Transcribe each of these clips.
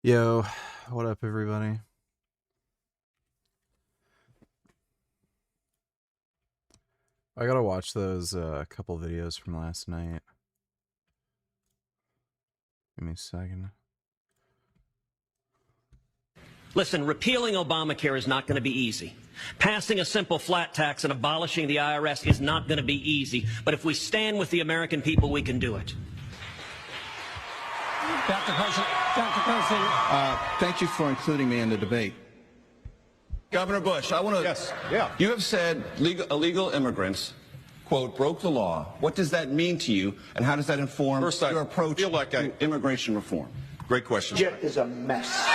Yo, what up, everybody? I gotta watch those couple videos from last night. Give me a second. Listen, repealing Obamacare is not going to be easy. Passing a simple flat tax and abolishing the IRS is not going to be easy. But if we stand with the American people, we can do it. Dr. President. Thank you for including me in the debate. Governor Bush, I want to... Yes, yeah. You have said illegal immigrants, quote, broke the law. What does that mean to you, and how does that inform your approach to immigration reform? Great question. Egypt is a mess.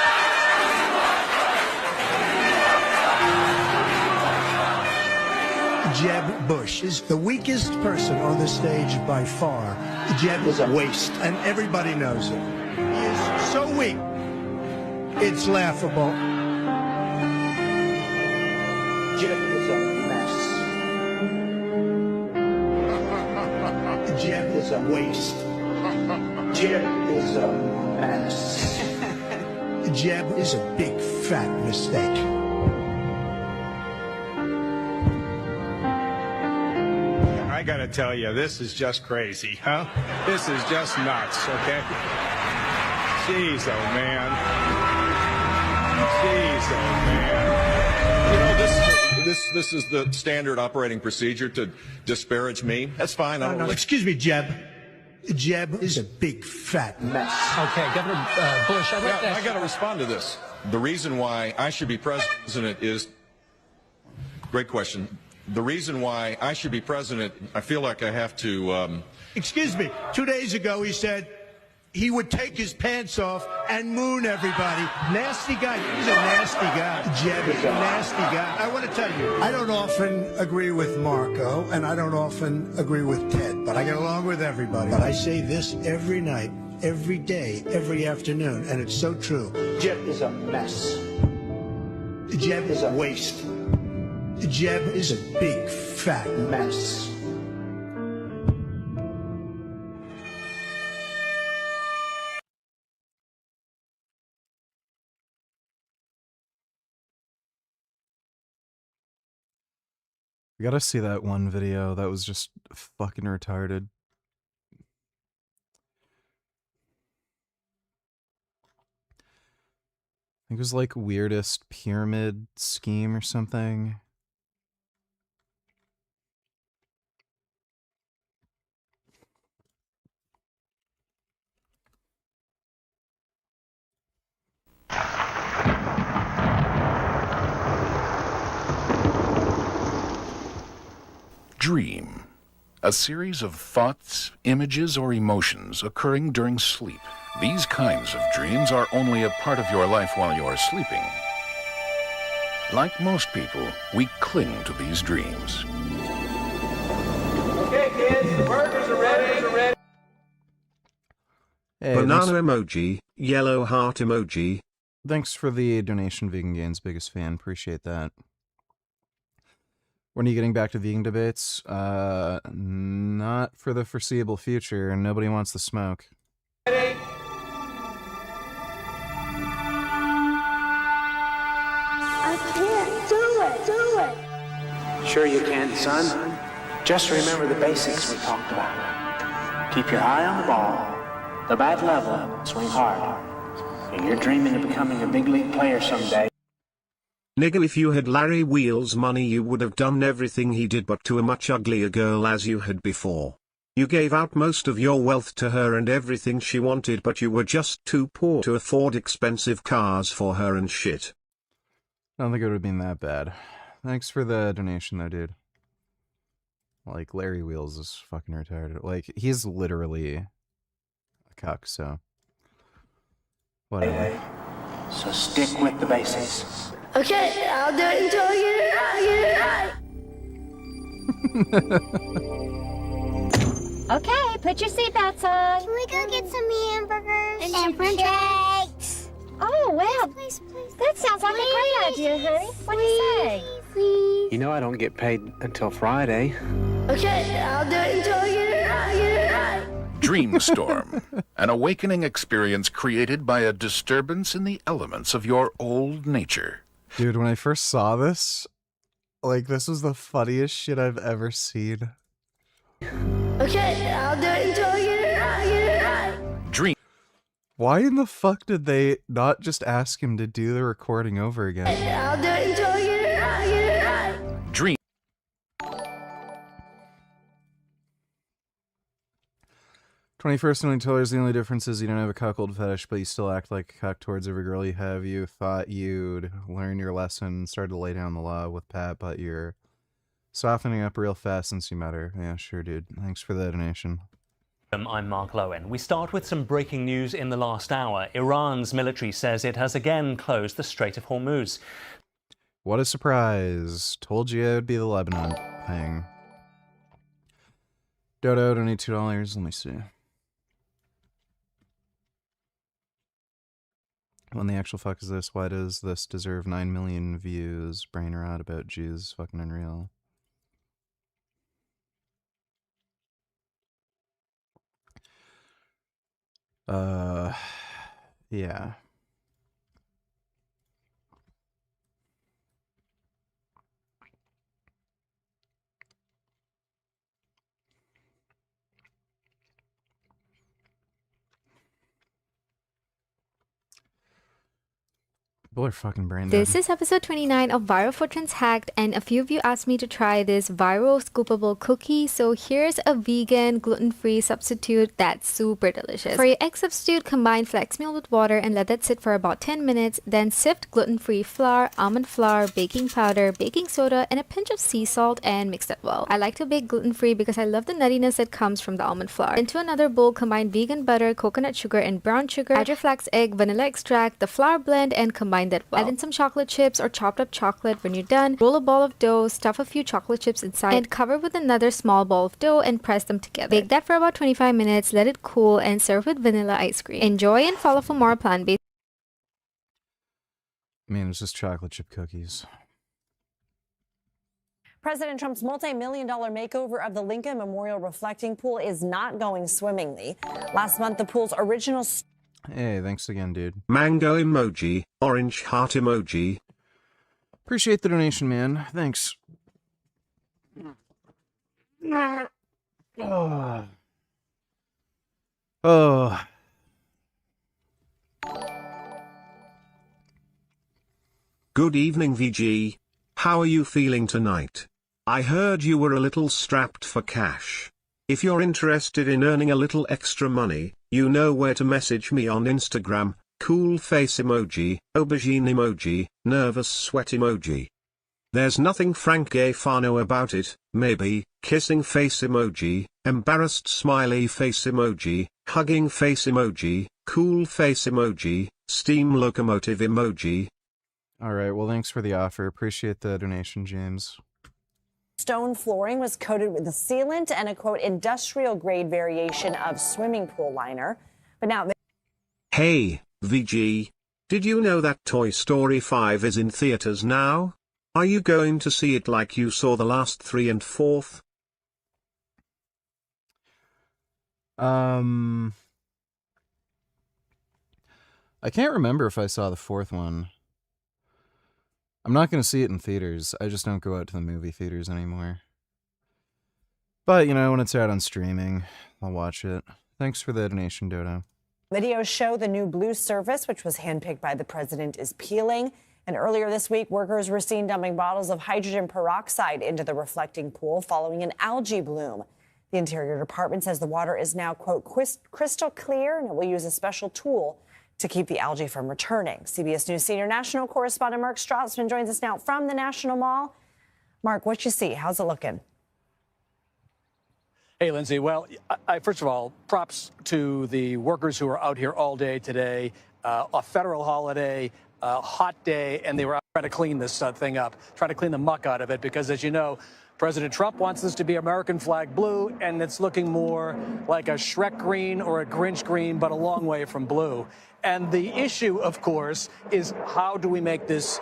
Jeb Bush is the weakest person on the stage by far. Jeb is a waste, and everybody knows it. He is so weak, it's laughable. Jeb is a mess. Jeb is a waste. Jeb is a mess. Jeb is a big fat mistake. I gotta tell you, this is just crazy, huh? This is just nuts, okay? Jeez, oh man. Jeez, oh man. You know, this is the standard operating procedure to disparage me. That's fine. I don't really... Excuse me, Jeb. Jeb is a big fat mess. Okay, Governor Bush, I got to respond to this. The reason why I should be president is... Great question. The reason why I should be president, I feel like I have to... Excuse me. 2 days ago, he said he would take his pants off and moon everybody. Nasty guy. He's a nasty guy. Jeb is a nasty guy. I want to tell you, I don't often agree with Marco, and I don't often agree with Ted, but I get along with everybody. But I say this every night, every day, every afternoon, and it's so true. Jeb is a mess. Jeb is a waste. Jeb is a big fat Mess. You gotta see that one video. That was just fucking retarded. I think it was like weirdest pyramid scheme or something. Dream. A series of thoughts, images, or emotions occurring during sleep. These kinds of dreams are only a part of your life while you're sleeping. Like most people, we cling to these dreams. Okay, kids, the burgers are ready. Hey, Banana emoji, yellow heart emoji. Thanks for the donation, Vegan Gains. Biggest fan. Appreciate that. When are you getting back to vegan debates? Not for the foreseeable future, and nobody wants the smoke. Ready? I can't do it. Sure you can, son. Just remember the basics we talked about. Keep your eye on the ball, the bat level, swing hard. You're dreaming of becoming a big league player someday. Nigga, if you had Larry Wheels' money you would have done everything he did but to a much uglier girl as you had before. You gave out most of your wealth to her and everything she wanted, but you were just too poor to afford expensive cars for her and shit. I don't think it would have been that bad. Thanks for the donation though, dude. Like, Larry Wheels is fucking retarded. Like, he's literally a cuck, so... whatever. So stick with the basics. Okay, I'll do it until I get it right. Okay, put your seatbelts on. Can we go get some hamburgers? And some french fries? Oh, well, Please. that sounds like a great idea, honey. What do you say? Please. You know I don't get paid until Friday. Okay, I'll do it until I get it right. Dreamstorm, an awakening experience created by a disturbance in the elements of your old nature. Dude, when I first saw this, like, this was the funniest shit I've ever seen. Okay, I'll do it until you get it right. Dream. Why in the fuck did they not just ask him to do the recording over again? I'll do it until you get it right. Dream. 21st Century Tellers, the only difference is you don't have a cuckold fetish, but you still act like a cuck towards every girl you have. You thought you'd learn your lesson, started to lay down the law with Pat, but you're softening up real fast since you met her. Yeah, sure, dude. Thanks for the donation. I'm Mark Lowen. We start with some breaking news in the last hour. Iran's military says it has again closed the Strait of Hormuz. What a surprise. Told you it would be the Lebanon thing. Dodo, donate $2. Let me see. When the actual fuck is this? Why does this deserve 9 million views? Brain rot about Jews. Fucking unreal. Yeah. People are fucking brain dead. This is episode 29 of Viral for Trends Hacked, and a few of you asked me to try this viral scoopable cookie. So here's a vegan gluten-free substitute that's super delicious. For your egg substitute, combine flax meal with water and let that sit for about 10 minutes. Then sift gluten-free flour, almond flour, baking powder, baking soda, and a pinch of sea salt and mix that well. I like to bake gluten-free because I love the nuttiness that comes from the almond flour. Into another bowl, combine vegan butter, coconut sugar, and brown sugar. Add your flax egg, vanilla extract, the flour blend, and combine that well. Add in some chocolate chips or chopped up chocolate. When you're done, roll a ball of dough, stuff a few chocolate chips inside, and cover with another small ball of dough and press them together. Bake that for about 25 minutes, let it cool, and serve with vanilla ice cream. Enjoy and follow for more plant-based. I mean, it's just chocolate chip cookies. President Trump's multi-million-dollar makeover of the Lincoln Memorial reflecting pool is not going swimmingly. Last month, the pool's original... Hey, thanks again, dude. Mango emoji, orange heart emoji. Appreciate the donation, man. Thanks. Oh. Oh. Good evening, VG. How are you feeling tonight? I heard you were a little strapped for cash. If you're interested in earning a little extra money, you know where to message me on Instagram. Cool face emoji, aubergine emoji, nervous sweat emoji. There's nothing Frank Tufano about it. Maybe kissing face emoji, embarrassed smiley face emoji, hugging face emoji, cool face emoji, steam locomotive emoji. All right, well, thanks for the offer. Appreciate the donation, James. Stone flooring was coated with a sealant and a, quote, industrial-grade variation of swimming pool liner. But now... Hey, VG. Did you know that Toy Story 5 is in theaters now? Are you going to see it like you saw the last 3 and 4th? I can't remember if I saw the 4th one. I'm not going to see it in theaters. I just don't go out to the movie theaters anymore. But, you know, when it's out on streaming, I'll watch it. Thanks for the donation, Dodo. Videos show the new blue surface, which was handpicked by the president, is peeling. And earlier this week, workers were seen dumping bottles of hydrogen peroxide into the reflecting pool following an algae bloom. The Interior Department says the water is now, quote, crystal clear, and it will use a special tool to keep the algae from returning. CBS News senior national correspondent Mark Strassman joins us now from the National Mall. Mark, what you see? How's it looking? Hey, Lindsay. Well, first of all, props to the workers who are out here all day today. A federal holiday, a hot day, and they were out trying to clean this thing up, trying to clean the muck out of it, because, as you know, President Trump wants this to be American flag blue, and it's looking more like a Shrek green or a Grinch green, but a long way from blue. And the issue, of course, is how do we make this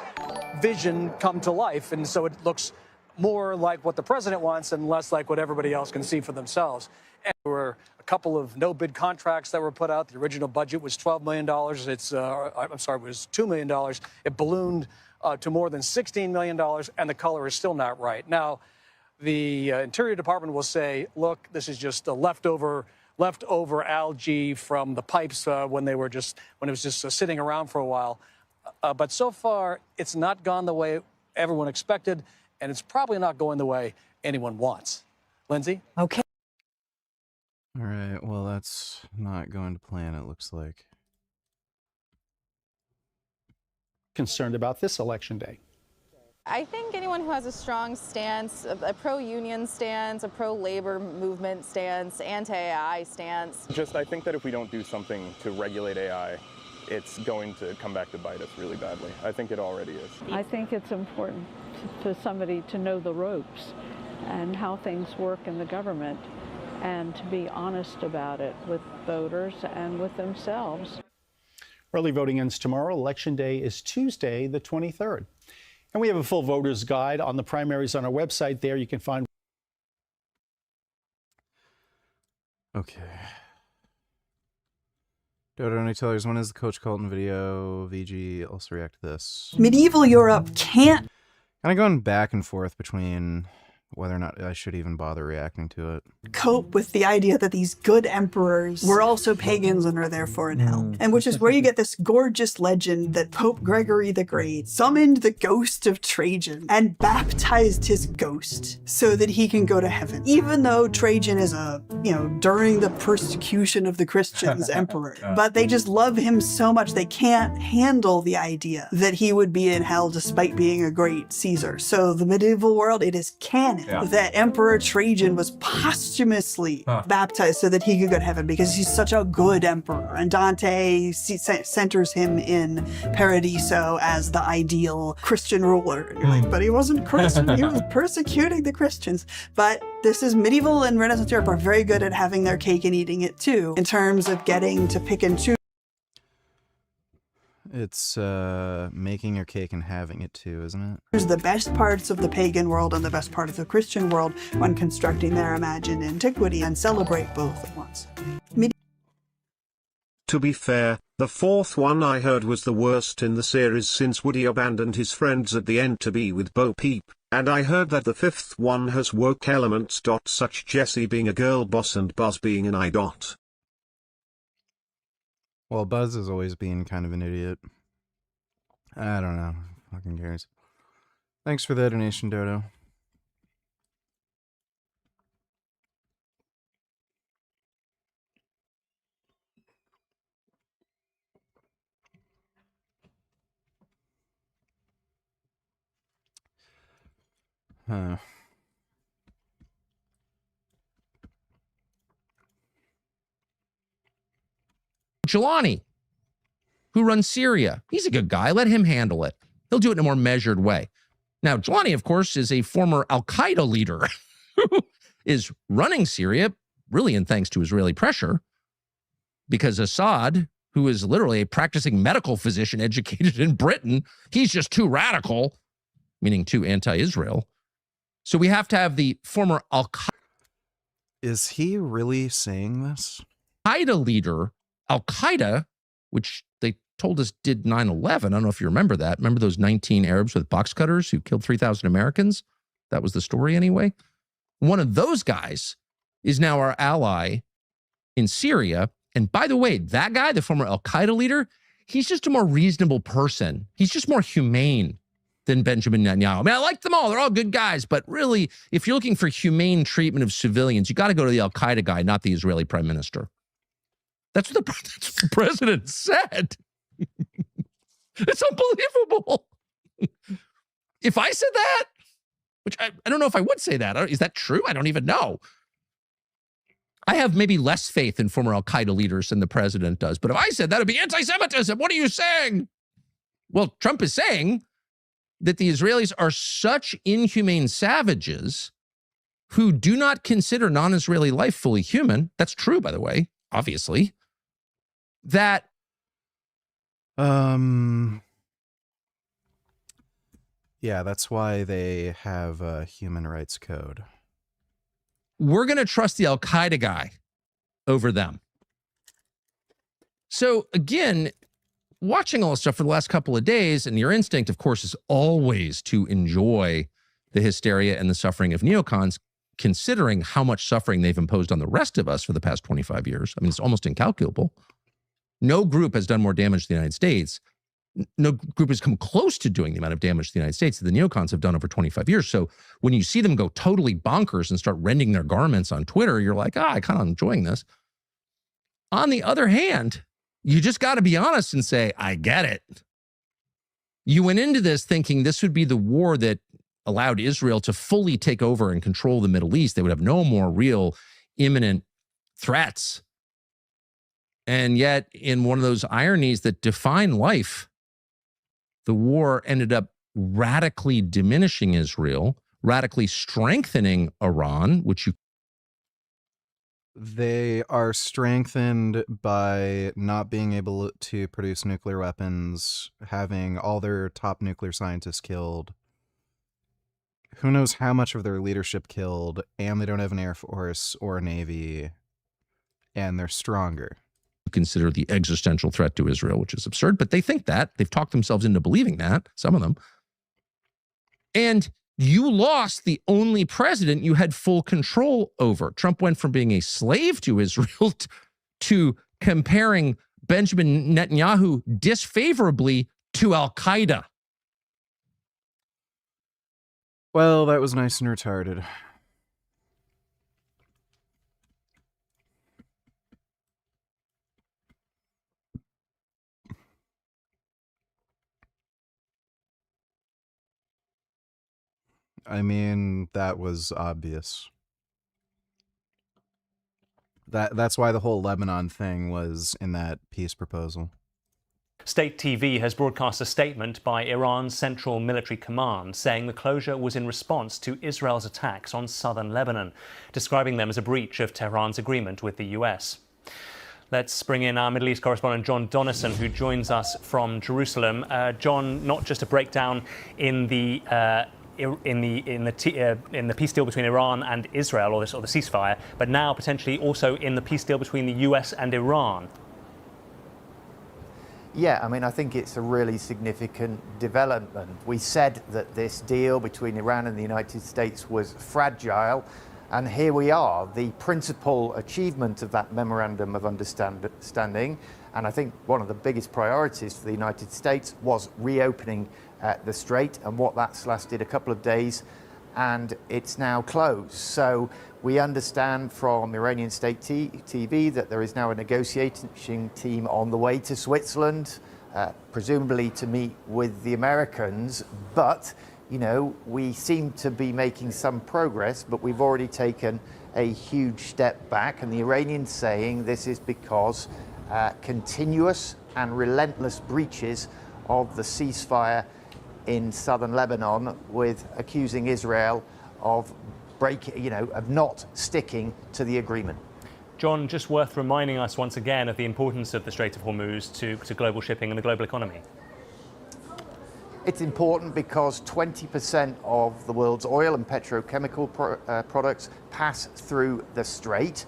vision come to life? And so it looks more like what the president wants and less like what everybody else can see for themselves. And were a couple of no-bid contracts that were put out. The original budget was $12 million. It was $2 million. It ballooned to more than $16 million, and the color is still not right. Now, the Interior Department will say, look, this is just a leftover algae from the pipes when it was just sitting around for a while. But so far, it's not gone the way everyone expected, and it's probably not going the way anyone wants. Lindsay? Okay. All right, well, that's not going to plan, it looks like. Concerned about this election day. I think anyone who has a strong stance, a pro-union stance, a pro-labor movement stance, anti-AI stance. I think that if we don't do something to regulate AI, it's going to come back to bite us really badly. I think it already is. I think it's important for somebody to know the ropes and how things work in the government and to be honest about it with voters and with themselves. Early voting ends tomorrow. Election day is Tuesday, the 23rd. And we have a full voter's guide on the primaries on our website. There you can find. Okay. Dodo, any tellers, when is the Coach Colton video? VG also react to this. Medieval Europe can't. Kind of going back and forth between whether or not I should even bother reacting to it. Cope with the idea that these good emperors were also pagans and are therefore in hell. And which is where you get this gorgeous legend that Pope Gregory the Great summoned the ghost of Trajan and baptized his ghost so that he can go to heaven. Even though Trajan is during the persecution of the Christians emperor. But they just love him so much they can't handle the idea that he would be in hell despite being a great Caesar. So the medieval world, it is canon that Emperor Trajan was posthumously baptized so that he could go to heaven because he's such a good emperor. And Dante centers him in Paradiso as the ideal Christian ruler. And you're like, but he wasn't Christian, he was persecuting the Christians. But this is medieval and Renaissance Europe are very good at having their cake and eating it too, in terms of getting to pick and choose. It's making your cake and having it too, isn't it? There's the best parts of the pagan world and the best part of the Christian world when constructing their imagined antiquity and celebrate both at once. To be fair, the fourth one I heard was the worst in the series since Woody abandoned his friends at the end to be with Bo Peep, and I heard that the fifth one has woke elements. Such Jessie being a girl boss and Buzz being an I. Well, Buzz is always being kind of an idiot. I don't know. Fucking cares. Thanks for the donation, Dodo. Huh. Jelani, who runs Syria. He's a good guy. Let him handle it. He'll do it in a more measured way. Now, Jelani, of course, is a former al-Qaeda leader who is running Syria, really in thanks to Israeli pressure, because Assad, who is literally a practicing medical physician educated in Britain, he's just too radical, meaning too anti-Israel. So we have to have the former al-Qaeda. Is he really saying this? Al-Qaeda leader, Al-Qaeda, which they told us did 9/11. I don't know if you remember that. Remember those 19 Arabs with box cutters who killed 3,000 Americans? That was the story anyway. One of those guys is now our ally in Syria. And by the way, that guy, the former Al-Qaeda leader, he's just a more reasonable person. He's just more humane than Benjamin Netanyahu. I mean, I like them all. They're all good guys. But really, if you're looking for humane treatment of civilians, you got to go to the Al-Qaeda guy, not the Israeli prime minister. That's what the president said. It's unbelievable. If I said that, which I don't know if I would say that. Is that true? I don't even know. I have maybe less faith in former Al-Qaeda leaders than the president does. But if I said that, it would be anti-Semitism. What are you saying? Well, Trump is saying that the Israelis are such inhumane savages who do not consider non-Israeli life fully human. That's true, by the way, obviously. That yeah, that's why they have a human rights code. We're going to trust the Al-Qaeda guy over them. So again, watching all this stuff for the last couple of days, and your instinct, of course, is always to enjoy the hysteria and the suffering of neocons, considering how much suffering they've imposed on the rest of us for the past 25 years. I mean, it's almost incalculable. No group has done more damage to the United States. No group has come close to doing the amount of damage to the United States that the neocons have done over 25 years. So when you see them go totally bonkers and start rending their garments on Twitter, you're like, I kind of enjoying this. On the other hand, you just got to be honest and say, I get it. You went into this thinking this would be the war that allowed Israel to fully take over and control the Middle East. They would have no more real imminent threats. And yet, in one of those ironies that define life, the war ended up radically diminishing Israel, radically strengthening Iran, which They are strengthened by not being able to produce nuclear weapons, having all their top nuclear scientists killed. Who knows how much of their leadership killed, and they don't have an air force or a navy, and they're stronger. consider the existential threat to Israel, which is absurd, but they think that. They've talked themselves into believing that, some of them. And you lost the only president you had full control over. Trump went from being a slave to Israel to comparing Benjamin Netanyahu disfavorably to Al-Qaeda. Well, that was nice and retarded. I mean, that was obvious. That's why the whole Lebanon thing was in that peace proposal. State TV has broadcast a statement by Iran's Central Military Command saying the closure was in response to Israel's attacks on southern Lebanon, describing them as a breach of Tehran's agreement with the US. Let's bring in our Middle East correspondent, John Donnison, who joins us from Jerusalem. John, not just a breakdown in the peace deal between Iran and Israel, or the ceasefire, but now potentially also in the peace deal between the US and Iran. Yeah, I mean, I think it's a really significant development. We said that this deal between Iran and the United States was fragile, and here we are, the principal achievement of that memorandum of understanding, and I think one of the biggest priorities for the United States was reopening the Strait, and what that's lasted a couple of days, and it's now closed. So we understand from Iranian state TV that there is now a negotiating team on the way to Switzerland, presumably to meet with the Americans. But, you know, we seem to be making some progress, but we've already taken a huge step back. And the Iranians saying this is because continuous and relentless breaches of the ceasefire in southern Lebanon, with accusing Israel of of not sticking to the agreement. John, just worth reminding us once again of the importance of the Strait of Hormuz to global shipping and the global economy. It's important because 20% of the world's oil and petrochemical products pass through the Strait.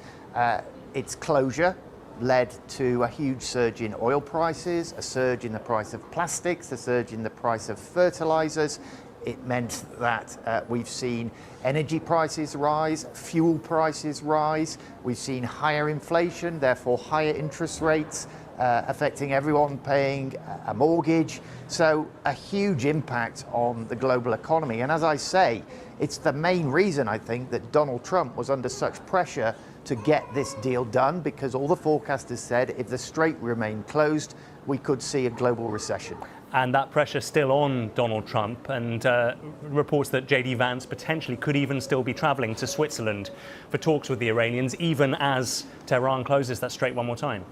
Its closure led to a huge surge in oil prices, a surge in the price of plastics, a surge in the price of fertilizers. It meant that we've seen energy prices rise, fuel prices rise. We've seen higher inflation, therefore higher interest rates, affecting everyone paying a mortgage. So a huge impact on the global economy. And as I say, it's the main reason, I think, that Donald Trump was under such pressure to get this deal done, because all the forecasters said if the Strait remained closed, we could see a global recession. And that pressure still on Donald Trump, and reports that J.D. Vance potentially could even still be traveling to Switzerland for talks with the Iranians, even as Tehran closes that strait one more time.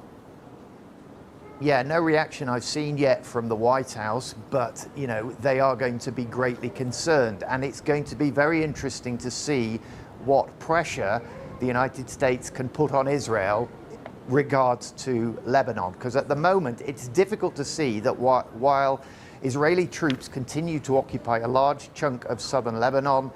Yeah, no reaction I've seen yet from the White House, but, you know, they are going to be greatly concerned. And it's going to be very interesting to see what pressure the United States can put on Israel regards to Lebanon, because at the moment it's difficult to see that while Israeli troops continue to occupy a large chunk of southern Lebanon,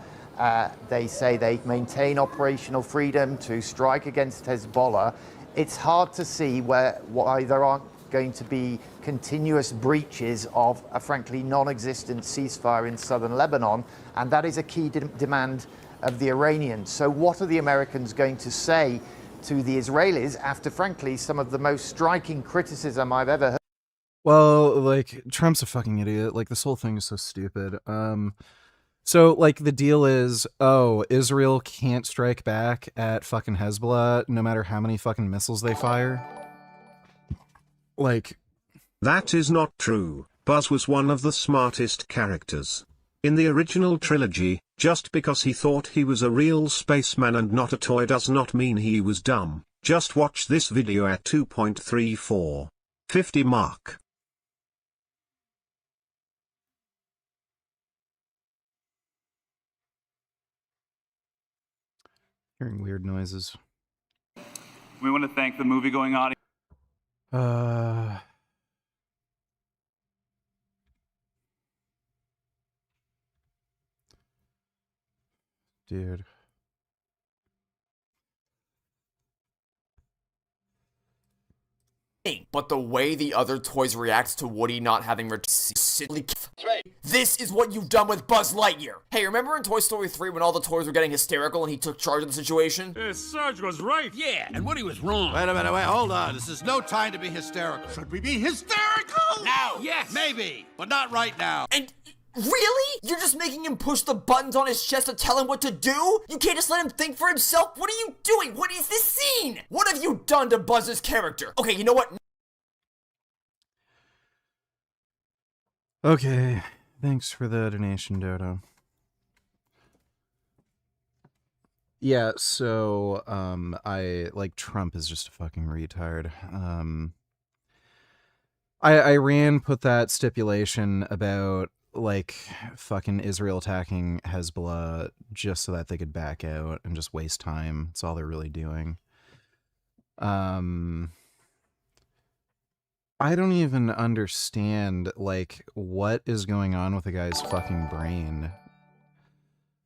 they say they maintain operational freedom to strike against Hezbollah. it's hard to see why there aren't going to be continuous breaches of a frankly non-existent ceasefire in southern Lebanon, and that is a key demand of the Iranians. So what are the Americans going to say to the Israelis after, frankly, some of the most striking criticism I've ever heard? Well, like, Trump's a fucking idiot. Like, this whole thing is so stupid. So, like, the deal is, oh, Israel can't strike back at fucking Hezbollah no matter how many fucking missiles they fire? Like... That is not true. Buzz was one of the smartest characters. In the original trilogy, just because he thought he was a real spaceman and not a toy does not mean he was dumb. Just watch this video at 2.34. 50 mark. Hearing weird noises. We want to thank the movie-going audience. Dude. But the way the other toys react to Woody not having This is what you've done with Buzz Lightyear. Hey, remember in Toy Story 3 when all the toys were getting hysterical and he took charge of the situation? Sarge was right. Yeah, and Woody was wrong. Wait a minute, hold on. This is no time to be hysterical. Should we be hysterical? No. Yes. Maybe, but not right now. And really? You're just making him push the buttons on his chest to tell him what to do? You can't just let him think for himself? What are you doing? What is this scene? What have you done to Buzz's character? Okay, you know what? Okay, thanks for the donation, Dodo. Yeah, so, Trump is just a fucking retard. Iran put that stipulation about, fucking Israel attacking Hezbollah just so that they could back out and just waste time. That's all they're really doing. I don't even understand, what is going on with the guy's fucking brain.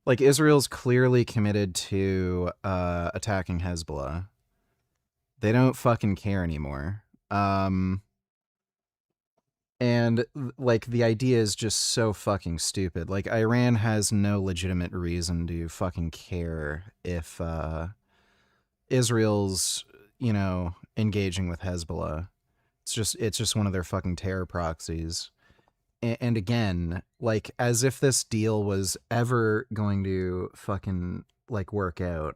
Israel's clearly committed to attacking Hezbollah. They don't fucking care anymore. And, the idea is just so fucking stupid. Iran has no legitimate reason to fucking care if Israel's, engaging with Hezbollah. It's just one of their fucking terror proxies. And again, as if this deal was ever going to fucking, work out.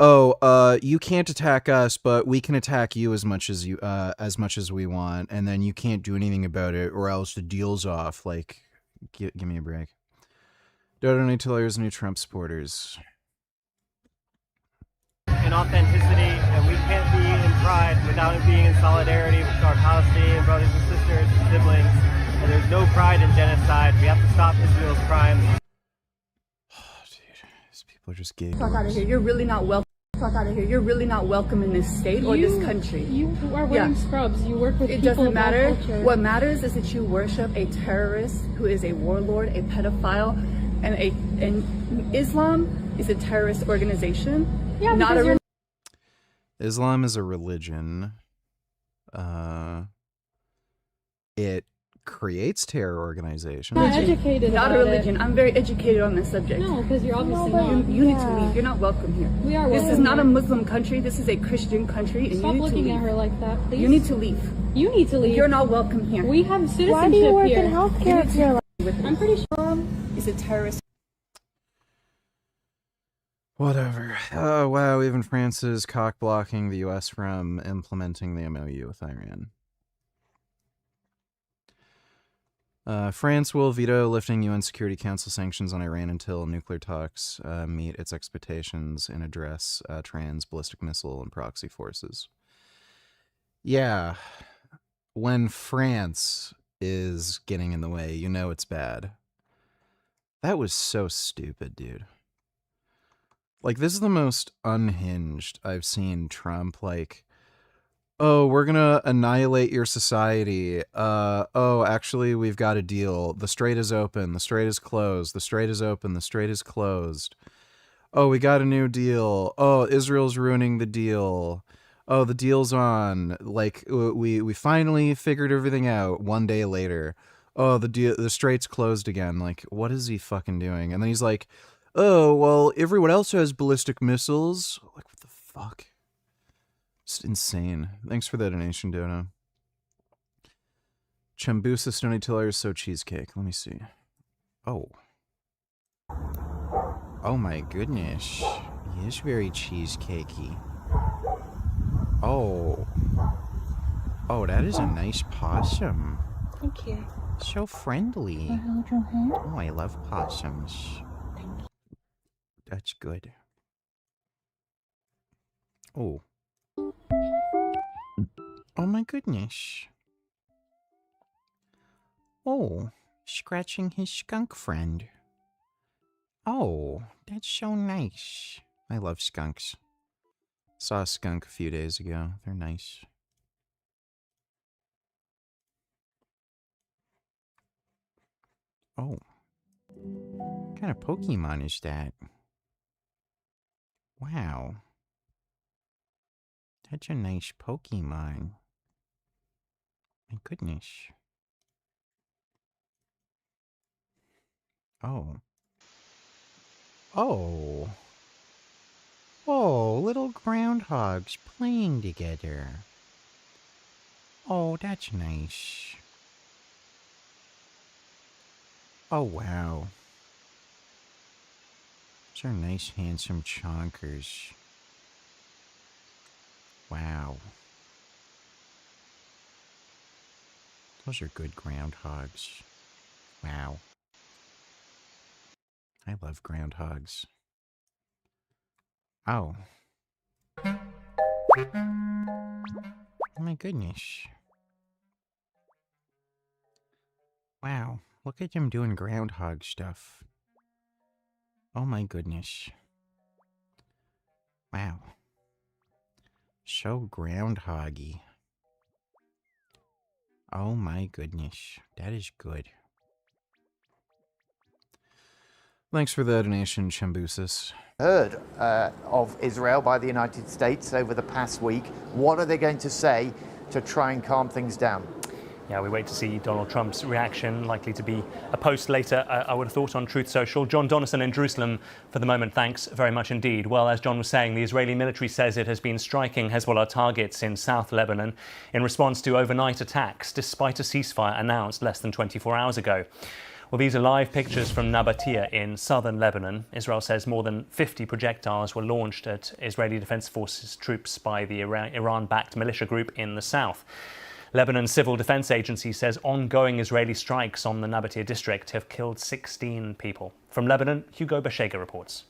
Oh, you can't attack us, but we can attack you as much as we want, and then you can't do anything about it, or else the deal's off. Give me a break. Dodo New Tillers, new Trump supporters. In authenticity, and we can't be in pride without it being in solidarity with our Palestinian brothers and sisters and siblings. And there's no pride in genocide. We have to stop Israel's crimes. Oh, dude, these people are just gay. Fuck out of here! You're really not welcome. Fuck out of here! You're really not welcome in this state or this country. You are wearing scrubs. You work with it people doesn't matter. of all culture. What matters is that you worship a terrorist who is a warlord, a pedophile, and Islam is a terrorist organization. Yeah, not a Islam is a religion. It creates terror organizations. Not educated not about a religion. it. I'm very educated on this subject. No, because you're obviously not. You need to leave. You're not welcome here. We are welcome. This is not a Muslim country. This is a Christian country. And Stop you need looking to leave. at her like that, please. You need to leave. You need to leave. You're not welcome here. We have citizenship Why do you work here. in healthcare if you're I'm pretty sure. Is a terrorist. Whatever. Oh, wow. Even France is cock-blocking the U.S. from implementing the MOU with Iran. France will veto lifting UN Security Council sanctions on Iran until nuclear talks meet its expectations and address trans ballistic missile and proxy forces. Yeah. When France is getting in the way, you know it's bad. That was so stupid, dude. This is the most unhinged I've seen Trump. Oh, we're gonna annihilate your society. Oh, actually, we've got a deal. The Strait is open. The Strait is closed. The Strait is open. The Strait is closed. Oh, we got a new deal. Oh, Israel's ruining the deal. oh, the deal's on. Like, we finally figured everything out 1 day later. Oh, the Strait's closed again. Like, what is he fucking doing? And then he's like, oh, well, everyone else has ballistic missiles. Like, what the fuck? It's insane. Thanks for the donation, Dono. Chambusa Stony Tiller is so cheesecake. Let me see. Oh. Oh my goodness. He is very cheesecakey. Oh. Oh, that is a nice possum. Thank you. So friendly. Can I hold your hand? Oh, I love possums. That's good. Oh. Oh my goodness. Oh, scratching his skunk friend. Oh, that's so nice. I love skunks. Saw a skunk a few days ago. They're nice. Oh. What kind of Pokemon is that? Wow. That's a nice Pokemon. My goodness. Oh. Oh. Oh, little groundhogs playing together. Oh, that's nice. Oh, wow. Those are nice, handsome chonkers. Wow. Those are good groundhogs. Wow. I love groundhogs. Oh. Oh my goodness. Wow. Look at them doing groundhog stuff. Oh my goodness. Wow. So groundhoggy. Oh my goodness. That is good. Thanks for the donation, Chambusis. Heard of Israel by the United States over the past week. What are they going to say to try and calm things down? Yeah, we wait to see Donald Trump's reaction, likely to be a post later, I would have thought, on Truth Social. John Donison in Jerusalem, for the moment, thanks very much indeed. Well, as John was saying, the Israeli military says it has been striking Hezbollah targets in South Lebanon in response to overnight attacks, despite a ceasefire announced less than 24 hours ago. Well, these are live pictures from Nabatea in southern Lebanon. Israel says more than 50 projectiles were launched at Israeli Defense Forces troops by the Iran-backed militia group in the south. Lebanon's Civil Defense Agency says ongoing Israeli strikes on the Nabatea district have killed 16 people. From Lebanon, Hugo Bashega reports.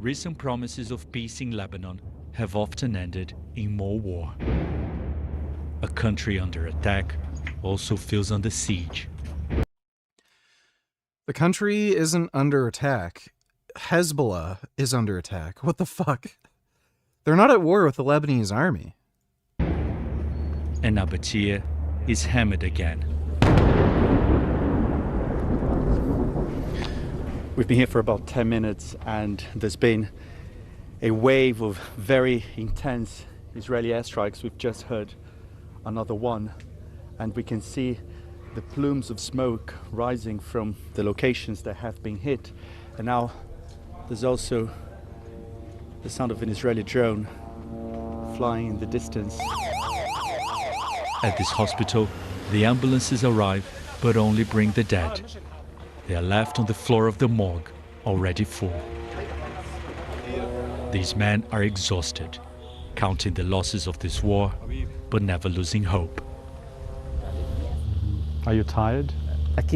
Recent promises of peace in Lebanon have often ended in more war. A country under attack also feels under siege. The country isn't under attack. Hezbollah is under attack. What the fuck? They're not at war with the Lebanese army. And Nabatea is hammered again. We've been here for about 10 minutes and there's been a wave of very intense Israeli airstrikes. We've just heard another one and we can see the plumes of smoke rising from the locations that have been hit. And now there's also the sound of an Israeli drone flying in the distance. At this hospital, the ambulances arrive but only bring the dead. They are left on the floor of the morgue, already full. These men are exhausted, counting the losses of this war, but never losing hope. Are you tired? Of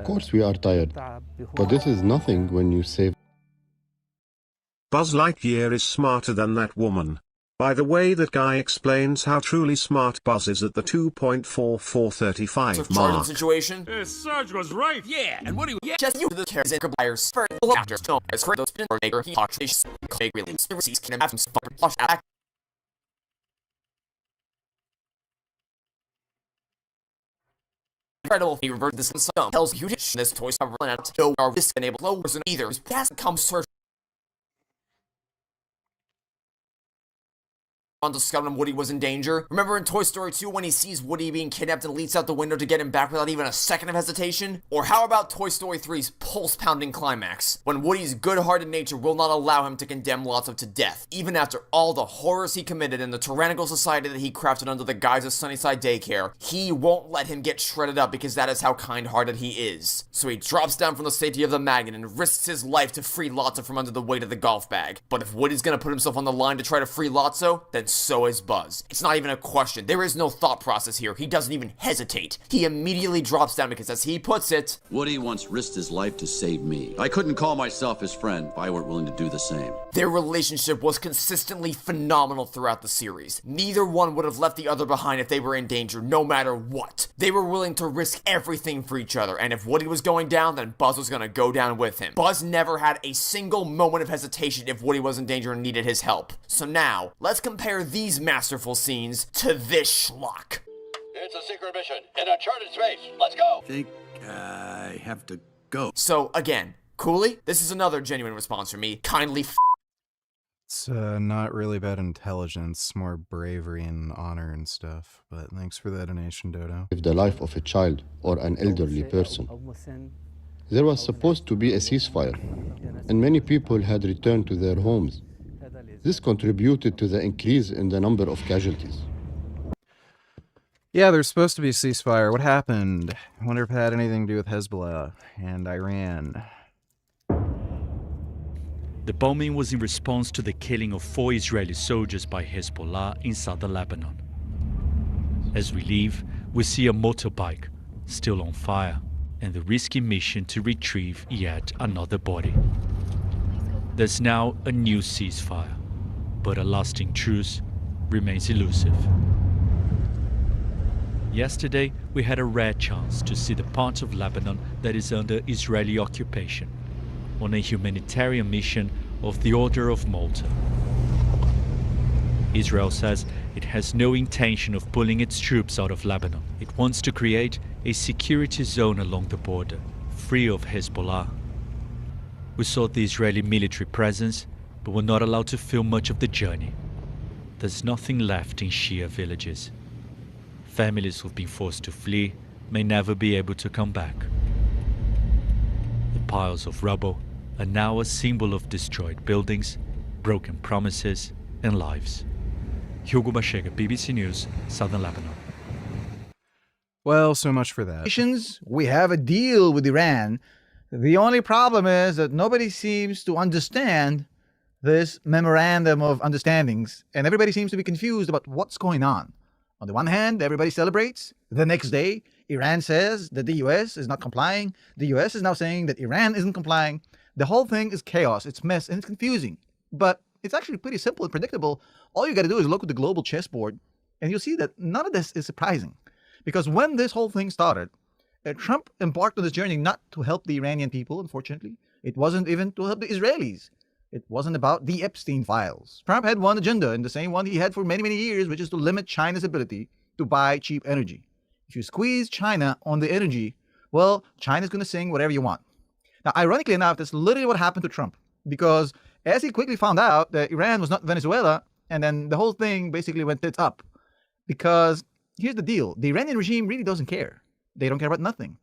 course we are tired, but this is nothing when you save. Buzz Lightyear is smarter than that woman. By the way, that guy explains how truly smart Buzz is at the 2.4435 mark. Situation. Sarge was right. Yeah, and what do you just you the cares and buyers for the after film as for those or maker he talks they really overseas can have some flush act. incredible he reversed this in some tells you this toy store out no are risk enabled lowers and either his past comes search on discovering Woody was in danger. Remember in Toy Story 2 when he sees Woody being kidnapped and leaps out the window to get him back without even a second of hesitation? Or how about Toy Story 3's pulse-pounding climax, when Woody's good-hearted nature will not allow him to condemn Lotso to death, even after all the horrors he committed in the tyrannical society that he crafted under the guise of Sunnyside Daycare, he won't let him get shredded up because that is how kind-hearted he is. So he drops down from the safety of the magnet and risks his life to free Lotso from under the weight of the golf bag. But if Woody's gonna put himself on the line to try to free Lotso, then so is Buzz. It's not even a question. There is no thought process here. He doesn't even hesitate. He immediately drops down because, as he puts it, Woody once risked his life to save me. I couldn't call myself his friend if I weren't willing to do the same. Their relationship was consistently phenomenal throughout the series. Neither one would have left the other behind if they were in danger, no matter what. They were willing to risk everything for each other, and if Woody was going down, then Buzz was gonna go down with him. Buzz never had a single moment of hesitation if Woody was in danger and needed his help. So now, let's compare these masterful scenes to this schlock. It's a secret mission in uncharted space. Let's go. I think I have to go. So again, Cooley, this is another genuine response from me. Kindly It's not really about intelligence, more bravery and honor and stuff. But thanks for the donation, Dodo. If the life of a child or an elderly person. There was supposed to be a ceasefire, and many people had returned to their homes. This contributed to the increase in the number of casualties. Yeah, there's supposed to be a ceasefire. What happened? I wonder if it had anything to do with Hezbollah and Iran. The bombing was in response to the killing of 4 Israeli soldiers by Hezbollah in southern Lebanon. As we leave, we see a motorbike still on fire and the risky mission to retrieve yet another body. There's now a new ceasefire, but a lasting truce remains elusive. Yesterday, we had a rare chance to see the part of Lebanon that is under Israeli occupation on a humanitarian mission of the Order of Malta. Israel says it has no intention of pulling its troops out of Lebanon. It wants to create a security zone along the border, free of Hezbollah. We saw the Israeli military presence, but were not allowed to film much of the journey. There's nothing left in Shia villages. Families who've been forced to flee may never be able to come back. The piles of rubble are now a symbol of destroyed buildings, broken promises, and lives. Hugo Bashega, BBC News, Southern Lebanon. Well, so much for that. We have a deal with Iran. The only problem is that nobody seems to understand this memorandum of understandings, and everybody seems to be confused about what's going on. On the one hand, everybody celebrates. The next day, Iran says that the U.S. is not complying. The U.S. is now saying that Iran isn't complying. The whole thing is chaos, it's mess, and it's confusing. But it's actually pretty simple and predictable. All you got to do is look at the global chessboard, and you'll see that none of this is surprising. Because when this whole thing started, Trump embarked on this journey not to help the Iranian people, unfortunately. It wasn't even to help the Israelis. It wasn't about the Epstein files. Trump had one agenda, and the same one he had for many, many years, which is to limit China's ability to buy cheap energy. If you squeeze China on the energy, well, China's going to sing whatever you want. Now, ironically enough, that's literally what happened to Trump, because as he quickly found out that Iran was not Venezuela, and then the whole thing basically went tits up. Because here's the deal. The Iranian regime really doesn't care. They don't care about nothing.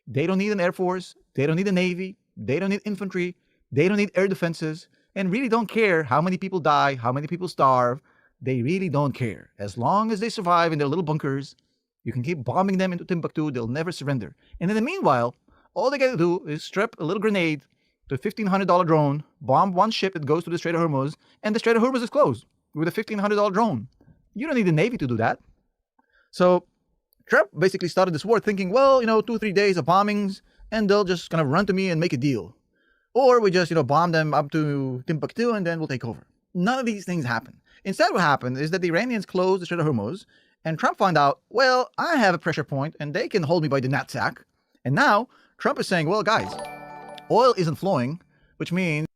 They don't need an air force. They don't need a navy. They don't need infantry. They don't need air defenses, and really don't care how many people die, how many people starve. They really don't care. As long as they survive in their little bunkers, you can keep bombing them into Timbuktu. They'll never surrender. And in the meanwhile, all they got to do is strap a little grenade to a $1,500 drone, bomb one ship that goes to the Strait of Hormuz, and the Strait of Hormuz is closed with a $1,500 drone. You don't need the Navy to do that. So Trump basically started this war thinking, well, 2-3 days of bombings, and they'll just kind of run to me and make a deal. Or we just, bomb them up to Timbuktu and then we'll take over. None of these things happen. Instead, what happened is that the Iranians closed the Strait of Hormuz, and Trump found out, well, I have a pressure point and they can hold me by the knapsack. And now Trump is saying, well, guys, oil isn't flowing, which means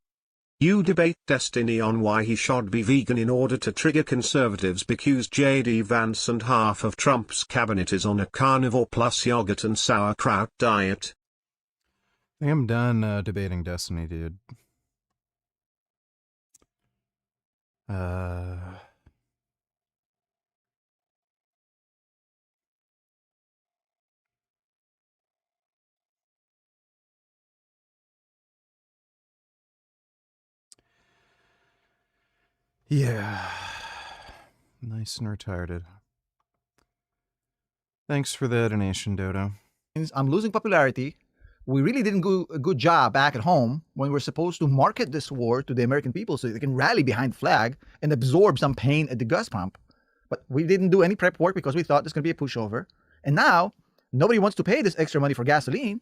You debate Destiny on why he should be vegan in order to trigger conservatives because J.D. Vance and half of Trump's cabinet is on a carnivore plus yogurt and sauerkraut diet. I think I'm done debating Destiny, dude. Yeah. Nice and retarded. Thanks for the donation, Dodo. I'm losing popularity. We really didn't do a good job back at home when we're supposed to market this war to the American people so they can rally behind the flag and absorb some pain at the gas pump. But we didn't do any prep work because we thought this was going to be a pushover. And now, nobody wants to pay this extra money for gasoline.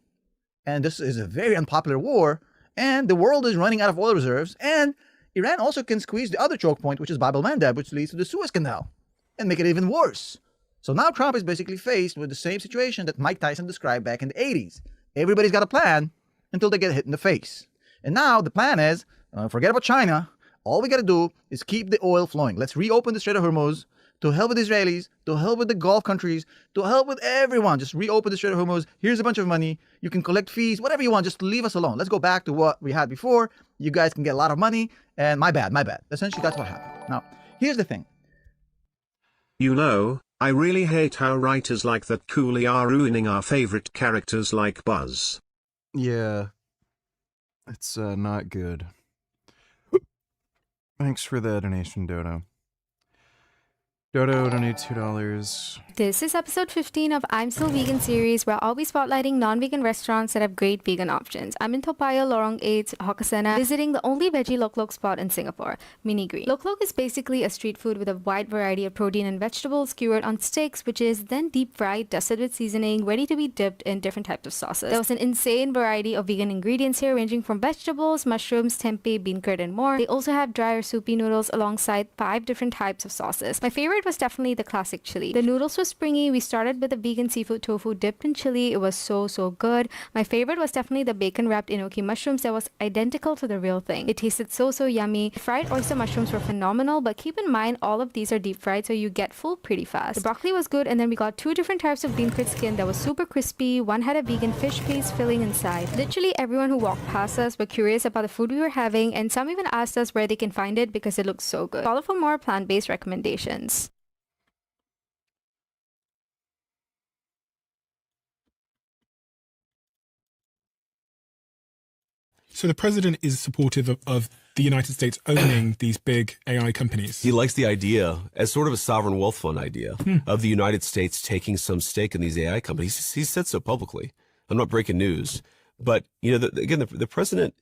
And this is a very unpopular war. And the world is running out of oil reserves. And Iran also can squeeze the other choke point, which is Bab el-Mandeb, which leads to the Suez Canal, and make it even worse. So now Trump is basically faced with the same situation that Mike Tyson described back in the 80s. Everybody's got a plan until they get hit in the face. And now the plan is, forget about China. All we got to do is keep the oil flowing. Let's reopen the Strait of Hormuz to help with the Israelis, to help with the Gulf countries, to help with everyone. Just reopen the Strait of Hormuz. Here's a bunch of money. You can collect fees, whatever you want. Just leave us alone. Let's go back to what we had before. You guys can get a lot of money. And my bad. Essentially, that's what happened. Now, here's the thing. You know, I really hate how writers like that Cooley are ruining our favorite characters like Buzz. Yeah. It's not good. Thanks for the donation, Dodo. Dodo donated $2. This is episode 15 of I'm Still Vegan series, where I'll be spotlighting non-vegan restaurants that have great vegan options. I'm in Toa Payoh, Lorong 8, Hokkasena, visiting the only veggie lok lok spot in Singapore, Mini Green. Lok lok is basically a street food with a wide variety of protein and vegetables skewered on sticks, which is then deep fried, dusted with seasoning, ready to be dipped in different types of sauces. There was an insane variety of vegan ingredients here, ranging from vegetables, mushrooms, tempeh, bean curd, and more. They also have dry or soupy noodles alongside 5 different types of sauces. My favorite was definitely the classic chili. The noodles were springy. We started with a vegan seafood tofu dipped in chili. It was so good. My favorite was definitely the bacon wrapped enoki mushrooms that was identical to the real thing. It tasted so yummy. The fried oyster mushrooms were phenomenal, but keep in mind all of these are deep fried, so you get full pretty fast. The broccoli was good, and then we got 2 different types of bean curd skin that was super crispy. One had a vegan fish paste filling inside. Literally everyone who walked past us were curious about the food we were having, and some even asked us where they can find it because it looks so good. Follow for more plant-based recommendations. So the president is supportive of the United States owning these big AI companies. He likes the idea, as sort of a sovereign wealth fund idea, of the United States taking some stake in these AI companies. He said so publicly. I'm not breaking news. But, you know, the president,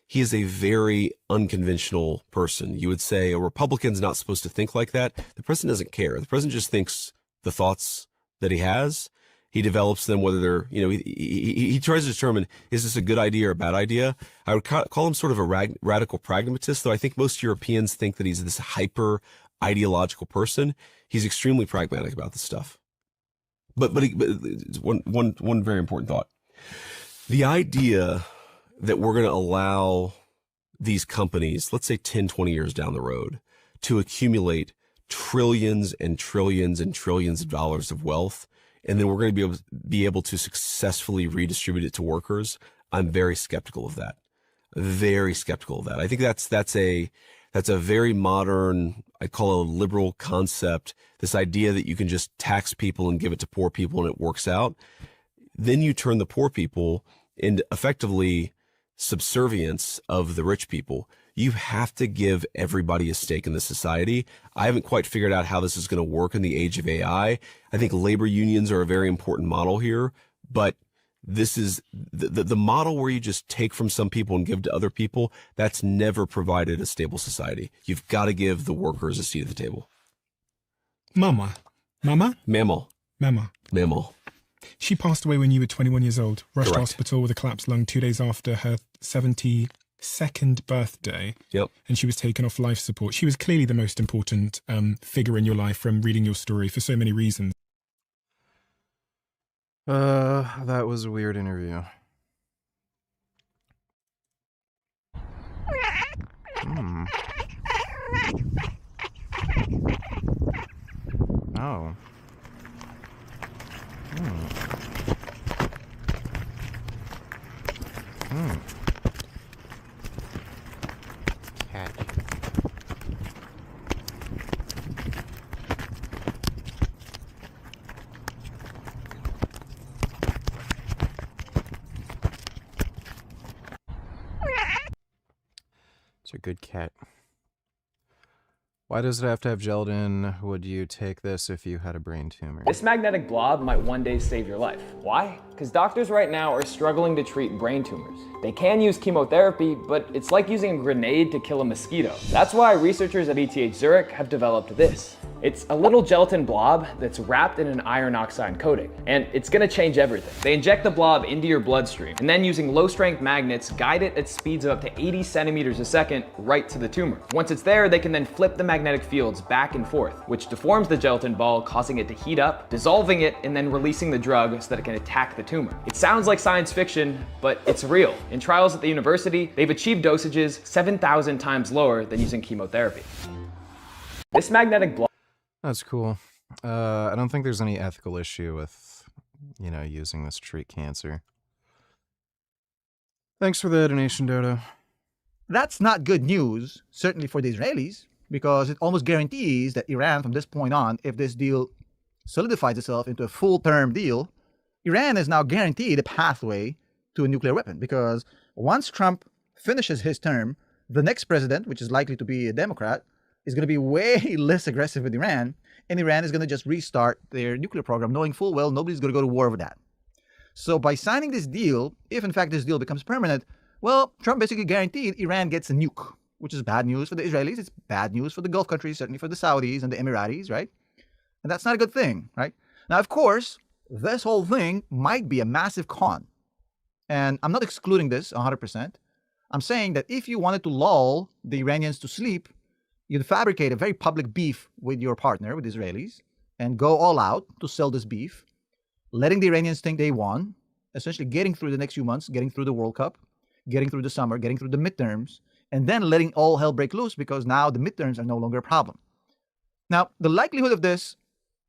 he is a very unconventional person. You would say a Republican's not supposed to think like that. The president doesn't care. The president just thinks the thoughts that he has. He develops them, whether they're, you know, he tries to determine, is this a good idea or a bad idea? I would call him sort of a radical pragmatist, though I think most Europeans think that he's this hyper ideological person. He's extremely pragmatic about this stuff. But one very important thought. The idea that we're going to allow these companies, let's say 10, 20 years down the road, to accumulate trillions and trillions and trillions of dollars of wealth, and then we're going to be able to successfully redistribute it to workers, I'm very skeptical of that. Very skeptical of that. I think that's a very modern, I call it a liberal concept, this idea that you can just tax people and give it to poor people and it works out. Then you turn the poor people into effectively subservience of the rich people. You have to give everybody a stake in the society. I haven't quite figured out how this is going to work in the age of AI. I think labor unions are a very important model here, but this is the model where you just take from some people and give to other people. That's never provided a stable society. You've got to give the workers a seat at the table. Mammal. She passed away when you were 21 years old. Rushed to hospital with a collapsed lung 2 days after her 72nd birthday. Yep. And she was taken off life support. She was clearly the most important figure in your life from reading your story for so many reasons. That was a weird interview. Oh. Cat. It's a good cat. Why does it have to have gelatin? Would you take this if you had a brain tumor? This magnetic blob might one day save your life. Why? Because doctors right now are struggling to treat brain tumors. They can use chemotherapy, but it's like using a grenade to kill a mosquito. That's why researchers at ETH Zurich have developed this. It's a little gelatin blob that's wrapped in an iron oxide coating, and it's gonna change everything. They inject the blob into your bloodstream, and then using low-strength magnets, guide it at speeds of up to 80 centimeters a second right to the tumor. Once it's there, they can then flip the magnetic fields back and forth, which deforms the gelatin ball, causing it to heat up, dissolving it, and then releasing the drug so that it can attack the tumor. It sounds like science fiction, but it's real. In trials at the university, they've achieved dosages 7,000 times lower than using chemotherapy. This magnetic blob... That's cool. I don't think there's any ethical issue with, using this to treat cancer. Thanks for the donation, Dodo. That's not good news, certainly for the Israelis, because it almost guarantees that Iran, from this point on, if this deal solidifies itself into a full-term deal, Iran is now guaranteed a pathway to a nuclear weapon. Because once Trump finishes his term, the next president, which is likely to be a Democrat, is going to be way less aggressive with Iran, and Iran is going to just restart their nuclear program, knowing full well nobody's going to go to war over that. So by signing this deal, if in fact this deal becomes permanent, well, Trump basically guaranteed Iran gets a nuke, which is bad news for the Israelis. It's bad news for the Gulf countries, certainly for the Saudis and the Emiratis, right? And that's not a good thing, right? Now, of course, this whole thing might be a massive con. And I'm not excluding this 100%. I'm saying that if you wanted to lull the Iranians to sleep, you'd fabricate a very public beef with your partner, with the Israelis, and go all out to sell this beef, letting the Iranians think they won, essentially getting through the next few months, getting through the World Cup, getting through the summer, getting through the midterms, and then letting all hell break loose because now the midterms are no longer a problem. Now, the likelihood of this,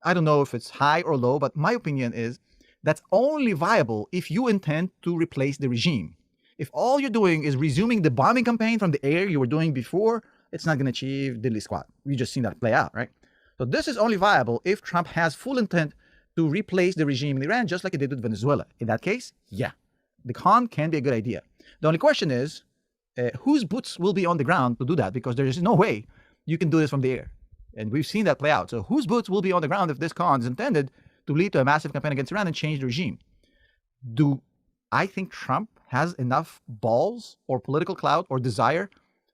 I don't know if it's high or low, but my opinion is that's only viable if you intend to replace the regime. If all you're doing is resuming the bombing campaign from the air you were doing before, it's not going to achieve diddly squat. We just seen that play out, right? So this is only viable if Trump has full intent to replace the regime in Iran, just like he did with Venezuela. In that case, yeah, the con can be a good idea. The only question is, whose boots will be on the ground to do that? Because there is no way you can do this from the air. And we've seen that play out. So whose boots will be on the ground if this con is intended to lead to a massive campaign against Iran and change the regime? Do I think Trump has enough balls or political clout or desire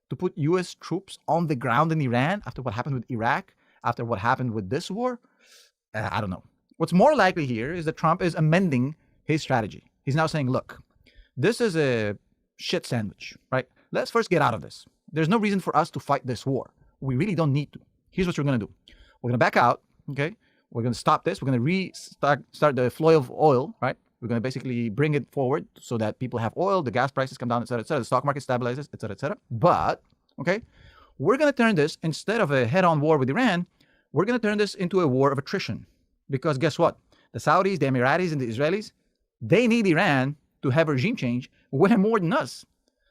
to put U.S. troops on the ground in Iran after what happened with Iraq, after what happened with this war? I don't know. What's more likely here is that Trump is amending his strategy. He's now saying, look, this is a shit sandwich, right? Let's first get out of this. There's no reason for us to fight this war. We really don't need to. Here's what we're going to do. We're going to back out, okay? We're going to stop this. We're going to restart the flow of oil, right? We're going to basically bring it forward so that people have oil, the gas prices come down, et cetera, the stock market stabilizes, et cetera, et cetera. But, okay, we're going to turn this, instead of a head-on war with Iran, we're going to turn this into a war of attrition. Because guess what? The Saudis, the Emiratis, and the Israelis, they need Iran to have a regime change way more than us.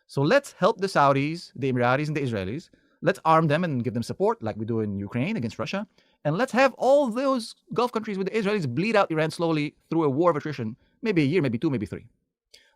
So let's help the Saudis, the Emiratis, and the Israelis. Let's arm them and give them support like we do in Ukraine against Russia. And let's have all those Gulf countries with the Israelis bleed out Iran slowly through a war of attrition, maybe a year, maybe two, maybe three.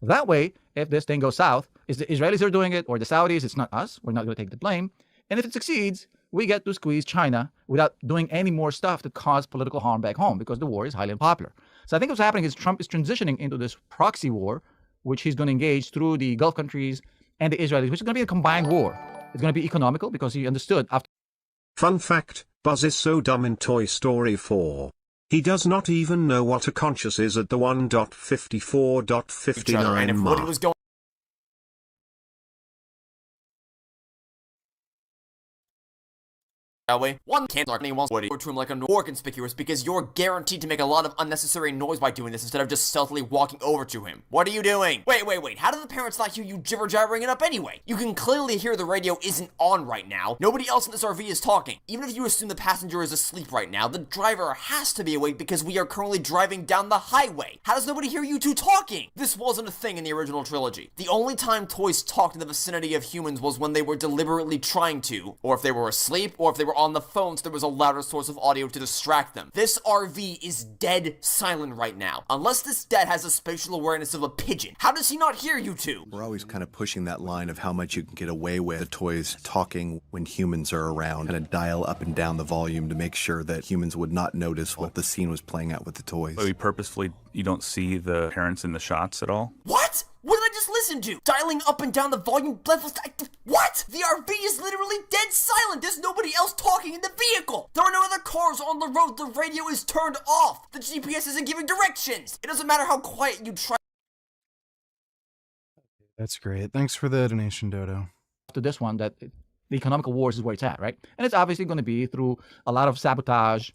That way, if this thing goes south, it's the Israelis who are doing it or the Saudis, it's not us. We're not going to take the blame. And if it succeeds, we get to squeeze China without doing any more stuff to cause political harm back home because the war is highly unpopular. So I think what's happening is Trump is transitioning into this proxy war, which he's going to engage through the Gulf countries and the Israelis, which is going to be a combined war. It's going to be economical because he understood after. Fun fact, Buzz is so dumb in Toy Story 4. He does not even know what a conscious is at the 1.54.59 mark. that way. One can't start anyone would to him like a more conspicuous because you're guaranteed to make a lot of unnecessary noise by doing this instead of just stealthily walking over to him. What are you doing? Wait. How do the parents not hear you jibber-jabbering it up anyway? You can clearly hear the radio isn't on right now. Nobody else in this RV is talking. Even if you assume the passenger is asleep right now, the driver has to be awake because we are currently driving down the highway. How does nobody hear you two talking? This wasn't a thing in the original trilogy. The only time toys talked in the vicinity of humans was when they were deliberately trying to, or if they were asleep, or if they were on the phone so there was a louder source of audio to distract them. This RV is dead silent right now. Unless this dad has a spatial awareness of a pigeon. How does he not hear you two? We're always kind of pushing that line of how much you can get away with the toys talking when humans are around, kind of dial up and down the volume to make sure that humans would not notice what the scene was playing out with the toys. Maybe purposefully you don't see the parents in the shots at all? What? What did I just listen to? Dialing up and down the volume levels. What? The RV is literally dead silent. There's nobody else talking in the vehicle. There are no other cars on the road. The radio is turned off. The GPS isn't giving directions. It doesn't matter how quiet you try. That's great. Thanks for the donation, Dodo. To this one, that the economical wars is where it's at, right? And it's obviously going to be through a lot of sabotage,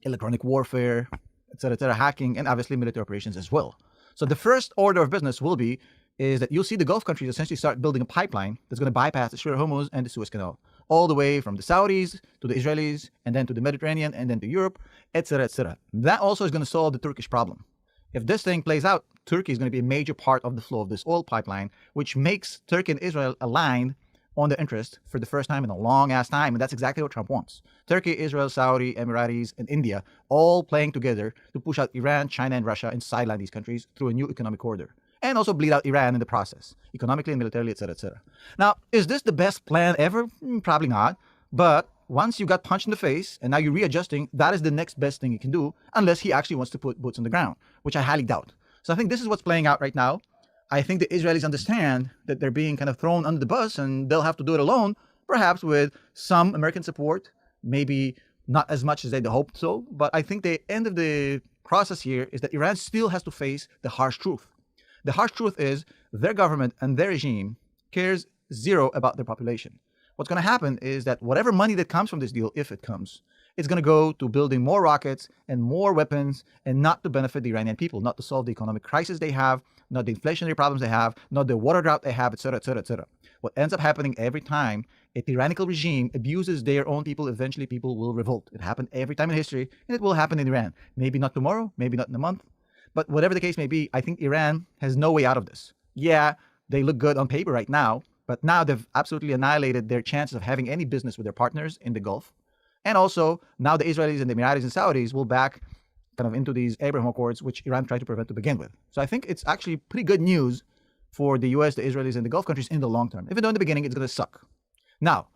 electronic warfare, etc., hacking, and obviously military operations as well. So the first order of business is that you'll see the Gulf countries essentially start building a pipeline that's going to bypass the Strait of Hormuz and the Suez Canal, all the way from the Saudis to the Israelis, and then to the Mediterranean, and then to Europe, etc., etc. That also is going to solve the Turkish problem. If this thing plays out, Turkey is going to be a major part of the flow of this oil pipeline, which makes Turkey and Israel aligned on their interest for the first time in a long-ass time, and that's exactly what Trump wants. Turkey, Israel, Saudi, Emiratis, and India all playing together to push out Iran, China, and Russia and sideline these countries through a new economic corridor, and also bleed out Iran in the process, economically and militarily, etc., etc. Now, is this the best plan ever? Probably not, but once you got punched in the face and now you're readjusting, that is the next best thing you can do, unless he actually wants to put boots on the ground, which I highly doubt. So I think this is what's playing out right now. I think the Israelis understand that they're being kind of thrown under the bus and they'll have to do it alone, perhaps with some American support, maybe not as much as they'd hoped so. But I think the end of the process here is that Iran still has to face the harsh truth. The harsh truth is their government and their regime cares zero about their population. What's going to happen is that whatever money that comes from this deal, if it comes, it's going to go to building more rockets and more weapons, and not to benefit the Iranian people, not to solve the economic crisis they have, not the inflationary problems they have, not the water drought they have, etc., etc., etc. What ends up happening every time a tyrannical regime abuses their own people, eventually people will revolt. It happened every time in history, and it will happen in Iran. Maybe not tomorrow, maybe not in a month, but whatever the case may be, I think Iran has no way out of this. Yeah, they look good on paper right now, but now they've absolutely annihilated their chances of having any business with their partners in the Gulf. And also, now the Israelis and the Emiratis and Saudis will back kind of into these Abraham Accords, which Iran tried to prevent to begin with. So I think it's actually pretty good news for the US, the Israelis, and the Gulf countries in the long term, even though in the beginning it's going to suck. Now,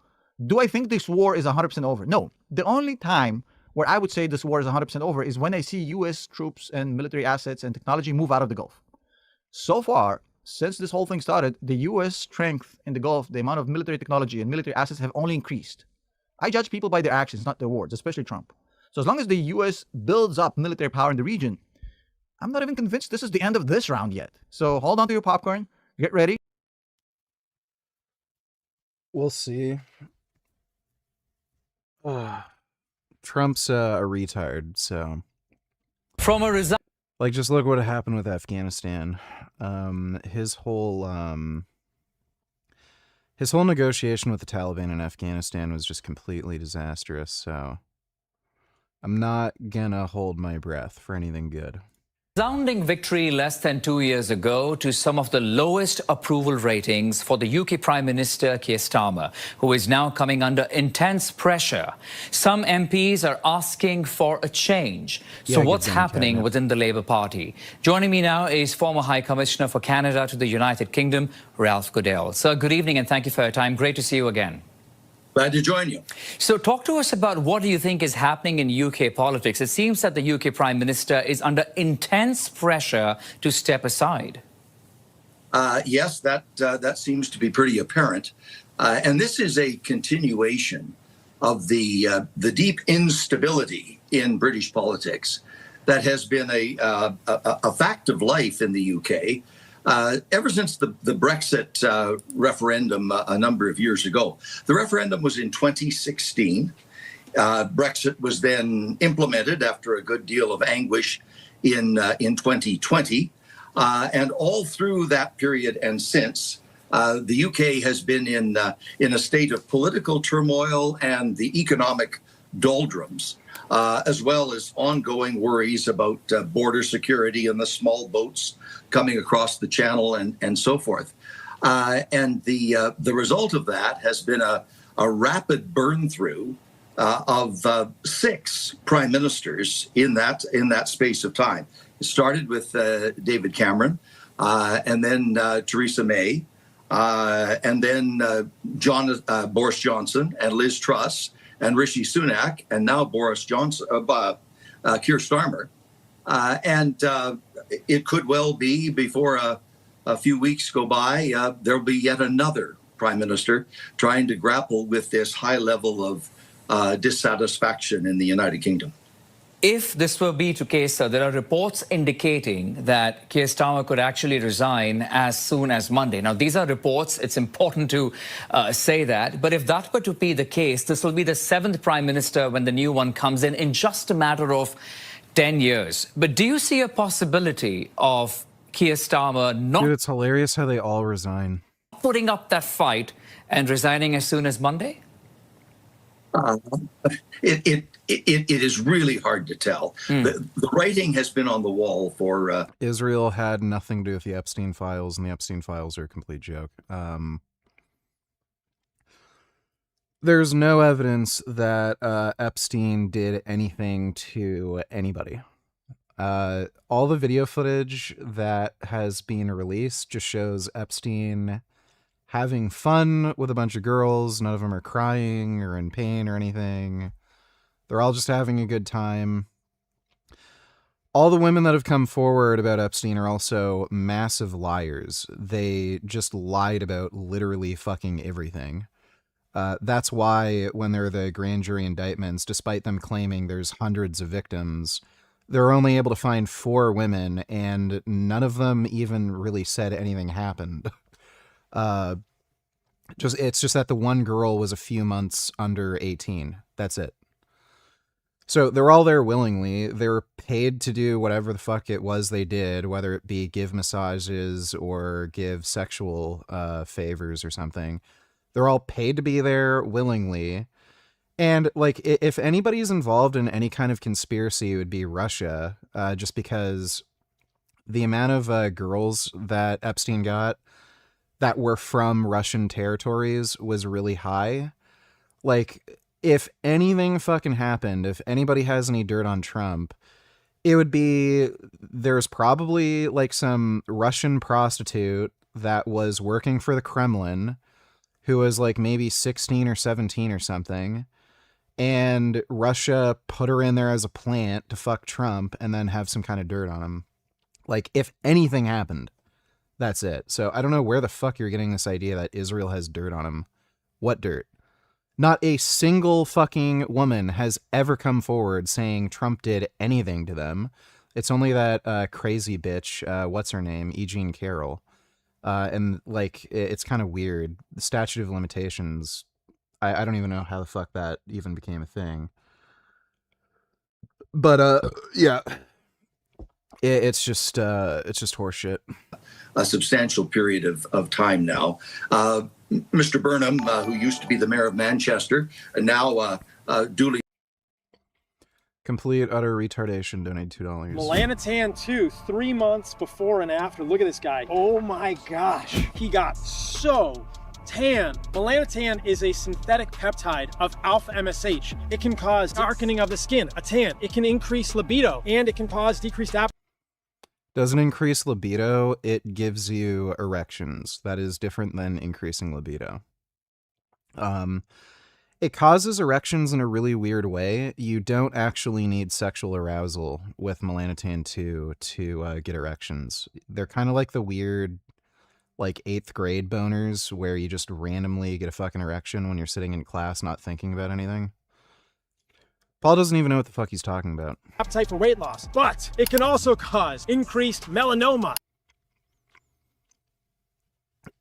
do I think this war is 100% over? No. The only time where I would say this war is 100% over is when I see US troops and military assets and technology move out of the Gulf. So far, since this whole thing started, the US strength in the Gulf, the amount of military technology and military assets have only increased. I judge people by their actions, not their words, especially Trump. So as long as the US builds up military power in the region, I'm not even convinced this is the end of this round yet. So hold on to your popcorn, get ready. We'll see. Trump's a retard, so. From a result. Like, just look what happened with Afghanistan. His whole negotiation with the Taliban in Afghanistan was just completely disastrous, so I'm not gonna hold my breath for anything good. Resounding victory less than 2 years ago to some of the lowest approval ratings for the UK Prime Minister Keir Starmer, who is now coming under intense pressure. Some MPs are asking for a change. So what's happening within the Labour Party? Joining me now is former High Commissioner for Canada to the United Kingdom, Ralph Goodale. Sir, good evening and thank you for your time. Great to see you again. Glad to join you. So talk to us about what do you think is happening in UK politics. It seems that the UK Prime Minister is under intense pressure to step aside. Yes, that seems to be pretty apparent. And this is a continuation of the deep instability in British politics that has been a fact of life in the UK ever since the Brexit referendum a number of years ago. The referendum was in 2016. Brexit was then implemented after a good deal of anguish in 2020. And all through that period and since, the UK has been in a state of political turmoil and the economic doldrums, as well as ongoing worries about border security and the small boats coming across the channel and so forth. And the result of that has been a rapid burn through of 6 prime ministers in that space of time. It started with David Cameron, and then Theresa May, and then Boris Johnson and Liz Truss and Rishi Sunak, and now Keir Starmer. And it could well be before a few weeks go by, there'll be yet another prime minister trying to grapple with this high level of dissatisfaction in the United Kingdom. If this were be the case, sir, there are reports indicating that Keir Starmer could actually resign as soon as Monday. Now, these are reports. It's important to say that. But if that were to be the case, this will be the 7th prime minister when the new one comes in just a matter of 10 years. But do you see a possibility of Keir Starmer not... Dude, it's hilarious how they all resign. ...putting up that fight and resigning as soon as Monday? It is really hard to tell. The writing has been on the wall for... Israel had nothing to do with the Epstein files, and the Epstein files are a complete joke. There's no evidence that Epstein did anything to anybody. All the video footage that has been released just shows Epstein having fun with a bunch of girls. None of them are crying or in pain or anything. They're all just having a good time. All the women that have come forward about Epstein are also massive liars. They just lied about literally fucking everything. That's why when there are the grand jury indictments, despite them claiming there's hundreds of victims, they're only able to find 4 women, and none of them even really said anything happened. It's just that the one girl was a few months under 18. That's it. So they're all there willingly. They're paid to do whatever the fuck it was they did, whether it be give massages or give sexual favors or something. They're all paid to be there willingly. And like, if anybody's involved in any kind of conspiracy, it would be Russia, just because the amount of girls that Epstein got that were from Russian territories was really high. Like, if anything fucking happened, if anybody has any dirt on Trump, it would be there's probably like some Russian prostitute that was working for the Kremlin who was like maybe 16 or 17 or something. And Russia put her in there as a plant to fuck Trump and then have some kind of dirt on him. Like, if anything happened, that's it. So I don't know where the fuck you're getting this idea that Israel has dirt on him. What dirt? Not a single fucking woman has ever come forward saying Trump did anything to them. It's only that crazy bitch, what's her name? E. Jean Carroll. And like, it's kind of weird. The statute of limitations, I don't even know how the fuck that even became a thing. But yeah, it's just horseshit. A substantial period of time now. Mr. Burnham, who used to be the mayor of Manchester, and now duly... Complete utter retardation. Donate $2. Melanotan 2, 3 months before and after. Look at this guy. Oh my gosh. He got so tan. Melanotan is a synthetic peptide of alpha MSH. It can cause darkening of the skin, a tan. It can increase libido, and it can cause decreased appetite. Doesn't increase libido, it gives you erections. That is different than increasing libido. It causes erections in a really weird way. You don't actually need sexual arousal with melanotan 2 to get erections. They're kind of like the weird, like 8th grade boners where you just randomly get a fucking erection when you're sitting in class not thinking about anything. Paul doesn't even know what the fuck he's talking about. Appetite for weight loss, but it can also cause increased melanoma.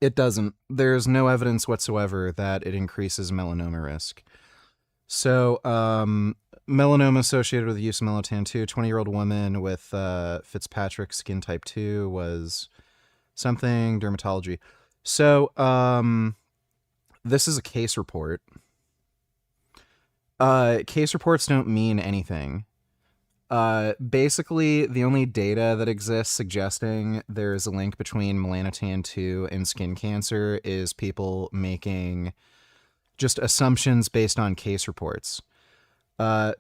It doesn't. There's no evidence whatsoever that it increases melanoma risk. So, melanoma associated with the use of melatonin 2. 20-year-old woman with Fitzpatrick skin type 2 was something dermatology. So, this is a case report. Case reports don't mean anything. Basically, the only data that exists suggesting there is a link between melanotan 2 and skin cancer is people making just assumptions based on case reports.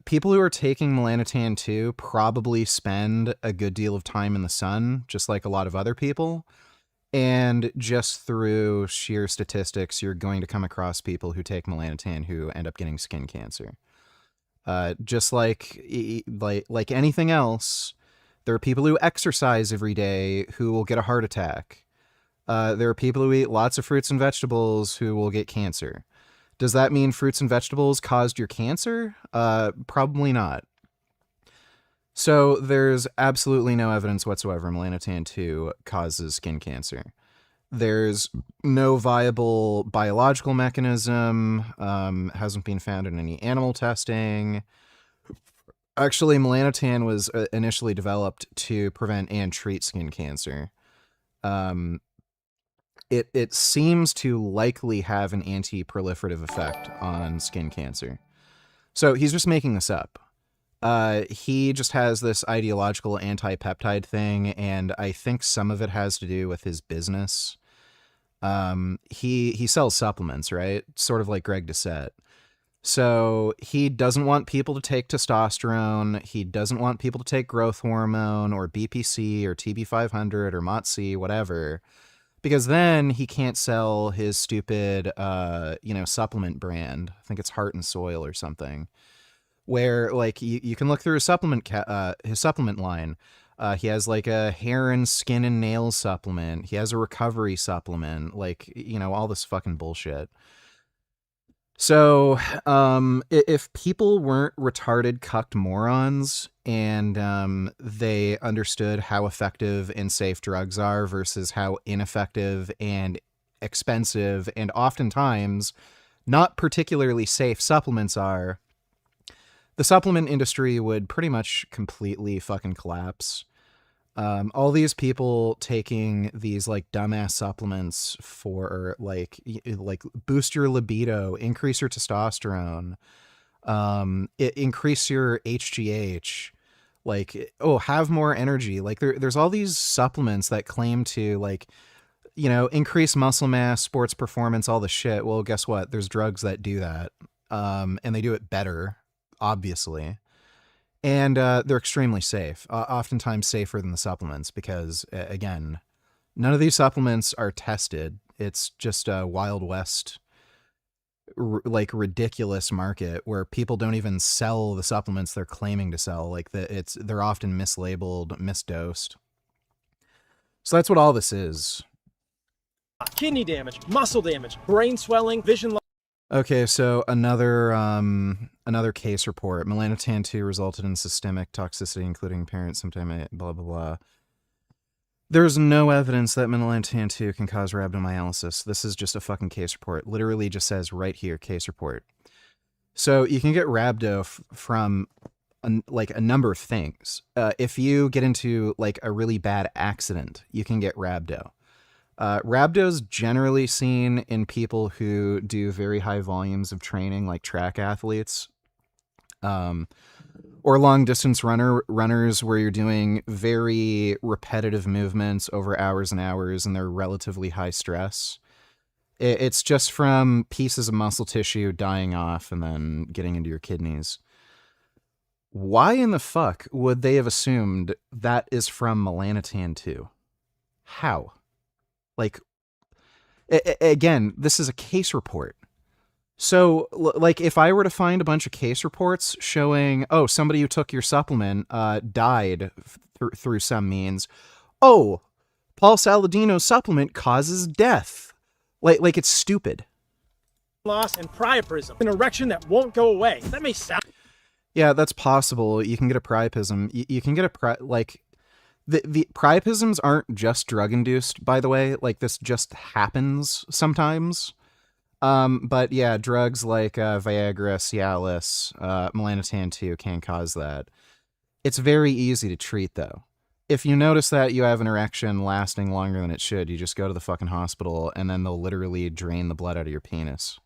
People who are taking melanotan 2 probably spend a good deal of time in the sun, just like a lot of other people. And just through sheer statistics, you're going to come across people who take melanotan who end up getting skin cancer. Just like anything else, there are people who exercise every day who will get a heart attack. There are people who eat lots of fruits and vegetables who will get cancer. Does that mean fruits and vegetables caused your cancer? Probably not. So there's absolutely no evidence whatsoever melanotan 2 causes skin cancer. There's no viable biological mechanism, hasn't been found in any animal testing. Actually, melanotan was initially developed to prevent and treat skin cancer. It seems to likely have an anti-proliferative effect on skin cancer. So he's just making this up. He just has this ideological anti-peptide thing, and I think some of it has to do with his business. He sells supplements, right? Sort of like Greg Doucette. So he doesn't want people to take testosterone. He doesn't want people to take growth hormone or BPC or TB500 or MOTS, whatever, because then he can't sell his stupid, supplement brand. I think it's Heart and Soil or something, where like you can look through his supplement line. He has like a hair and skin and nails supplement. He has a recovery supplement, all this fucking bullshit. So, if people weren't retarded cucked morons and they understood how effective and safe drugs are versus how ineffective and expensive and oftentimes not particularly safe supplements are, the supplement industry would pretty much completely fucking collapse. All these people taking these like dumbass supplements for like boost your libido, increase your testosterone, increase your HGH, have more energy. Like there's all these supplements that claim to increase muscle mass, sports performance, all the shit. Well, guess what? There's drugs that do that. And they do it better, obviously. And they're extremely safe, oftentimes safer than the supplements because, again, none of these supplements are tested. It's just a Wild West, ridiculous market where people don't even sell the supplements they're claiming to sell. They're often mislabeled, misdosed. So that's what all this is. Kidney damage, muscle damage, brain swelling, vision loss. Okay, so another case report. Melanotan 2 resulted in systemic toxicity, including apparent symptom, blah, blah, blah. There's no evidence that melanotan 2 can cause rhabdomyolysis. This is just a fucking case report. Literally just says right here, case report. So you can get rhabdo from a number of things. If you get into a really bad accident, you can get rhabdo. Rhabdo's generally seen in people who do very high volumes of training, like track athletes, or long distance runners where you're doing very repetitive movements over hours and hours and they're relatively high stress. It's just from pieces of muscle tissue dying off and then getting into your kidneys. Why in the fuck would they have assumed that is from melanotan 2? How? Again, this is a case report. So, if I were to find a bunch of case reports showing, somebody who took your supplement died through some means. Oh, Paul Saladino's supplement causes death. It's stupid. Loss and priapism, an erection that won't go away. That may sound. Yeah, that's possible. You can get a priapism. You can get a The priapisms aren't just drug-induced, by the way. This just happens sometimes. But yeah, drugs like Viagra, Cialis, melanotan 2 can cause that. It's very easy to treat, though. If you notice that you have an erection lasting longer than it should, you just go to the fucking hospital, and then they'll literally drain the blood out of your penis.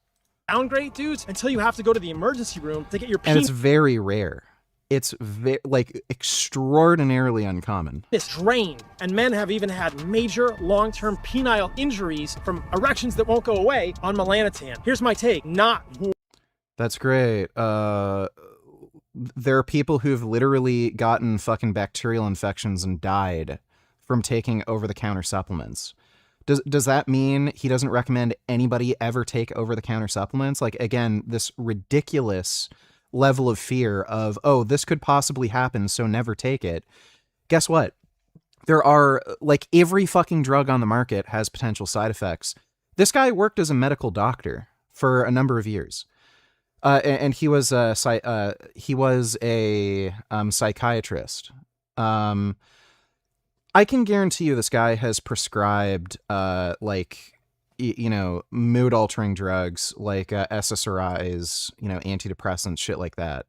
Downgrade, dudes, until you have to go to the emergency room to get your And it's very rare. It's like extraordinarily uncommon. penis drained. And men have even had major long-term penile injuries from erections that won't go away on melanotan. Here's my take. Not. That's great. There are people who've literally gotten fucking bacterial infections and died from taking over-the-counter supplements. Does that mean he doesn't recommend anybody ever take over-the-counter supplements? Like, again, this ridiculous level of fear of, oh, this could possibly happen, so never take it. Guess what? There are, like, every fucking drug on the market has potential side effects. This guy worked as a medical doctor for a number of years. And he was a psychiatrist. I can guarantee you this guy has prescribed, mood-altering drugs like SSRIs, antidepressants, shit like that.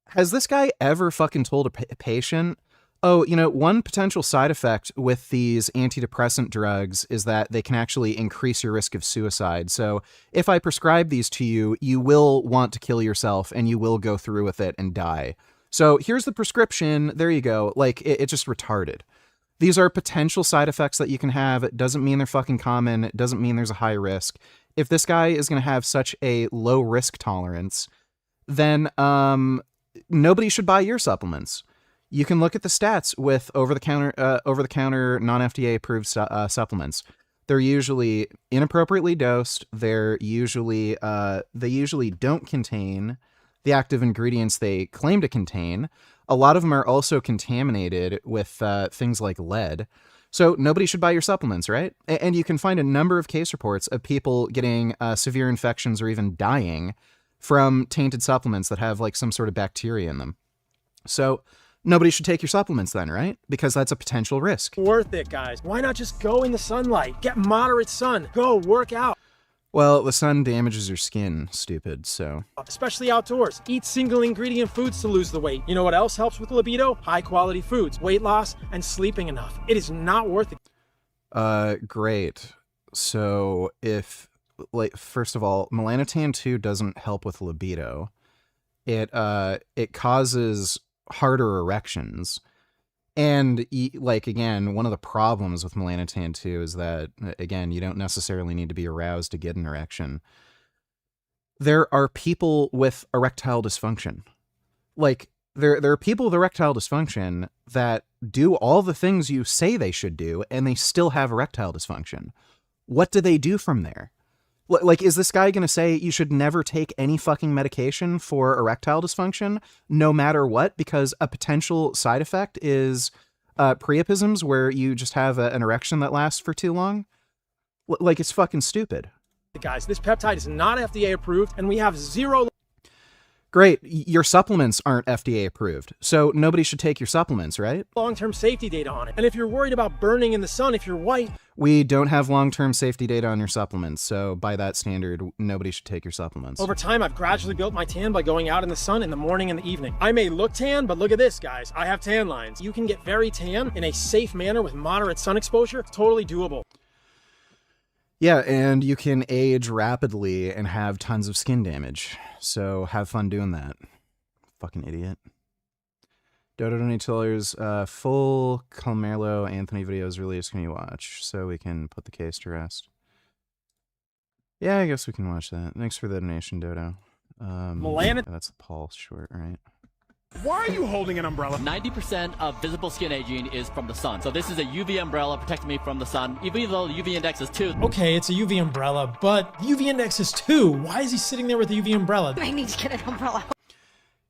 Has this guy ever fucking told a patient, oh, one potential side effect with these antidepressant drugs is that they can actually increase your risk of suicide. So if I prescribe these to you, you will want to kill yourself and you will go through with it and die. So here's the prescription. There you go. Like, it's just retarded. These are potential side effects that you can have. It doesn't mean they're fucking common. It doesn't mean there's a high risk. If this guy is going to have such a low risk tolerance, then nobody should buy your supplements. You can look at the stats with over-the-counter non-FDA approved supplements. They're usually inappropriately dosed. They usually don't contain the active ingredients they claim to contain. A lot of them are also contaminated with things like lead. So nobody should buy your supplements, right? And you can find a number of case reports of people getting severe infections or even dying from tainted supplements that have like some sort of bacteria in them. So nobody should take your supplements then, right? Because that's a potential risk. Worth it, guys. Why not just go in the sunlight? Get moderate sun. Go work out. Well, the sun damages your skin, stupid, so. Especially outdoors. Eat single ingredient foods to lose the weight. You know what else helps with libido? High quality foods, weight loss, and sleeping enough. It is not worth it. Great. So if, first of all, melanotan 2 doesn't help with libido. It causes harder erections. And again, one of the problems with melanotan 2 is that, again, you don't necessarily need to be aroused to get an erection. There are people with erectile dysfunction. There are people with erectile dysfunction that do all the things you say they should do, and they still have erectile dysfunction. What do they do from there? Is this guy going to say you should never take any fucking medication for erectile dysfunction, no matter what, because a potential side effect is priapisms, where you just have an erection that lasts for too long? It's fucking stupid. Guys, this peptide is not FDA approved, and we have zero... Great. Your supplements aren't FDA approved, so nobody should take your supplements, right? long-term safety data on it. And if you're worried about burning in the sun, if you're white... We don't have long-term safety data on your supplements, so by that standard, nobody should take your supplements. Over time, I've gradually built my tan by going out in the sun in the morning and the evening. I may look tan, but look at this, guys. I have tan lines. You can get very tan in a safe manner with moderate sun exposure. It's totally doable. Yeah, and you can age rapidly and have tons of skin damage. So have fun doing that. Fucking idiot. Dodo Donateller's full Calmerlo Anthony videos released. Can you watch so we can put the case to rest? Yeah, I guess we can watch that. Thanks for the donation, Dodo. That's the Paul short, right? Why are you holding an umbrella? 90% of visible skin aging is from the sun. So this is a UV umbrella protecting me from the sun, even though the UV index is 2. Okay, it's a UV umbrella, but UV index is 2. Why is he sitting there with the UV umbrella? I need to get an umbrella.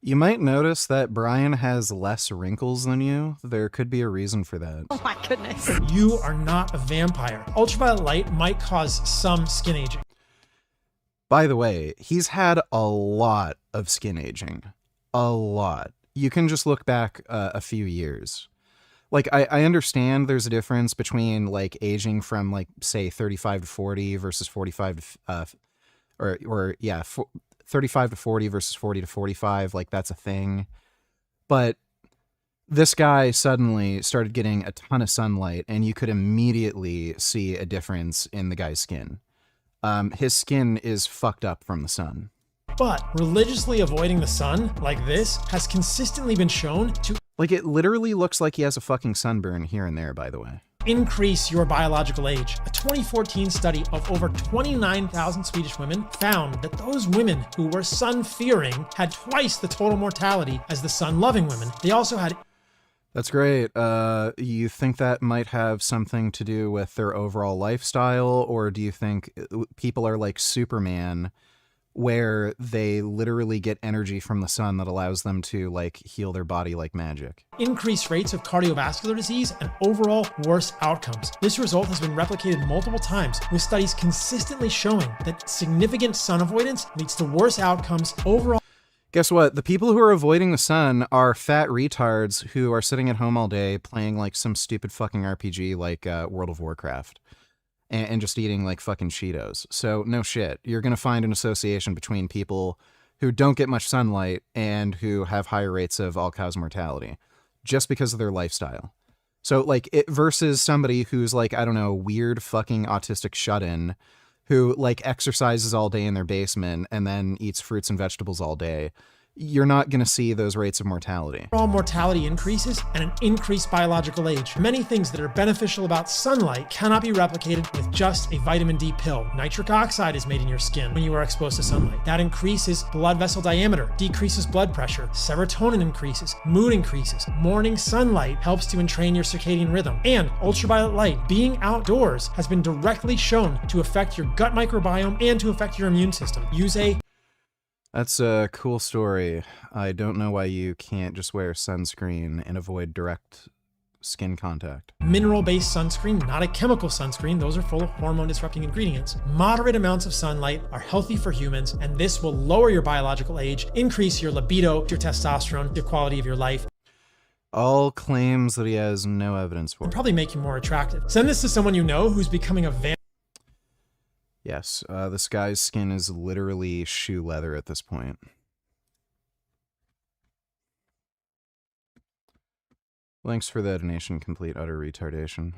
You might notice that Brian has less wrinkles than you. There could be a reason for that. Oh my goodness. You are not a vampire. Ultraviolet light might cause some skin aging. By the way, he's had a lot of skin aging. A lot. You can just look back a few years. like I understand there's a difference between like aging from like say 35 to 40 versus 45 to or yeah, 35 to 40 versus 40 to 45, like that's a thing. But this guy suddenly started getting a ton of sunlight and you could immediately see a difference in the guy's skin. His skin is fucked up from the sun. But religiously avoiding the sun, like this, has consistently been shown to Like, it literally looks like he has a fucking sunburn here and there, by the way. increase your biological age. A 2014 study of over 29,000 Swedish women found that those women who were sun-fearing had twice the total mortality as the sun-loving women. They also had... That's great. You think that might have something to do with their overall lifestyle, or do you think people are like Superman, where they literally get energy from the sun that allows them to like heal their body like magic? Increased rates of cardiovascular disease and overall worse outcomes. This result has been replicated multiple times, with studies consistently showing that significant sun avoidance leads to worse outcomes overall. Guess what? The people who are avoiding the sun are fat retards who are sitting at home all day playing like some stupid fucking RPG like World of Warcraft and just eating like fucking Cheetos. So no shit. You're going to find an association between people who don't get much sunlight and who have higher rates of all-cause mortality just because of their lifestyle. So like it versus somebody who's like, I don't know, weird fucking autistic shut-in who like exercises all day in their basement and then eats fruits and vegetables all day. You're not going to see those rates of mortality. Overall mortality increases and an increased biological age. Many things that are beneficial about sunlight cannot be replicated with just a vitamin D pill. Nitric oxide is made in your skin when you are exposed to sunlight. That increases blood vessel diameter, decreases blood pressure, serotonin increases, mood increases. Morning sunlight helps to entrain your circadian rhythm. And ultraviolet light, being outdoors, has been directly shown to affect your gut microbiome and to affect your immune system. Use a... That's a cool story. I don't know why you can't just wear sunscreen and avoid direct skin contact. Mineral-based sunscreen, not a chemical sunscreen. Those are full of hormone-disrupting ingredients. Moderate amounts of sunlight are healthy for humans, and this will lower your biological age, increase your libido, your testosterone, your quality of your life. All claims that he has no evidence for. And probably make you more attractive. Send this to someone you know who's becoming a Yes, this guy's skin is literally shoe leather at this point. Thanks for the donation, complete utter retardation.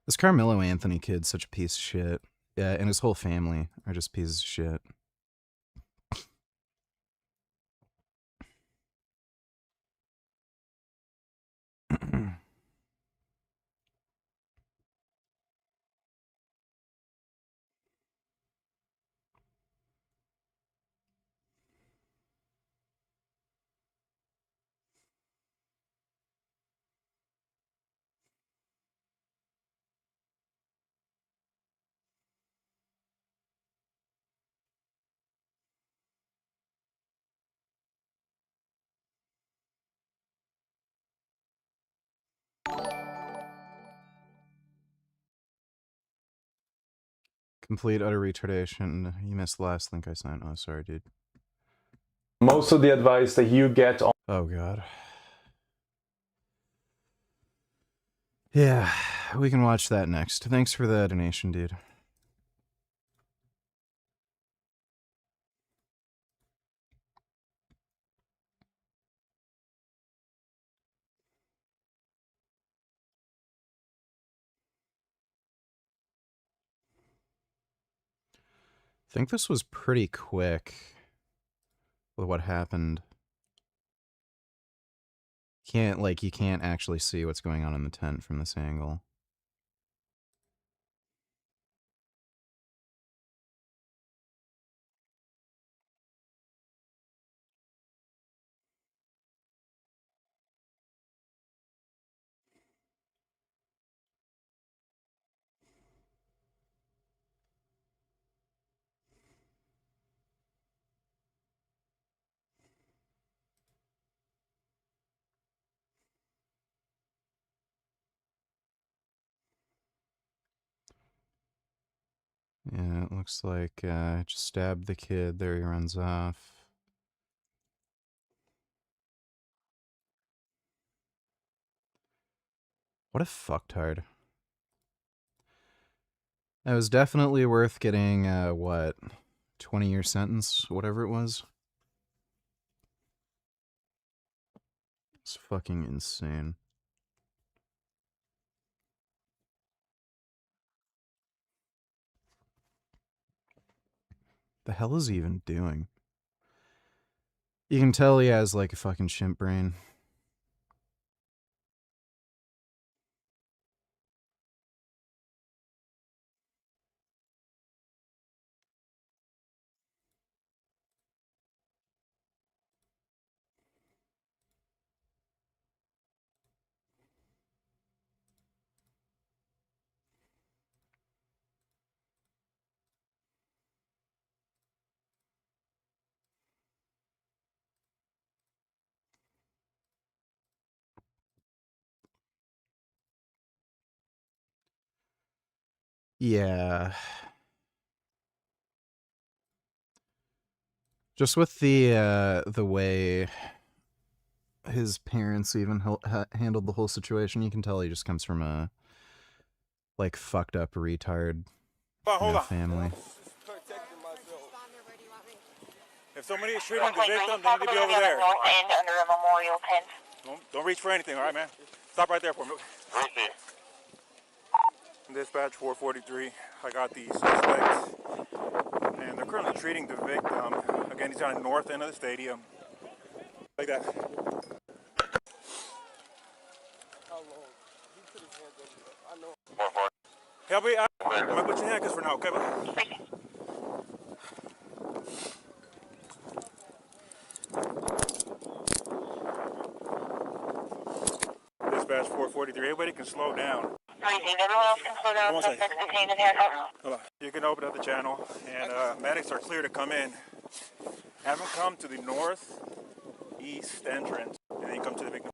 This Carmelo Anthony kid's such a piece of shit. Yeah, and his whole family are just pieces of shit. Complete utter retardation. You missed the last link I sent. Oh, sorry, dude. Most of the advice that you get on... Oh, God. Yeah, we can watch that next. Thanks for the donation, dude. I think this was pretty quick with what happened. You can't actually see what's going on in the tent from this angle. Yeah, it looks like just stabbed the kid. There he runs off. What a fucktard. It was definitely worth getting, what, 20-year sentence, whatever it was. It's fucking insane. The hell is he even doing? You can tell he has, like, a fucking chimp brain. Yeah. Just with the way his parents even handled the whole situation, you can tell he just comes from a, like, fucked up retard family. If somebody is shooting the victim, they need to be over there. Under a memorial tent. Don't reach for anything, all right, man? Stop right there for me. Dispatch 443, I got the suspects, and they're currently treating the victim. Again, he's on the north end of the stadium. Like that. I'm gonna put your handcuffs for now, okay? Dispatch 443, everybody can slow down. Everyone else can slow down. Hold on. You can open up the channel, and medics are clear to come in. Have them come to the northeast entrance, and then you come to the victim.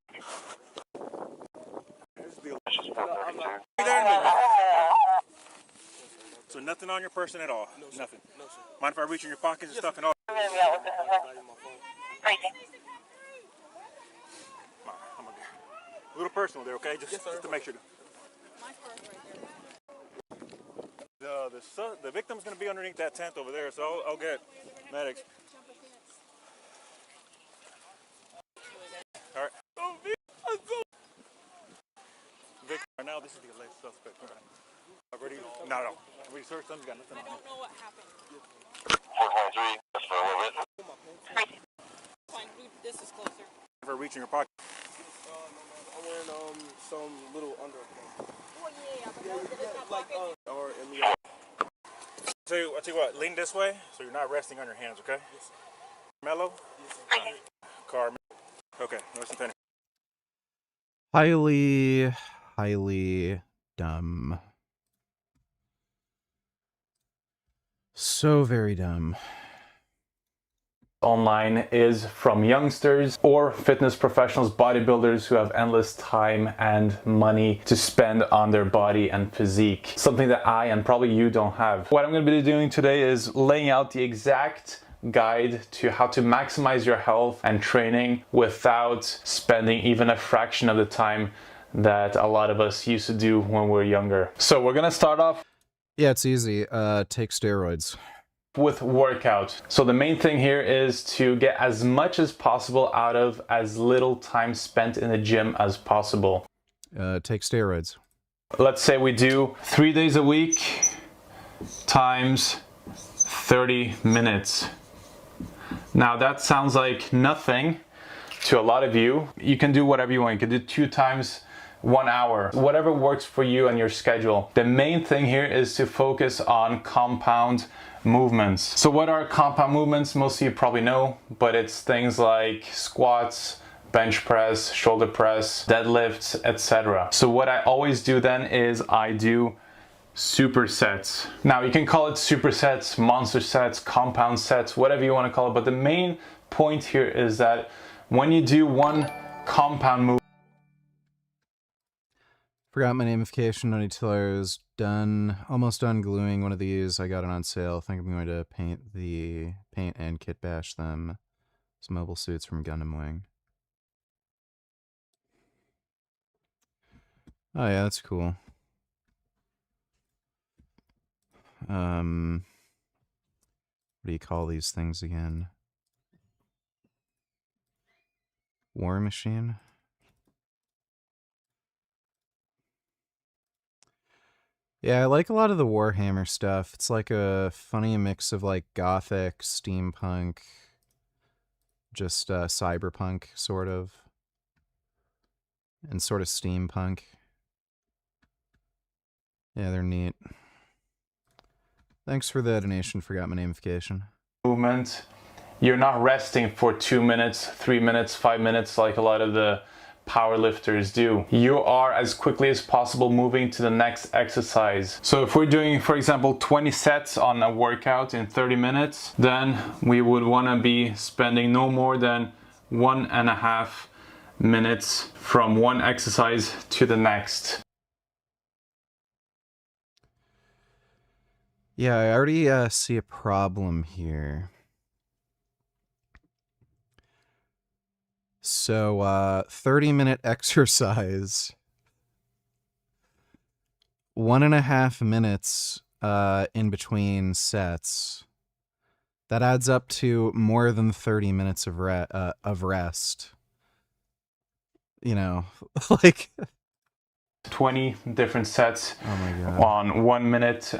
So nothing on your person at all? No, nothing? No, sir. Mind if I reach in your pockets and stuff and all? I'm a little personal there, okay? Just to make sure. The victim's going to be underneath that tent over there, so I'll get medics. All right. Victim, right now, this is the alleged suspect. Already? No. We searched them, got nothing on him. I don't know what happened. 423, that's for a little bit. Fine, this is closer. For reaching your pocket. I'm wearing some little underclothes. Oh yeah, like or in the. I'll tell you what, lean this way so you're not resting on your hands, okay? Yes. Mellow? Yes. Car. Okay, nice and penny. Highly dumb. So very dumb. Online is from youngsters or fitness professionals, bodybuilders who have endless time and money to spend on their body and physique. Something that I and probably you don't have. What I'm going to be doing today is laying out the exact guide to how to maximize your health and training without spending even a fraction of the time that a lot of us used to do when we were younger. So we're going to start off. Yeah, it's easy. Take steroids. With workout. So the main thing here is to get as much as possible out of as little time spent in the gym as possible. Take steroids. Let's say we do 3 days a week times 30 minutes. Now that sounds like nothing to a lot of you. You can do whatever you want. You can do 2 times 1 hour, whatever works for you and your schedule. The main thing here is to focus on compound movements. So what are compound movements? Most of you probably know, but it's things like squats, bench press, shoulder press, deadlifts, etc. So what I always do then is I do supersets. Now you can call it supersets, monster sets, compound sets, whatever you want to call it, but the main point here is that when you do one compound move. Forgot my namification until I was done, almost done gluing one of these. I got it on sale. I think I'm going to paint and kit bash them. Some mobile suits from Gundam Wing. Oh yeah, that's cool. What do you call these things again? War Machine? Yeah, I like a lot of the Warhammer stuff. It's like a funny mix of like gothic, steampunk, just cyberpunk sort of, and sort of steampunk. Yeah, they're neat. Thanks for the donation. Forgot my namification. Movement. You're not resting for 2 minutes, 3 minutes, 5 minutes like a lot of the power lifters do. You are as quickly as possible moving to the next exercise. So if we're doing, for example, 20 sets on a workout in 30 minutes, then we would want to be spending no more than 1.5 minutes from one exercise to the next. Yeah, I already see a problem here. So, 30-minute exercise, 1.5 minutes in between sets. That adds up to more than 30 minutes of rest. You know, like 20 different sets God. on 1.5 minutes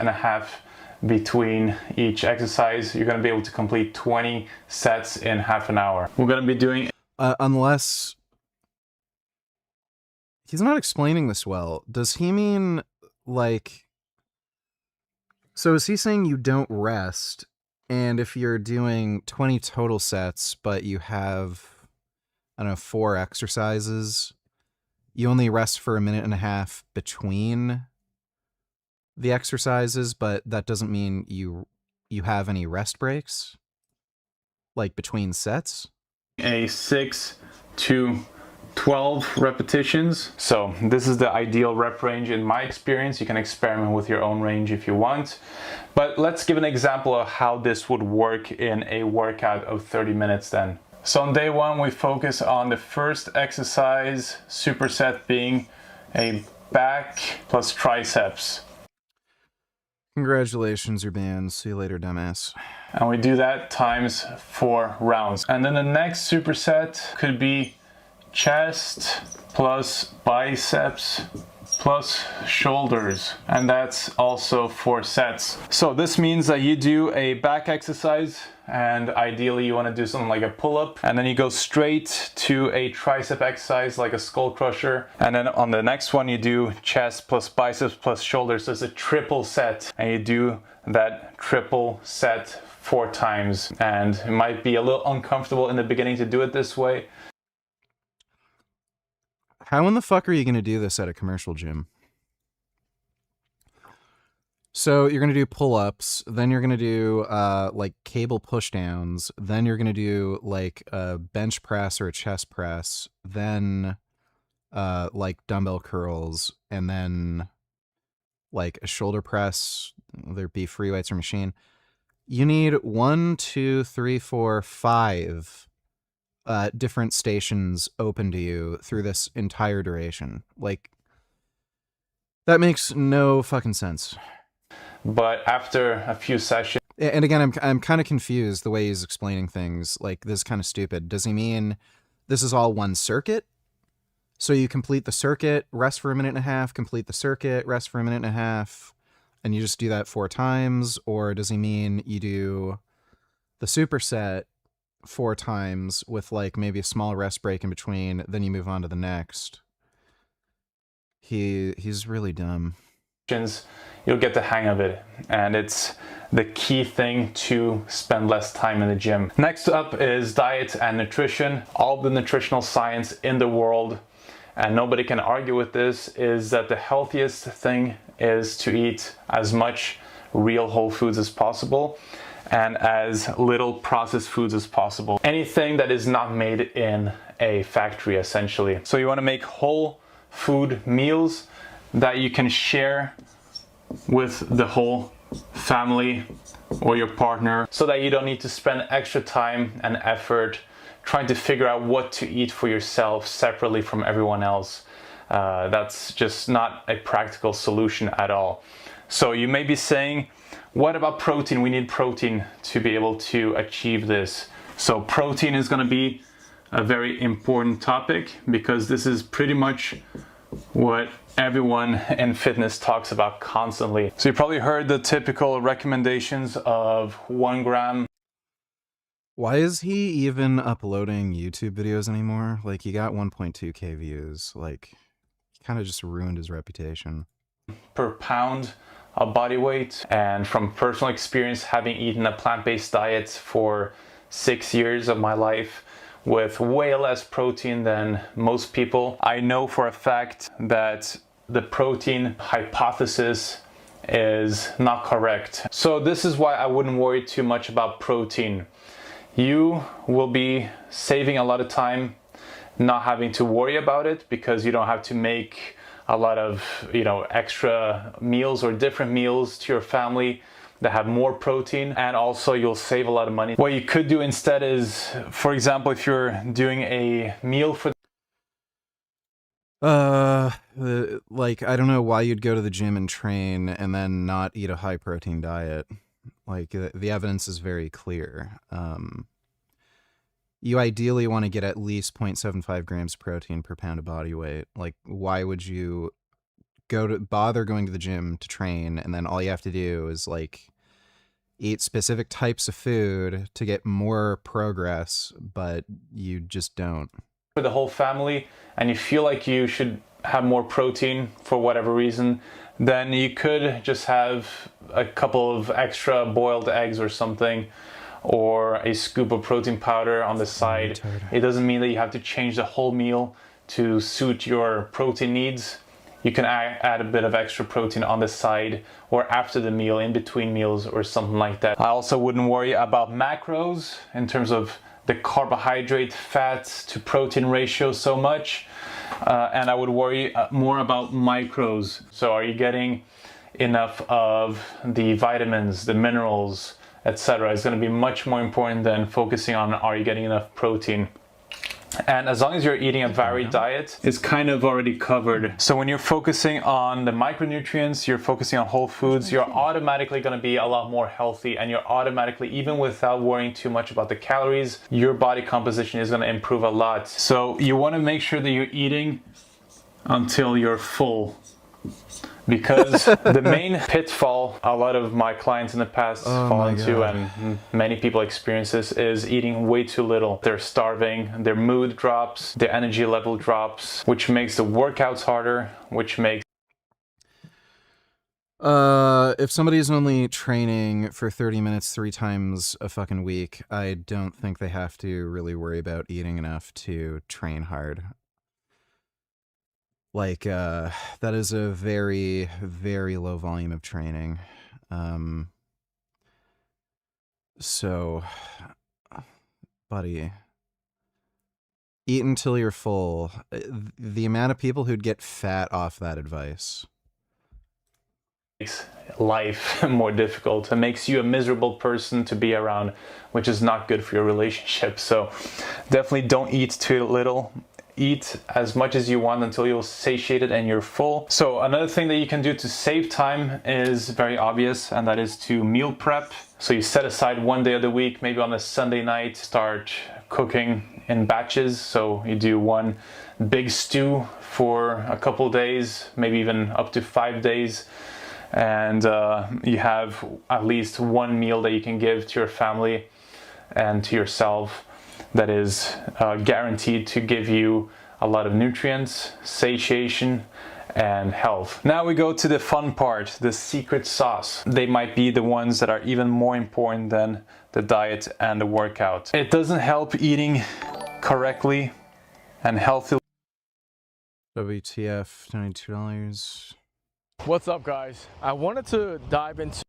between each exercise. You're going to be able to complete 20 sets in half an hour. We're going to be doing unless he's not explaining this well. Does he mean like, so is he saying you don't rest, and if you're doing 20 total sets but you have, I don't know, 4 exercises, you only rest for 1.5 minutes between the exercises, but that doesn't mean you have any rest breaks like between sets? a 6 to 12 repetitions. So this is the ideal rep range in my experience. You can experiment with your own range if you want, but let's give an example of how this would work in a workout of 30 minutes then. So on day 1 we focus on the first exercise superset being a back plus triceps. Congratulations, you're banned. See you later, dumbass. And we do that times 4 rounds. And then the next superset could be chest plus biceps plus shoulders. And that's also 4 sets. So this means that you do a back exercise, and ideally you want to do something like a pull-up, and then you go straight to a tricep exercise like a skull crusher, and then on the next one you do chest plus biceps plus shoulders. So it's a triple set, and you do that triple set 4 times. And it might be a little uncomfortable in the beginning to do it this way. How in the fuck are you going to do this at a commercial gym? So you're going to do pull-ups, then you're going to do like cable pushdowns, then you're going to do like a bench press or a chest press, then like dumbbell curls, and then like a shoulder press, whether it be free weights or machine. You need 1, 2, 3, 4, 5 different stations open to you through this entire duration. Like, that makes no fucking sense. But after a few sessions, and again, I'm kind of confused the way he's explaining things. Like, this is kind of stupid. Does he mean this is all one circuit? So you complete the circuit, rest for 1.5 minutes, complete the circuit, rest for 1.5 minutes, and you just do that 4 times? Or does he mean you do the superset 4 times with like maybe a small rest break in between, then you move on to the next? He's really dumb. You'll get the hang of it, and it's the key thing to spend less time in the gym. Next up is diet and nutrition. All the nutritional science in the world, and nobody can argue with this, is that the healthiest thing is to eat as much real whole foods as possible and as little processed foods as possible. Anything that is not made in a factory, essentially. So you want to make whole food meals that you can share with the whole family or your partner, so that you don't need to spend extra time and effort trying to figure out what to eat for yourself separately from everyone else. That's just not a practical solution at all. So you may be saying, what about protein? We need protein to be able to achieve this. So protein is going to be a very important topic because this is pretty much what everyone in fitness talks about constantly. So you probably heard the typical recommendations of 1 gram. Why is he even uploading YouTube videos anymore? Like, he got 1.2k views. Like, he kind of just ruined his reputation. Per pound of body weight. And from personal experience, having eaten a plant-based diet for 6 years of my life with way less protein than most people, I know for a fact that the protein hypothesis is not correct. So this is why I wouldn't worry too much about protein. You will be saving a lot of time not having to worry about it because you don't have to make a lot of, extra meals or different meals to your family that have more protein, and also you'll save a lot of money. What you could do instead is, for example, if you're doing a meal for like, I don't know why you'd go to the gym and train and then not eat a high protein diet. Like, the evidence is very clear. You ideally want to get at least 0.75 grams protein per pound of body weight. Like, why would you bother going to the gym to train, and then all you have to do is, like, eat specific types of food to get more progress, but you just don't. For the whole family, and you feel like you should have more protein for whatever reason, then you could just have a couple of extra boiled eggs or something, or a scoop of protein powder on the side. It doesn't mean that you have to change the whole meal to suit your protein needs. You can add a bit of extra protein on the side or after the meal, in between meals or something like that. I also wouldn't worry about macros in terms of the carbohydrate fats to protein ratio so much. And I would worry more about micros. So are you getting enough of the vitamins, the minerals, etc.? It's going to be much more important than focusing on are you getting enough protein. And as long as you're eating a varied diet, it's kind of already covered. So when you're focusing on the micronutrients, you're focusing on whole foods, you're automatically going to be a lot more healthy, and you're automatically, even without worrying too much about the calories, your body composition is going to improve a lot. So you want to make sure that you're eating until you're full. Because the main pitfall a lot of my clients in the past fall into, and many people experience this, is eating way too little. They're starving, their mood drops, their energy level drops, which makes the workouts harder, which makes... If somebody's only training for 30 minutes 3 times a fucking week, I don't think they have to really worry about eating enough to train hard. Like, that is a very, very low volume of training. So, buddy, eat until you're full. The amount of people who'd get fat off that advice makes life more difficult. It makes you a miserable person to be around, which is not good for your relationship. So definitely don't eat too little. Eat as much as you want until you're satiated and you're full. So another thing that you can do to save time is very obvious, and that is to meal prep. So you set aside 1 day of the week, maybe on a Sunday night, start cooking in batches. So you do one big stew for a couple days, maybe even up to 5 days. And you have at least one meal that you can give to your family and to yourself that is guaranteed to give you a lot of nutrients, satiation, and health. Now we go to the fun part, the secret sauce. They might be the ones that are even more important than the diet and the workout. It doesn't help eating correctly and healthily. WTF, $22. What's up, guys? I wanted to dive into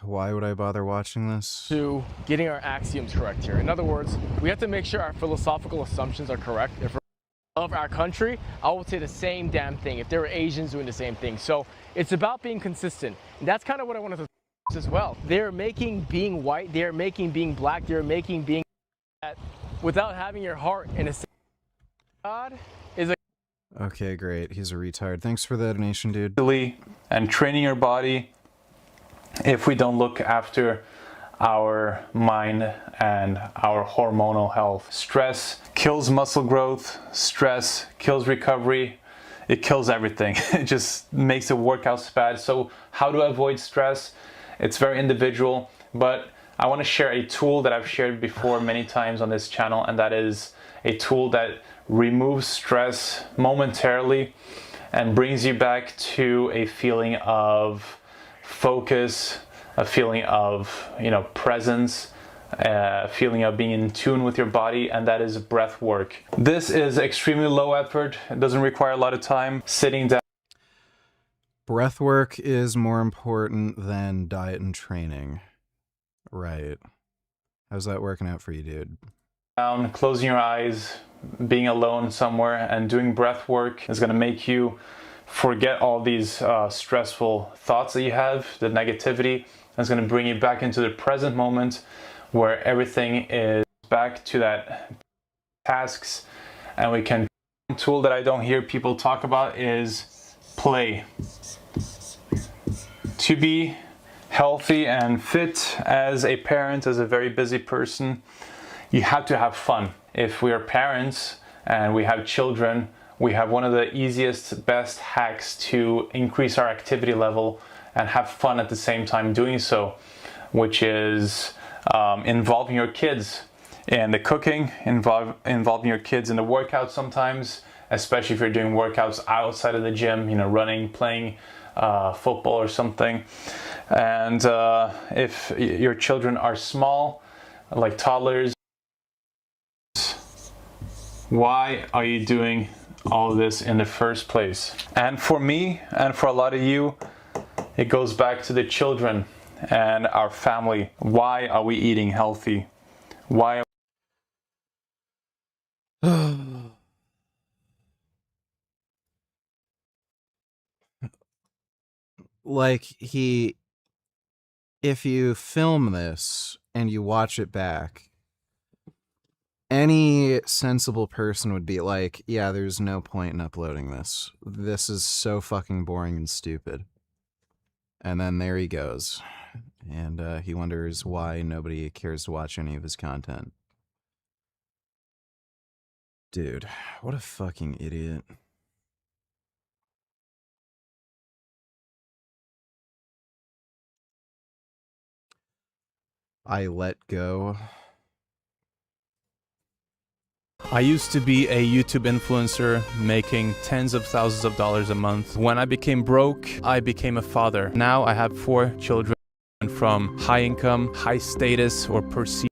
why would I bother watching this? to getting our axioms correct here. In other words, we have to make sure our philosophical assumptions are correct. If we're of our country, I would say the same damn thing if there were Asians doing the same thing. So it's about being consistent. And that's kind of what I wanted to as well. They're making being white, they're making being black, they're making being that without having your heart in a God is a Okay, great. He's a retard. Thanks for the donation, dude. And training your body if we don't look after our mind and our hormonal health. Stress kills muscle growth. Stress kills recovery. It kills everything. It just makes the workouts bad. So how to avoid stress? It's very individual, but I want to share a tool that I've shared before many times on this channel, and that is a tool that removes stress momentarily and brings you back to a feeling of focus, a feeling of, presence, a feeling of being in tune with your body, and that is breath work. This is extremely low effort. It doesn't require a lot of time. Sitting down. Breath work is more important than diet and training. Right. How's that working out for you, dude? Down, closing your eyes, being alone somewhere, and doing breath work is going to make you forget all these stressful thoughts that you have, the negativity. It's going to bring you back into the present moment where everything is back to that tasks, and we can. One tool that I don't hear people talk about is play. To be healthy and fit as a parent, as a very busy person, you have to have fun. If we are parents and we have children, we have one of the easiest, best hacks to increase our activity level and have fun at the same time doing so, which is involving your kids in the cooking, involving your kids in the workouts sometimes, especially if you're doing workouts outside of the gym, running, playing football or something. And if your children are small, like toddlers, why are you doing all this in the first place? And for me, and for a lot of you, it goes back to the children and our family. Why are we eating healthy? Why? If you film this and you watch it back, any sensible person would be like, yeah, there's no point in uploading this. This is so fucking boring and stupid. And then there he goes. And he wonders why nobody cares to watch any of his content. Dude, what a fucking idiot. I let go. I used to be a YouTube influencer making tens of thousands of dollars a month. When I became broke, I became a father. Now I have 4 children from high income, high status, or perceived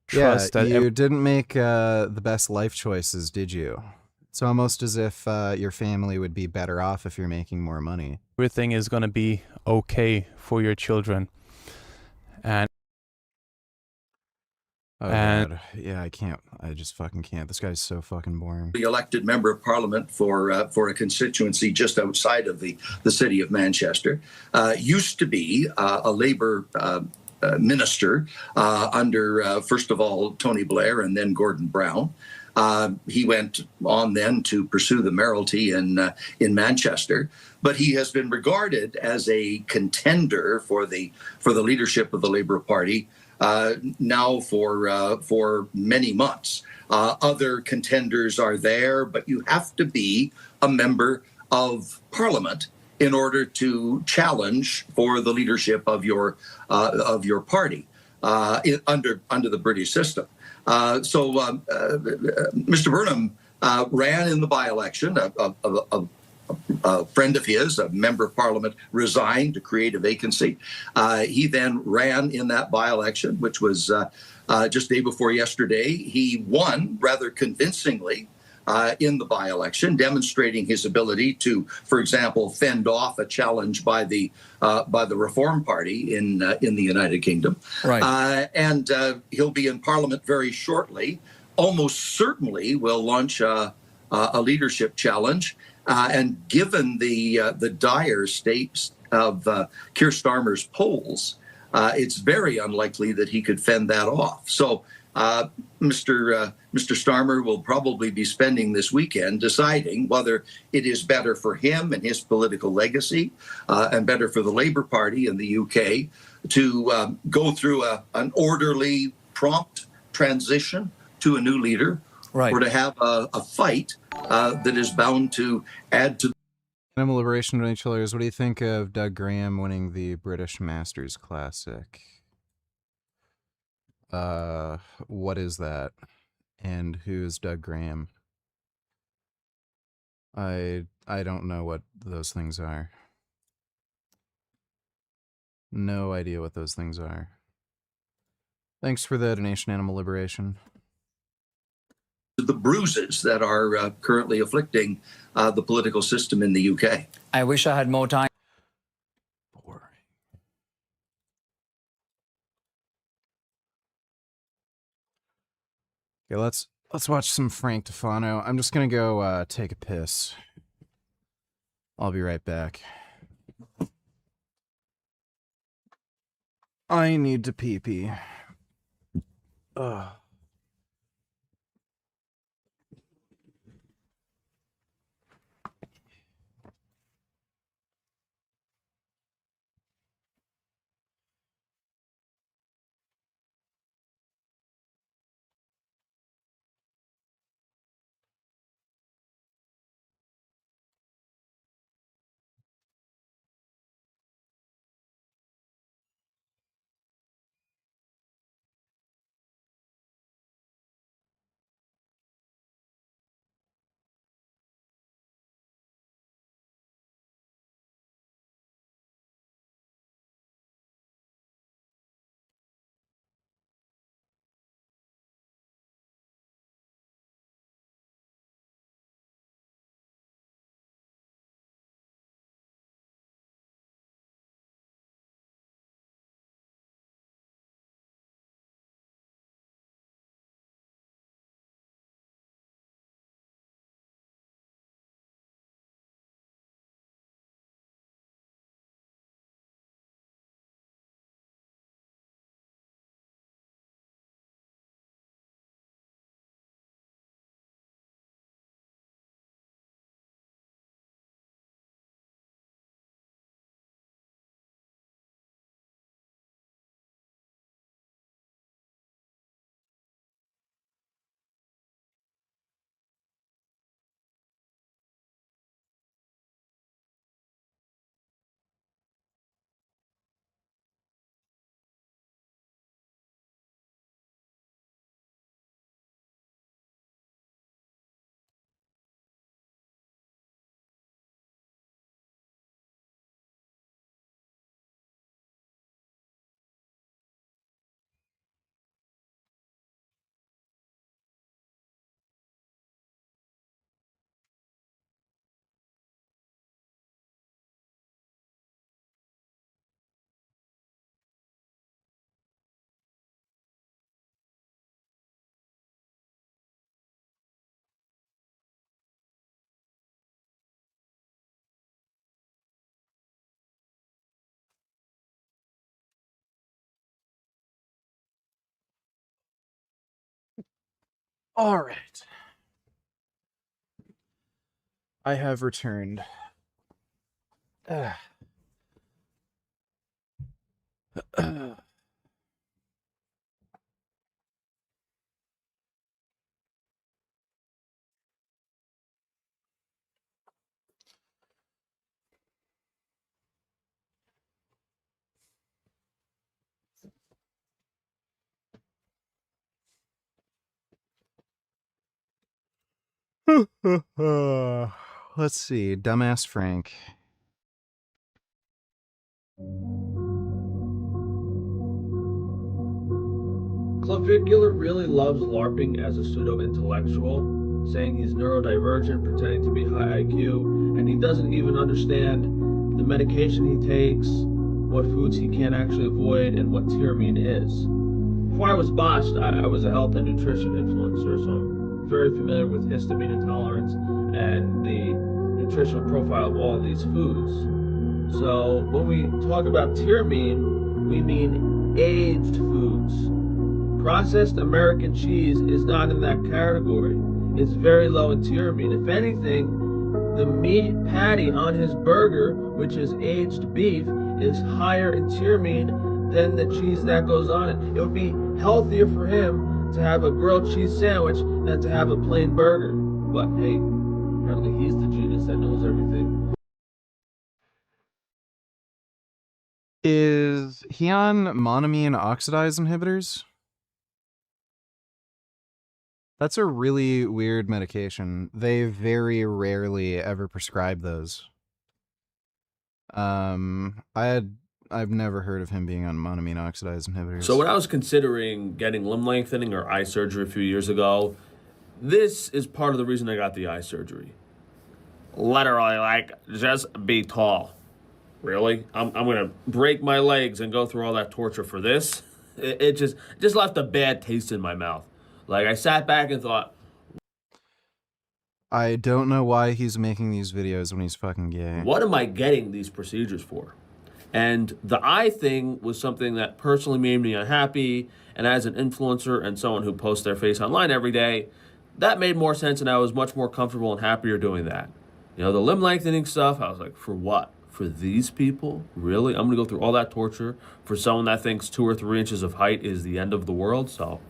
trust. Yeah, you didn't make the best life choices, did you? It's almost as if your family would be better off if you're making more money. Everything is going to be okay for your children. And God. Yeah, I can't. I just fucking can't. This guy's so fucking boring. The elected member of parliament for a constituency just outside of the city of Manchester used to be a Labour minister under, first of all, Tony Blair and then Gordon Brown. He went on then to pursue the mayoralty in Manchester, but he has been regarded as a contender for the leadership of the Labour Party now for many months. Other contenders are there, but you have to be a member of Parliament in order to challenge for the leadership of your party under the British system. So Mr. Burnham ran in the by-election. A friend of his, a member of Parliament, resigned to create a vacancy. He then ran in that by-election, which was just day before yesterday. He won rather convincingly in the by-election, demonstrating his ability to, for example, fend off a challenge by the Reform Party in the United Kingdom. Right. And he'll be in Parliament very shortly. Almost certainly will launch a leadership challenge. And given the dire state of Keir Starmer's polls, it's very unlikely that he could fend that off. So Mr. Starmer will probably be spending this weekend deciding whether it is better for him and his political legacy and better for the Labour Party in the UK to go through an orderly, prompt transition to a new leader, or to have a fight that is bound to add to. Animal Liberation, Tony Chillers, what do you think of Doug Graham winning the British Masters Classic? What is that? And who is Doug Graham? I don't know what those things are. No idea what those things are. Thanks for the donation, Animal Liberation. The bruises that are currently afflicting the political system in the UK. I wish I had more time. Okay, let's watch some Frank Tufano. I'm just gonna go take a piss. I'll be right back. I need to pee-pee. Ugh. All right. I have returned. Let's see. Dumbass Frank. Clifford Gillard really loves LARPing as a pseudo-intellectual, saying he's neurodivergent, pretending to be high IQ, and he doesn't even understand the medication he takes, what foods he can't actually avoid, and what tyramine is. Before I was botched, I was a health and nutrition influencer, so I'm very familiar with histamine intolerance and the nutritional profile of all of these foods. So when we talk about tyramine, we mean aged foods. Processed American cheese is not in that category. It's very low in tyramine. If anything, the meat patty on his burger, which is aged beef, is higher in tyramine than the cheese that goes on it. It would be healthier for him to have a grilled cheese sandwich than to have a plain burger. But hey, apparently he's the genius that knows everything. Is he on monoamine oxidase inhibitors? That's a really weird medication. They very rarely ever prescribe those. I've never heard of him being on monoamine oxidase inhibitors. So when I was considering getting limb lengthening or eye surgery a few years ago, this is part of the reason I got the eye surgery. Literally, like, just be tall. Really? I'm gonna break my legs and go through all that torture for this? It just left a bad taste in my mouth. Like, I sat back and thought, I don't know why he's making these videos when he's fucking gay. what am I getting these procedures for? And the eye thing was something that personally made me unhappy, and as an influencer and someone who posts their face online every day, that made more sense, and I was much more comfortable and happier doing that. You know, the limb lengthening stuff, I was like, for what? For these people? Really? I'm gonna go through all that torture for someone that thinks 2 or 3 inches of height is the end of the world? So,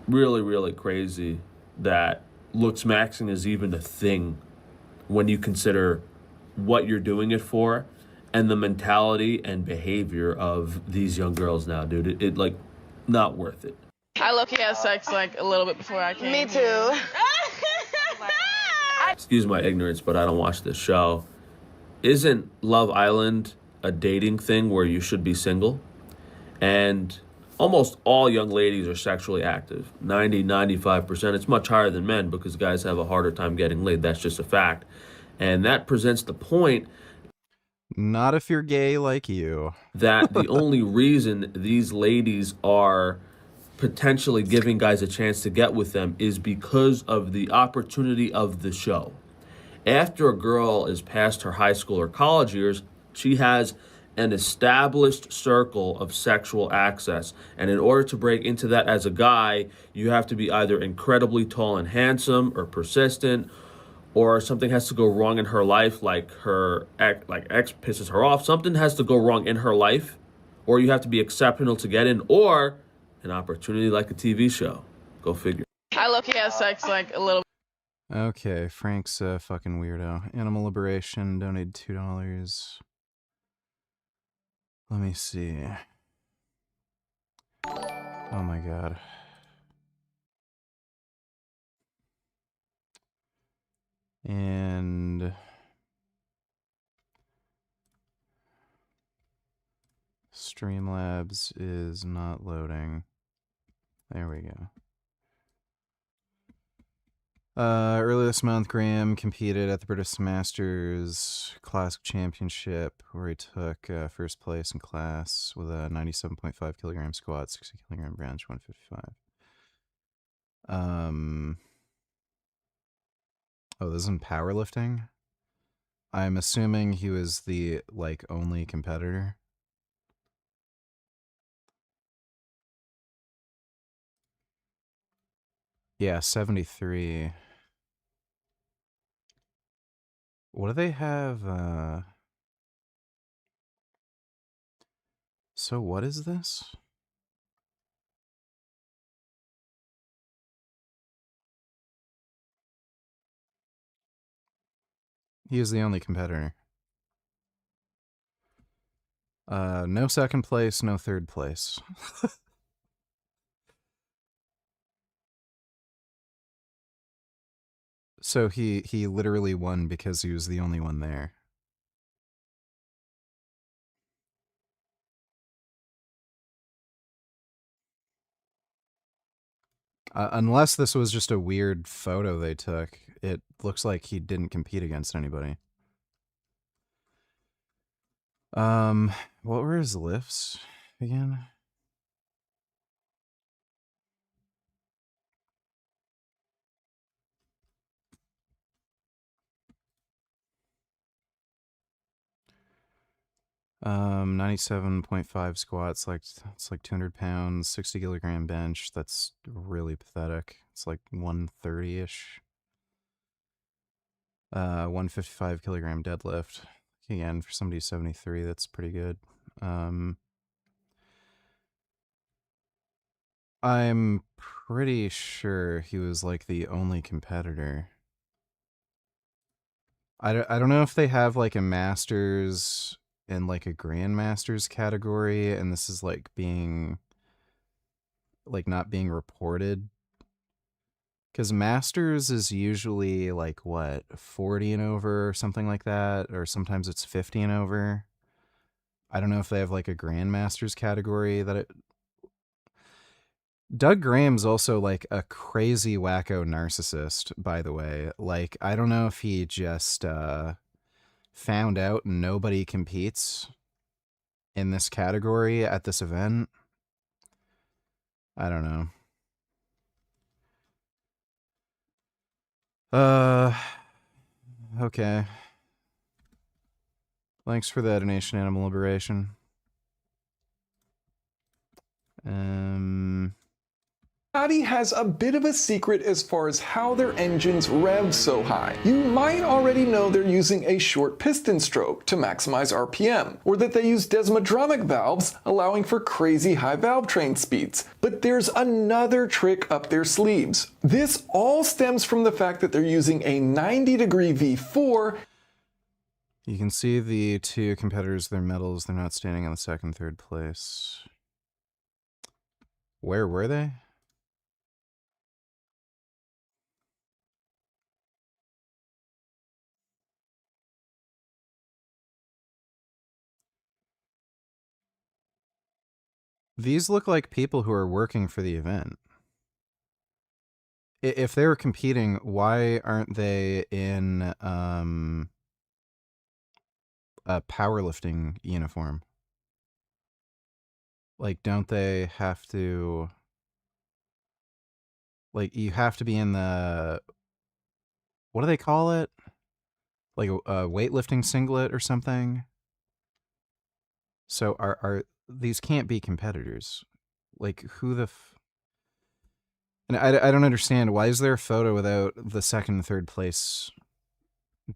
really, really crazy that looks maxing is even a thing when you consider what you're doing it for and the mentality and behavior of these young girls now, dude. It like, not worth it. I low-key had sex like a little bit before I came. Me too. Excuse my ignorance, but I don't watch this show. Isn't Love Island a dating thing where you should be single? And almost all young ladies are sexually active. 95%. It's much higher than men because guys have a harder time getting laid. That's just a fact. And that presents the point. Not if you're gay like you. That the only reason these ladies are potentially giving guys a chance to get with them is because of the opportunity of the show. After a girl is past her high school or college years, she has an established circle of sexual access. And in order to break into that as a guy, you have to be either incredibly tall and handsome or persistent, or something has to go wrong in her life, like her ex pisses her off. Something has to go wrong in her life, or you have to be exceptional to get in, or an opportunity like a TV show. Go figure. I low-key had sex like a little. Okay, Frank's a fucking weirdo. Animal Liberation donated $2. Let me see. Oh my god. And Streamlabs is not loading. There we go. Earlier this month, Graham competed at the British Masters Classic Championship, where he took first place in class with a 97.5 kilogram squat, 60 kilogram bench, 155. Oh, this is in powerlifting? I'm assuming he was the, like, only competitor. Yeah, 73. What do they have? So what is this? He is the only competitor. No second place, no third place. So he literally won because he was the only one there. Unless this was just a weird photo they took, it looks like he didn't compete against anybody. What were his lifts again? 97.5 squats, like it's like 200 pounds, 60 kilogram bench. That's really pathetic. It's like 130-ish. 155 kilogram deadlift. Again, for somebody 73, that's pretty good. I'm pretty sure he was like the only competitor. I don't know if they have like a masters and like a grandmasters category, and this is like being like not being reported, because masters is usually like what, 40 and over or something like that, or sometimes it's 50 and over. I don't know if they have like a grandmasters category that it. Doug Graham's also like a crazy wacko narcissist, by the way. Like, I don't know if he just found out nobody competes in this category at this event. I don't know. Okay. Thanks for that, Nation Animal Liberation. Audi has a bit of a secret as far as how their engines rev so high. You might already know they're using a short piston stroke to maximize RPM, or that they use desmodromic valves, allowing for crazy high valve train speeds. But there's another trick up their sleeves. This all stems from the fact that they're using a 90-degree V4. You can see the two competitors, their medals, they're not standing on the second, third place. Where were they? These look like people who are working for the event. If they were competing, why aren't they in a powerlifting uniform? Like, don't they have to... Like, you have to be in the... What do they call it? Like a weightlifting singlet or something? So are these can't be competitors. Like, who the and I don't understand, why is there a photo without the second and third place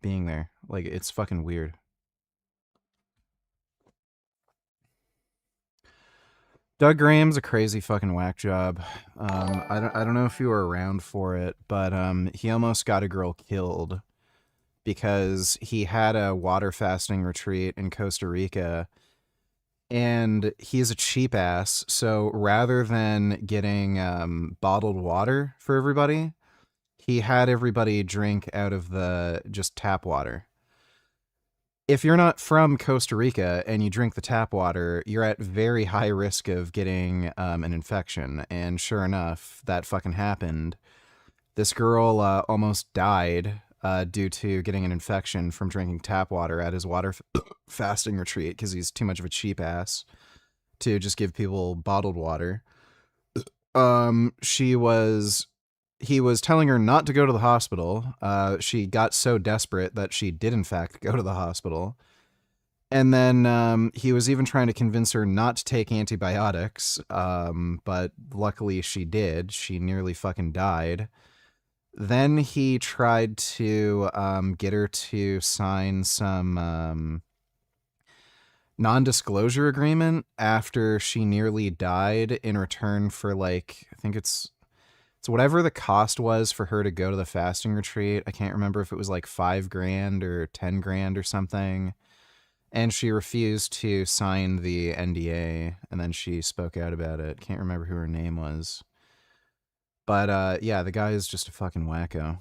being there? Like, it's fucking weird. Doug Graham's a crazy fucking whack job. I don't know if you were around for it, but he almost got a girl killed because he had a water fasting retreat in Costa Rica. And he's a cheap ass, so rather than getting bottled water for everybody, he had everybody drink out of the just tap water. If you're not from Costa Rica and you drink the tap water, you're at very high risk of getting an infection. And sure enough, that fucking happened. This girl almost died due to getting an infection from drinking tap water at his water fasting retreat because he's too much of a cheap ass to just give people bottled water. He was telling her not to go to the hospital. She got so desperate that she did in fact go to the hospital. And then he was even trying to convince her not to take antibiotics. But luckily she did. She nearly fucking died. Then he tried to get her to sign some non-disclosure agreement after she nearly died in return for, like, I think it's whatever the cost was for her to go to the fasting retreat. I can't remember if it was like $5,000 or $10,000 or something. And she refused to sign the NDA, and then she spoke out about it. Can't remember who her name was. But, yeah, the guy is just a fucking wacko.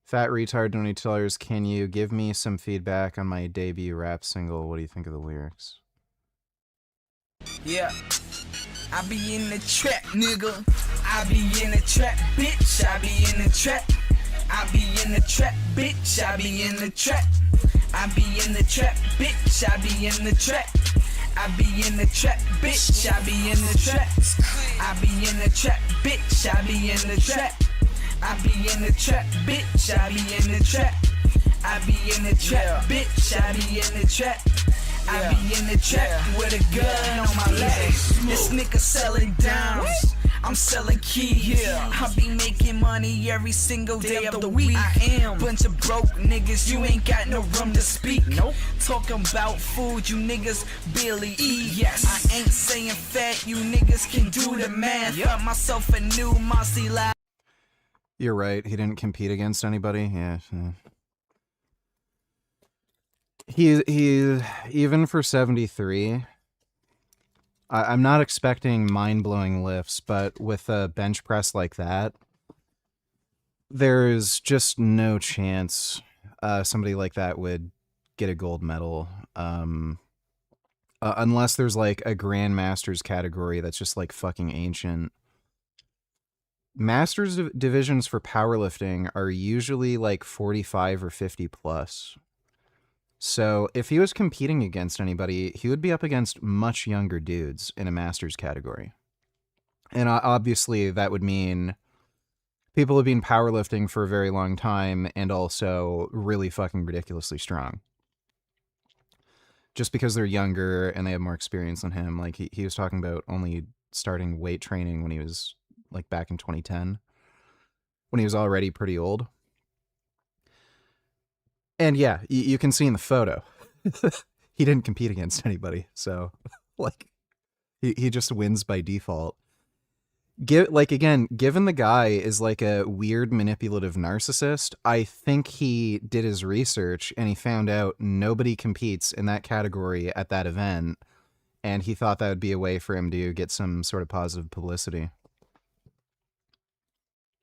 Fat retard $20. Can you give me some feedback on my debut rap single? What do you think of the lyrics? Yeah, I be in the trap, nigga. I be in the trap, bitch. I be in the trap. I be in the trap, bitch. I be in the trap. I be in the trap, bitch. I be in the trap. I be in the trap, bitch. I be in the trap. I be in the trap, bitch. I be in the trap. I be in the trap, bitch. I be in the trap. I be in the trap, bitch. I be in the trap. I be in the trap with a gun on my leg. This nigga selling dimes. I'm selling keys. I be making money every single day of the week. I am bunch of broke niggas. You ain't got no room to speak. Nope. Talking about food, you niggas barely eat. Yes. I ain't saying fat. You niggas can do the math. Got myself a new Mossy Lab. You're right. He didn't compete against anybody. Yeah. He even for 73. I'm not expecting mind-blowing lifts, but with a bench press like that, there's just no chance somebody like that would get a gold medal. Unless there's like a Grandmasters category that's just like fucking ancient. Masters divisions for powerlifting are usually like 45 or 50 plus. So if he was competing against anybody, he would be up against much younger dudes in a Masters category. And obviously that would mean people have been powerlifting for a very long time and also really fucking ridiculously strong. Just because they're younger and they have more experience than him. Like he was talking about only starting weight training when he was like back in 2010, when he was already pretty old. And yeah, you can see in the photo, he didn't compete against anybody. So like he just wins by default. Given the guy is like a weird manipulative narcissist, I think he did his research and he found out nobody competes in that category at that event. And he thought that would be a way for him to get some sort of positive publicity.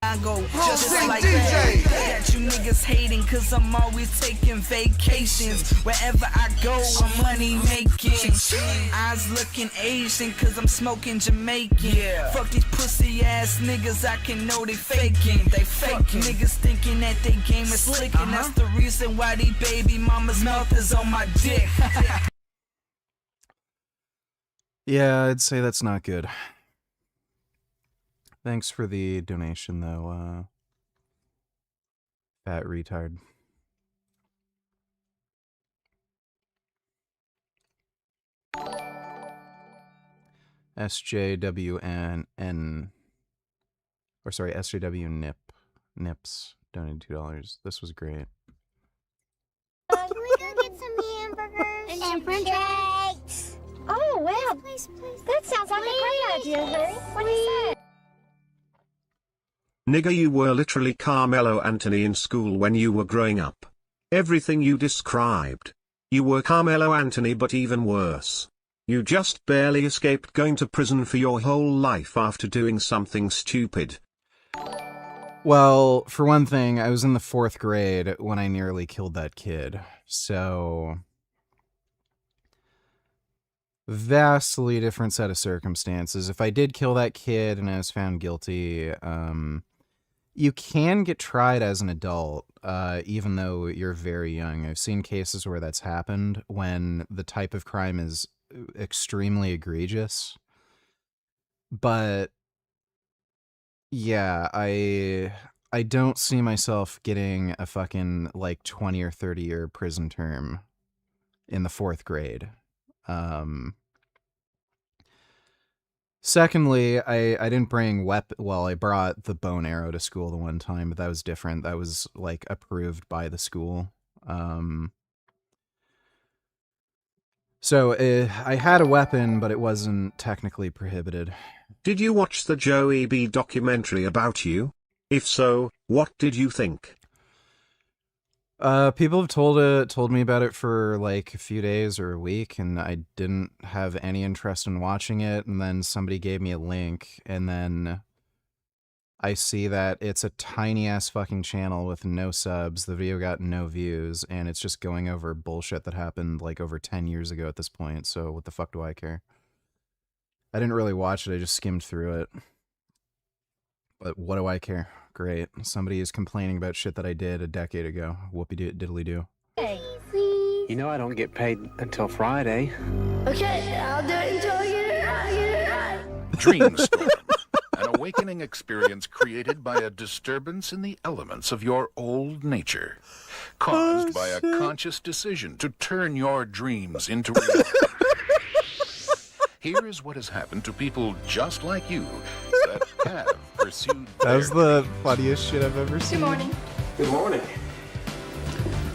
I go just like that. Got you niggas hating cause I'm always taking vacations. Wherever I go, I'm money making. Eyes looking Asian cause I'm smoking Jamaican. Fuck these pussy ass niggas, I can know they faking. They faking. Niggas thinking that they game is slick, and that's the reason why these baby mama's mouth is on my dick. Yeah, I'd say that's not good. Thanks for the donation, though, fat retard. SJWN, or sorry, SJW Nips donated $2. This was great. Can we go get some hamburgers and some french fries? Oh, wow. Please. That sounds like a great idea, honey. What do you say? Nigga, you were literally Carmelo Anthony in school when you were growing up. Everything you described. You were Carmelo Anthony, but even worse. You just barely escaped going to prison for your whole life after doing something stupid. Well, for one thing, I was in the 4th grade when I nearly killed that kid. So vastly different set of circumstances. If I did kill that kid and I was found guilty, you can get tried as an adult, even though you're very young. I've seen cases where that's happened when the type of crime is extremely egregious. But yeah, I don't see myself getting a fucking like 20 or 30 year prison term in the 4th grade. Secondly, I didn't bring I brought the bow and arrow to school the one time, but that was different. That was like approved by the school. So I had a weapon, but it wasn't technically prohibited. Did you watch the Joey B documentary about you? If so, what did you think? People have told me about it for like a few days or a week, and I didn't have any interest in watching it. And then somebody gave me a link, and then I see that it's a tiny ass fucking channel with no subs. The video got no views, and it's just going over bullshit that happened like over 10 years ago at this point. So what the fuck do I care? I didn't really watch it. I just skimmed through it. But what do I care? Great. Somebody is complaining about shit that I did a decade ago. Whoopie-diddly-doo. Hey. Please. You know I don't get paid until Friday. Okay, I'll do it until I get it right. Dreamstorm. An awakening experience created by a disturbance in the elements of your old nature, caused by a conscious decision to turn your dreams into reality. Here is what has happened to people just like you that have pursued. That was the funniest shit I've ever seen. Good morning. Good morning.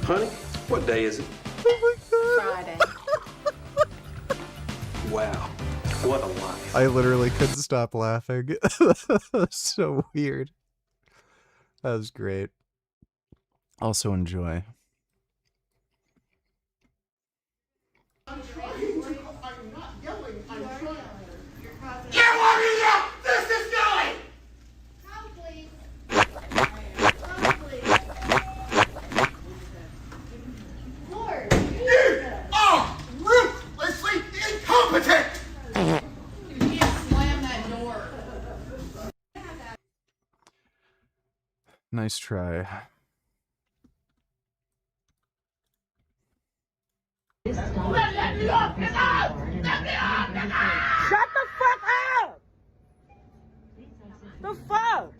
Honey, what day is it? Friday. Wow, what a life. I literally couldn't stop laughing. So weird. That was great. Also enjoy. I'm trying. I'm not yelling. I'm trying. Yeah, what are you? This is going! Come, please. Come, please. Lord. You are ruthlessly incompetent! You can't slam that door. Nice try. Let me off! Get out! Let me off! Get out! Shut the fuck up! The fuck?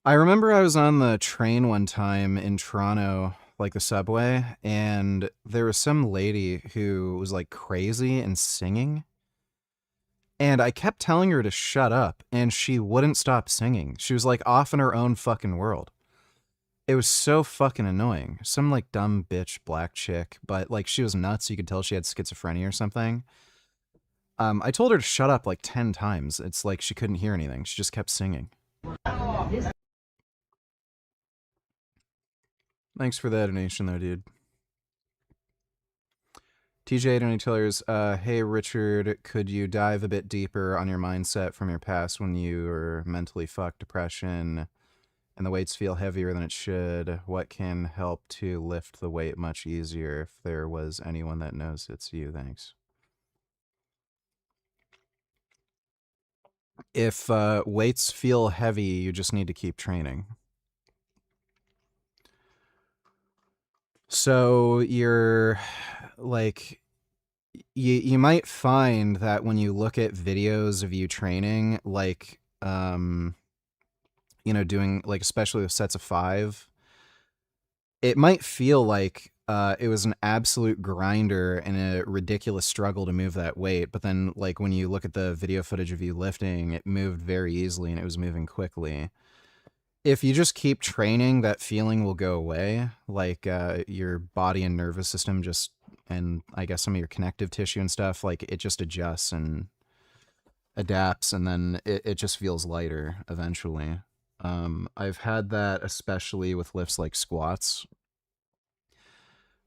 I remember I was on the train one time in Toronto, like the subway, and there was some lady who was like crazy and singing. And I kept telling her to shut up, and she wouldn't stop singing. She was like off in her own fucking world. It was so fucking annoying. Some like dumb bitch black chick, but like she was nuts. You could tell she had schizophrenia or something. I told her to shut up like 10 times. It's like she couldn't hear anything. She just kept singing. Thanks for that donation though, dude. TJ Donatillers, hey Richard, could you dive a bit deeper on your mindset from your past when you were mentally fucked, depression, and the weights feel heavier than it should? What can help to lift the weight much easier? If there was anyone that knows, it's you. Thanks. If weights feel heavy, you just need to keep training. So you're like, you might find that when you look at videos of you training, like, you know, doing like, especially with sets of 5, it might feel like it was an absolute grinder and a ridiculous struggle to move that weight. But then like when you look at the video footage of you lifting, it moved very easily and it was moving quickly. If you just keep training, that feeling will go away. Like your body and nervous system just, and I guess some of your connective tissue and stuff, like it just adjusts and adapts, and then it just feels lighter eventually. I've had that especially with lifts like squats.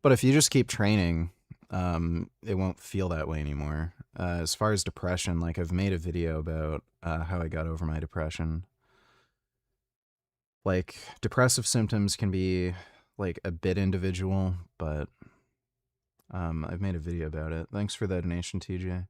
But if you just keep training, it won't feel that way anymore. As far as depression, like I've made a video about how I got over my depression. Like, depressive symptoms can be, like, a bit individual, but I've made a video about it. Thanks for that donation, TJ.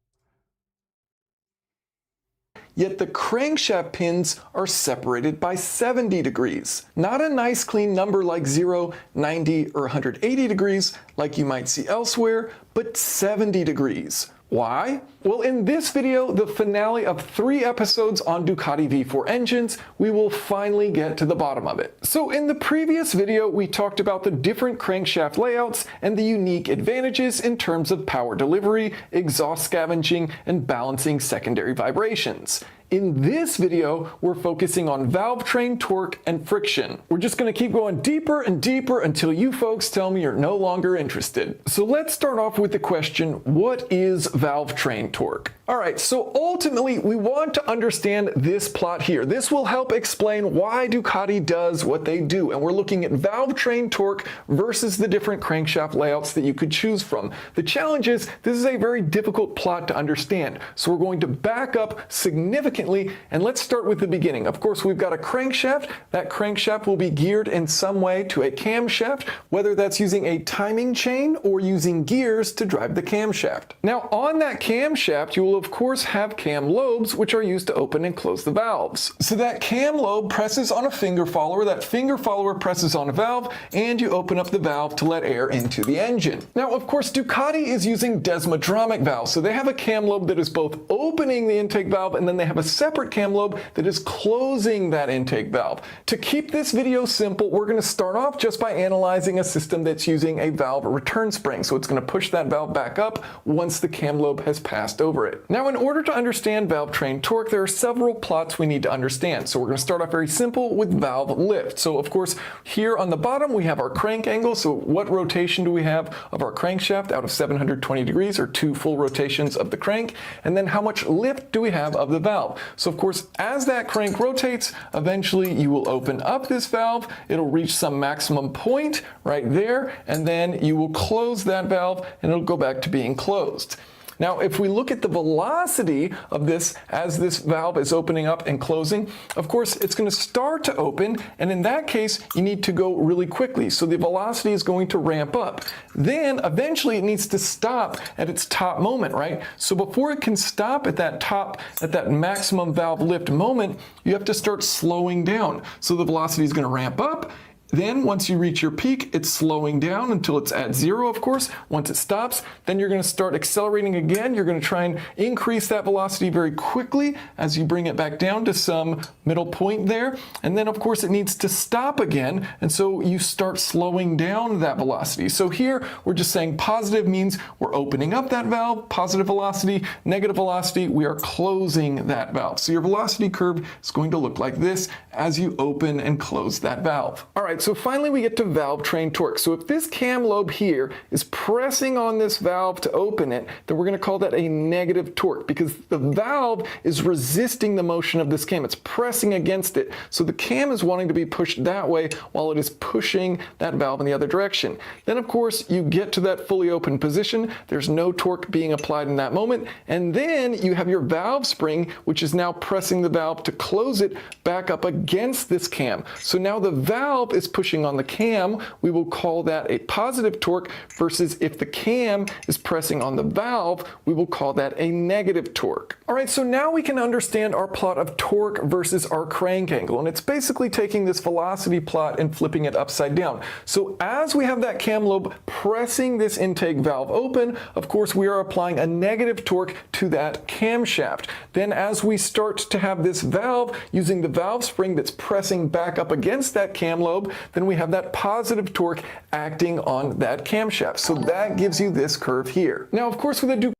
Yet the crankshaft pins are separated by 70 degrees. Not a nice clean number like 0, 90, or 180 degrees like you might see elsewhere, but 70 degrees. Why? Well, in this video, the finale of 3 episodes on Ducati V4 engines, we will finally get to the bottom of it. So in the previous video, we talked about the different crankshaft layouts and the unique advantages in terms of power delivery, exhaust scavenging, and balancing secondary vibrations. In this video, we're focusing on valve train torque and friction. We're just going to keep going deeper and deeper until you folks tell me you're no longer interested. So let's start off with the question, what is valve train torque? Alright, so ultimately we want to understand this plot here. This will help explain why Ducati does what they do, and we're looking at valve train torque versus the different crankshaft layouts that you could choose from. The challenge is, this is a very difficult plot to understand, so we're going to back up significantly, and let's start with the beginning. Of course, we've got a crankshaft. That crankshaft will be geared in some way to a camshaft, whether that's using a timing chain or using gears to drive the camshaft. Now, on that camshaft, you will will of course have cam lobes, which are used to open and close the valves. So that cam lobe presses on a finger follower, that finger follower presses on a valve, and you open up the valve to let air into the engine. Now, of course, Ducati is using desmodromic valves, so they have a cam lobe that is both opening the intake valve, and then they have a separate cam lobe that is closing that intake valve. To keep this video simple, we're going to start off just by analyzing a system that's using a valve return spring. So it's going to push that valve back up once the cam lobe has passed over it. Now, in order to understand valve train torque, there are several plots we need to understand. So we're going to start off very simple with valve lift. So of course, here on the bottom, we have our crank angle. So what rotation do we have of our crankshaft out of 720 degrees, or 2 full rotations of the crank? And then how much lift do we have of the valve? So of course, as that crank rotates, eventually you will open up this valve. It'll reach some maximum point right there, and then you will close that valve and it'll go back to being closed. Now, if we look at the velocity of this as this valve is opening up and closing, of course, it's going to start to open, and in that case, you need to go really quickly. So the velocity is going to ramp up. Then, eventually, it needs to stop at its top moment, right? So before it can stop at that top, at that maximum valve lift moment, you have to start slowing down. So the velocity is going to ramp up. Then once you reach your peak, it's slowing down until it's at 0, of course. Once it stops, then you're going to start accelerating again. You're going to try and increase that velocity very quickly as you bring it back down to some middle point there. And then, of course, it needs to stop again. And so you start slowing down that velocity. So here, we're just saying positive means we're opening up that valve, positive velocity, negative velocity, we are closing that valve. So your velocity curve is going to look like this as you open and close that valve. All right, so finally we get to valve train torque. So if this cam lobe here is pressing on this valve to open it, then we're going to call that a negative torque, because the valve is resisting the motion of this cam. It's pressing against it. So the cam is wanting to be pushed that way while it is pushing that valve in the other direction. Then, of course, you get to that fully open position. There's no torque being applied in that moment. And then you have your valve spring, which is now pressing the valve to close it back up against this cam. So now the valve is pushing on the cam. We will call that a positive torque, versus if the cam is pressing on the valve, we will call that a negative torque. All right, so now we can understand our plot of torque versus our crank angle. And it's basically taking this velocity plot and flipping it upside down. So as we have that cam lobe pressing this intake valve open, of course, we are applying a negative torque to that camshaft. Then as we start to have this valve using the valve spring that's pressing back up against that cam lobe, then we have that positive torque acting on that camshaft. So that gives you this curve here. Now, of course, with a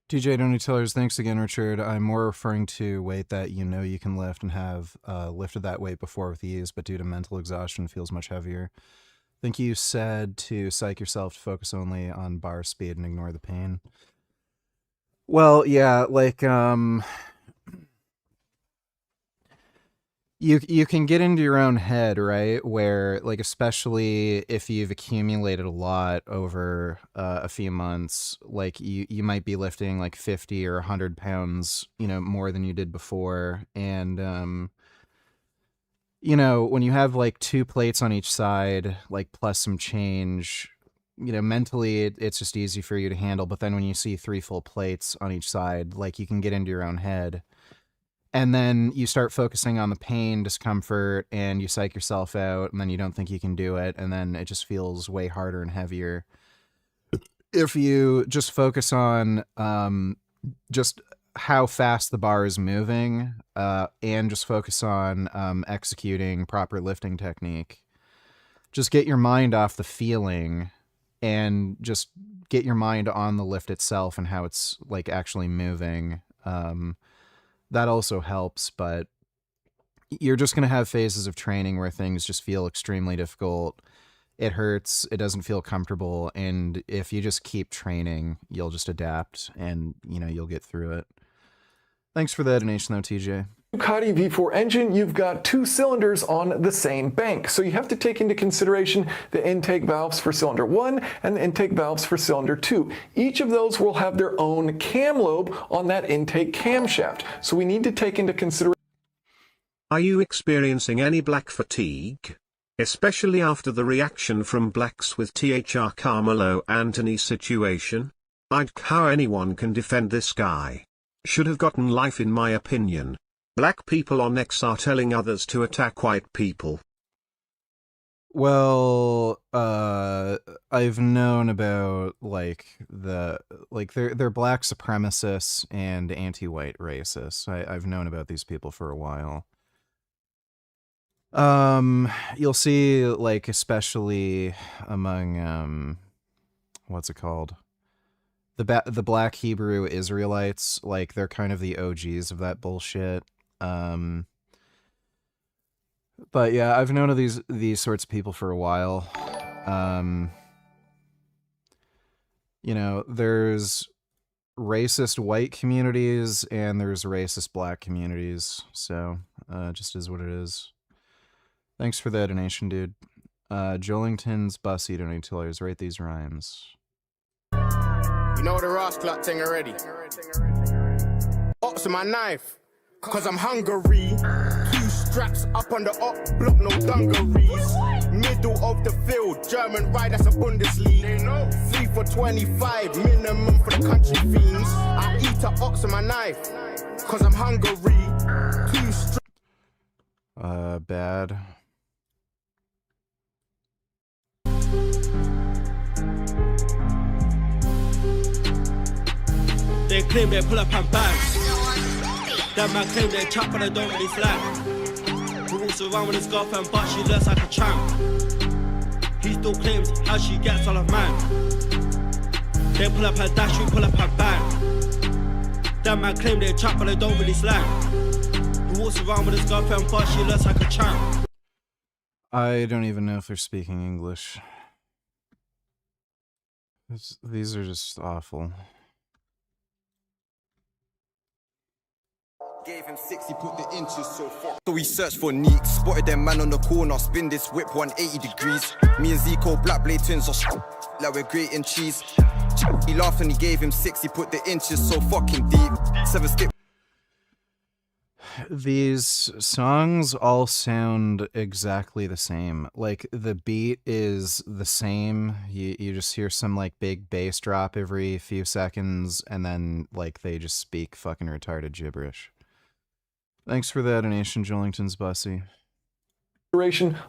DJ Donny Tellers, thanks again, Richard. I'm more referring to weight that you know you can lift and have lifted that weight before with ease, but due to mental exhaustion feels much heavier. I think you said to psych yourself to focus only on bar speed and ignore the pain. Well, yeah, like, you can get into your own head, right? Where, like, especially if you've accumulated a lot over a few months, like you might be lifting like 50 or 100 pounds, you know, more than you did before. And, you know, when you have like 2 plates on each side, like plus some change, you know, mentally it's just easy for you to handle. But then when you see 3 full plates on each side, like you can get into your own head. And then you start focusing on the pain, discomfort, and you psych yourself out, and then you don't think you can do it, and then it just feels way harder and heavier. If you just focus on just how fast the bar is moving, and just focus on executing proper lifting technique, just get your mind off the feeling, and just get your mind on the lift itself and how it's like actually moving. That also helps, but you're just going to have phases of training where things just feel extremely difficult. It hurts, it doesn't feel comfortable, and if you just keep training, you'll just adapt and, you know, you'll get through it. Thanks for the donation though, TJ. Ducati V4 engine, you've got 2 cylinders on the same bank. So you have to take into consideration the intake valves for cylinder 1 and the intake valves for cylinder 2. Each of those will have their own cam lobe on that intake camshaft. So we need to take into consideration. Are you experiencing any black fatigue? Especially after the reaction from blacks with THR Carmelo Anthony situation? How anyone can defend this guy. Should have gotten life in my opinion. Black people on X are telling others to attack white people. Well, I've known about they're black supremacists and anti-white racists. I've known about these people for a while. You'll see, like, especially among what's it called? The black Hebrew Israelites, like, they're kind of the OGs of that bullshit. But yeah, I've known of these sorts of people for a while. You know, there's racist white communities and there's racist black communities. So, just is what it is. Thanks for the donation, dude. Jolington's Bussy donating $2. Rate these rhymes. You know the rascal thing already. Ops in my knife, cause I'm hungry. 2 straps up on the op block, no dungarees. Middle of the field, German ride, that's a Bundesliga. 3 for 25, minimum for the country fiends. I eat a ox in my knife, cause I'm hungry. 2 straps. Bad. They claim they pull up and bang. That man claim they chat but they don't really flag. He walks around with his girlfriend but she looks like a champ. He still claims how she gets all of man. They pull up and dash, we pull up and bang. That man claim they chat but they don't really slang. He walks around with his girlfriend but she looks like a champ. I don't even know if they're speaking English. These are just awful. Gave him 6, he put the inches so far. So we searched for neeks, spotted them man on the corner, spin this whip 180 degrees. Me and Zico, black blade twins, are like we're grating cheese. He laughed and he gave him 6, he put the inches so fucking deep. 7 skip. These songs all sound exactly the same. Like, the beat is the same. You just hear some, like, big bass drop every few seconds, and then, like, they just speak fucking retarded gibberish. Thanks for that donation, Jolington's Bussy.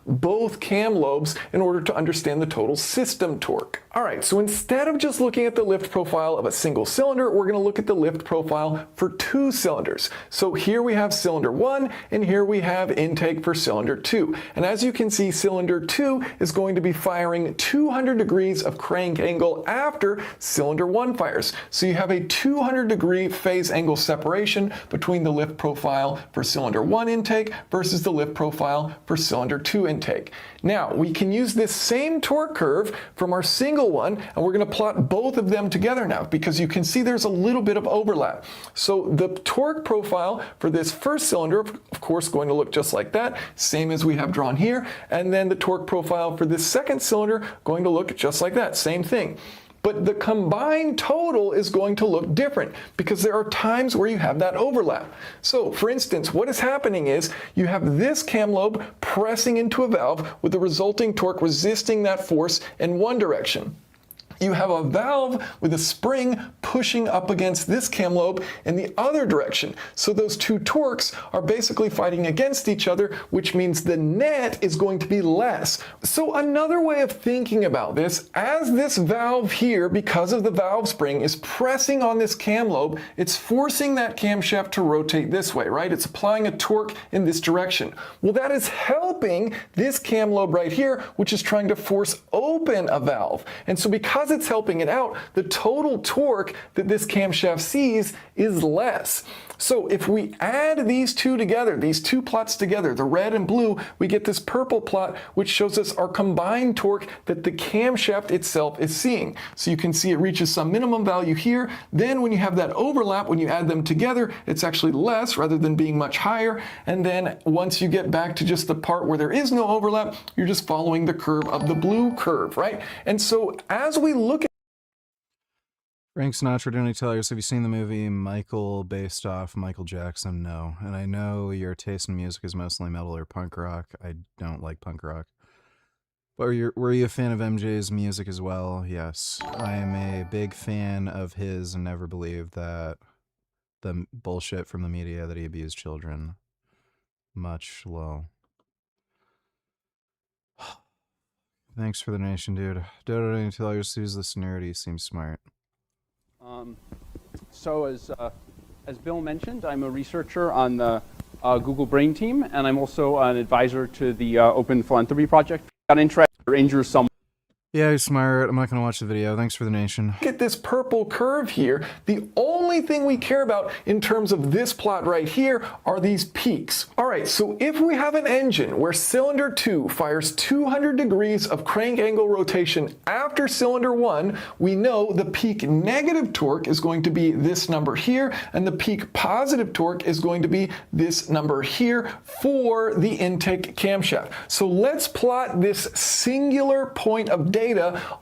Both cam lobes in order to understand the total system torque. Alright, so instead of just looking at the lift profile of a single cylinder, we're going to look at the lift profile for 2 cylinders. So here we have cylinder 1, and here we have intake for cylinder 2. And as you can see, cylinder 2 is going to be firing 200 degrees of crank angle after cylinder 1 fires. So you have a 200 degree phase angle separation between the lift profile for cylinder 1 intake versus the lift profile for cylinder 2 intake. Now, we can use this same torque curve from our single one, and we're going to plot both of them together now, because you can see there's a little bit of overlap. So the torque profile for this first cylinder, of course, going to look just like that, same as we have drawn here, and then the torque profile for this second cylinder going to look just like that, same thing. But the combined total is going to look different because there are times where you have that overlap. So, for instance, what is happening is you have this cam lobe pressing into a valve with the resulting torque resisting that force in one direction. You have a valve with a spring pushing up against this cam lobe in the other direction. So those two torques are basically fighting against each other, which means the net is going to be less. So another way of thinking about this, as this valve here, because of the valve spring, is pressing on this cam lobe, it's forcing that camshaft to rotate this way, right? It's applying a torque in this direction. Well, that is helping this cam lobe right here, which is trying to force open a valve. And so because it's helping it out, the total torque that this camshaft sees is less. So if we add these two together, these two plots together, the red and blue, we get this purple plot, which shows us our combined torque that the camshaft itself is seeing. So you can see it reaches some minimum value here. Then when you have that overlap, when you add them together, it's actually less rather than being much higher. And then once you get back to just the part where there is no overlap, you're just following the curve of the blue curve, right? And so as we look at Frank Sinatra, do tell us, have you seen the movie Michael based off Michael Jackson? No. And I know your taste in music is mostly metal or punk rock. I don't like punk rock. Were you a fan of MJ's music as well? Yes. I am a big fan of his and never believed that the bullshit from the media that he abused children. Much low. Thanks for the donation, dude. Donating to others who's this nerdy seems smart. So as Bill mentioned, I'm a researcher on the Google Brain team, and I'm also an advisor to the Open Philanthropy Project. Got interest or injures someone. Yeah, he's smart. I'm not going to watch the video. Thanks for the donation. Look at this purple curve here. The only thing we care about in terms of this plot right here are these peaks. All right, so if we have an engine where cylinder 2 fires 200 degrees of crank angle rotation after cylinder 1, we know the peak negative torque is going to be this number here, and the peak positive torque is going to be this number here for the intake camshaft. So let's plot this singular point of data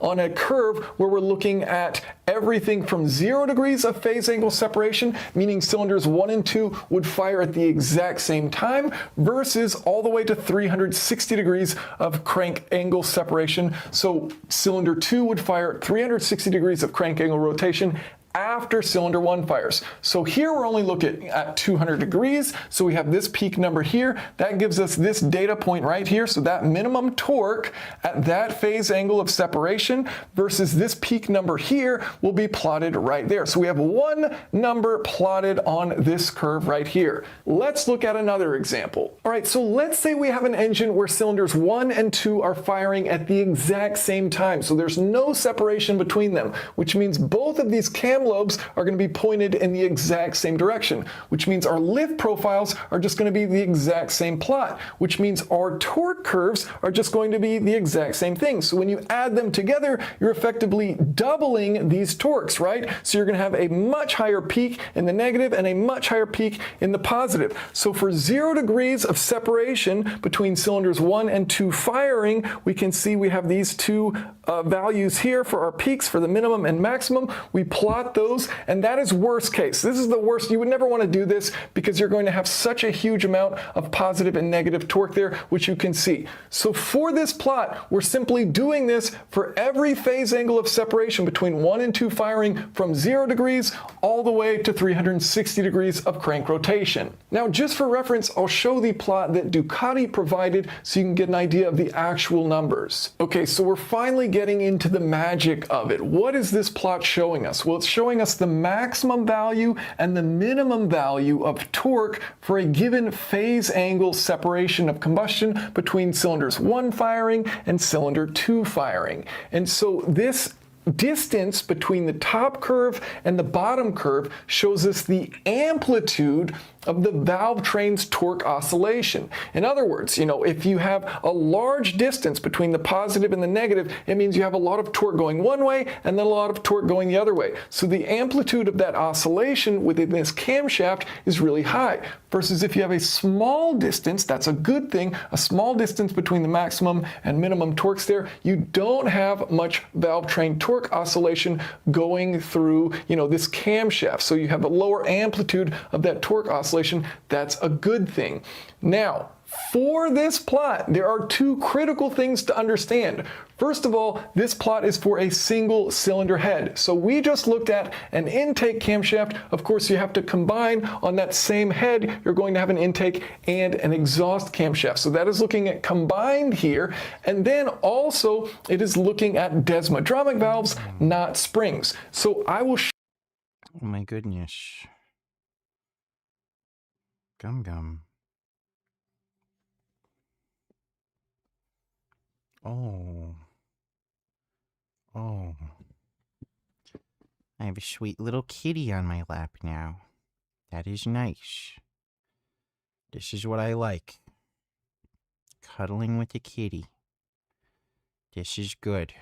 on a curve where we're looking at everything from 0 degrees of phase angle separation, meaning cylinders 1 and 2 would fire at the exact same time, versus all the way to 360 degrees of crank angle separation. So cylinder 2 would fire at 360 degrees of crank angle rotation after cylinder 1 fires. So here we're only looking at 200 degrees, so we have this peak number here. That gives us this data point right here, so that minimum torque at that phase angle of separation versus this peak number here will be plotted right there. So we have one number plotted on this curve right here. Let's look at another example. All right, so let's say we have an engine where cylinders 1 and 2 are firing at the exact same time, so there's no separation between them, which means both of these cam lobes are going to be pointed in the exact same direction, which means our lift profiles are just going to be the exact same plot, which means our torque curves are just going to be the exact same thing. So when you add them together, you're effectively doubling these torques, right? So you're going to have a much higher peak in the negative and a much higher peak in the positive. So for 0 degrees of separation between cylinders 1 and 2 firing, we can see we have these two values here for our peaks for the minimum and maximum. We plot those, and that is worst case. This is the worst. You would never want to do this because you're going to have such a huge amount of positive and negative torque there, which you can see. So for this plot, we're simply doing this for every phase angle of separation between 1 and 2 firing from 0 degrees all the way to 360 degrees of crank rotation. Now, just for reference, I'll show the plot that Ducati provided so you can get an idea of the actual numbers. Okay, so we're finally getting into the magic of it. What is this plot showing us? Well, it's showing us the maximum value and the minimum value of torque for a given phase angle separation of combustion between cylinders 1 firing and cylinder 2 firing. And so this distance between the top curve and the bottom curve shows us the amplitude of the valve train's torque oscillation. In other words, if you have a large distance between the positive and the negative, it means you have a lot of torque going one way and then a lot of torque going the other way. So the amplitude of that oscillation within this camshaft is really high. Versus if you have a small distance, that's a good thing, a small distance between the maximum and minimum torques there, you don't have much valve train torque oscillation going through, this camshaft. So you have a lower amplitude of that torque oscillation. That's a good thing. Now, for this plot, there are two critical things to understand. First of all, this plot is for a single cylinder head. So we just looked at an intake camshaft. Of course, you have to combine on that same head. You're going to have an intake and an exhaust camshaft. So that is looking at combined here. And then also, it is looking at desmodromic valves, not springs. So I will oh my goodness. Gum. Oh. I have a sweet little kitty on my lap now. That is nice. This is what I like. Cuddling with a kitty. This is good.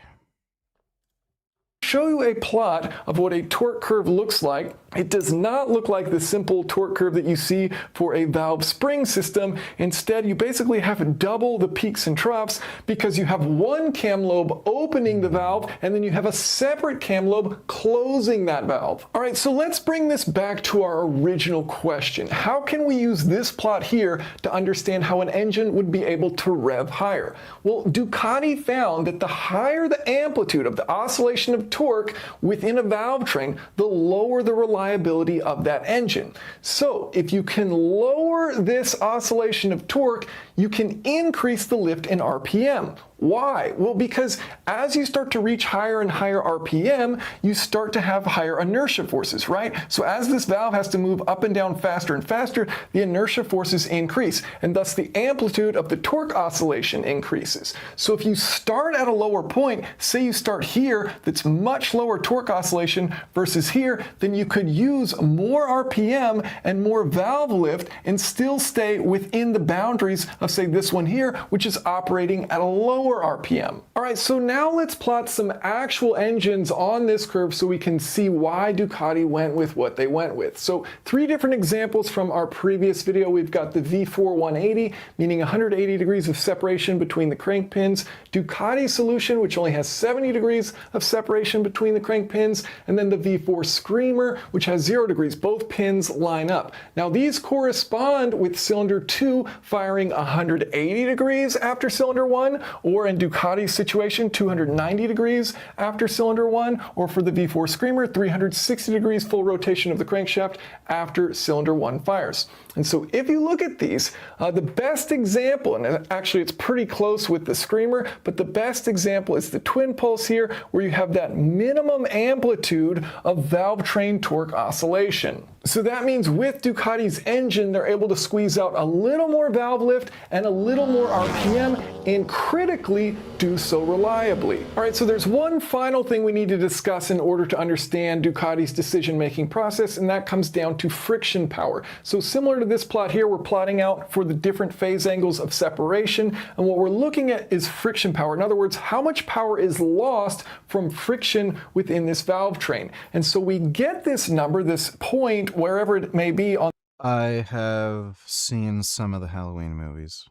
show you a plot of what a torque curve looks like. It does not look like the simple torque curve that you see for a valve spring system. Instead, you basically have double the peaks and troughs because you have one cam lobe opening the valve and then you have a separate cam lobe closing that valve. All right, so let's bring this back to our original question. How can we use this plot here to understand how an engine would be able to rev higher? Well, Ducati found that the higher the amplitude of the oscillation of torque within a valve train, the lower the reliability of that engine. So if you can lower this oscillation of torque, you can increase the lift in RPM. Why? Well, because as you start to reach higher and higher RPM, you start to have higher inertia forces, right? So as this valve has to move up and down faster and faster, the inertia forces increase, and thus the amplitude of the torque oscillation increases. So if you start at a lower point, say you start here, that's much lower torque oscillation versus here, then you could use more RPM and more valve lift and still stay within the boundaries of, say, this one here, which is operating at a lower RPM. All right, so now let's plot some actual engines on this curve so we can see why Ducati went with what they went with. So 3 different examples from our previous video. We've got the V4 180, meaning 180 degrees of separation between the crank pins, Ducati solution, which only has 70 degrees of separation between the crank pins, and then the V4 Screamer, which has 0 degrees. Both pins line up. Now these correspond with cylinder 2 firing 180 degrees after cylinder 1, or in Ducati's situation, 290 degrees after cylinder 1, or for the V4 Screamer, 360 degrees full rotation of the crankshaft after cylinder 1 fires. And so if you look at these, the best example, and actually it's pretty close with the Screamer, but the best example is the twin pulse here, where you have that minimum amplitude of valve train torque oscillation. So that means with Ducati's engine, they're able to squeeze out a little more valve lift and a little more RPM, and critically do so reliably. All right, so there's one final thing we need to discuss in order to understand Ducati's decision-making process, and that comes down to friction power. So similar to this plot here, we're plotting out for the different phase angles of separation, and what we're looking at is friction power. In other words, how much power is lost from friction within this valve train. And so we get this number, this point, wherever it may be on. I have seen some of the Halloween movies.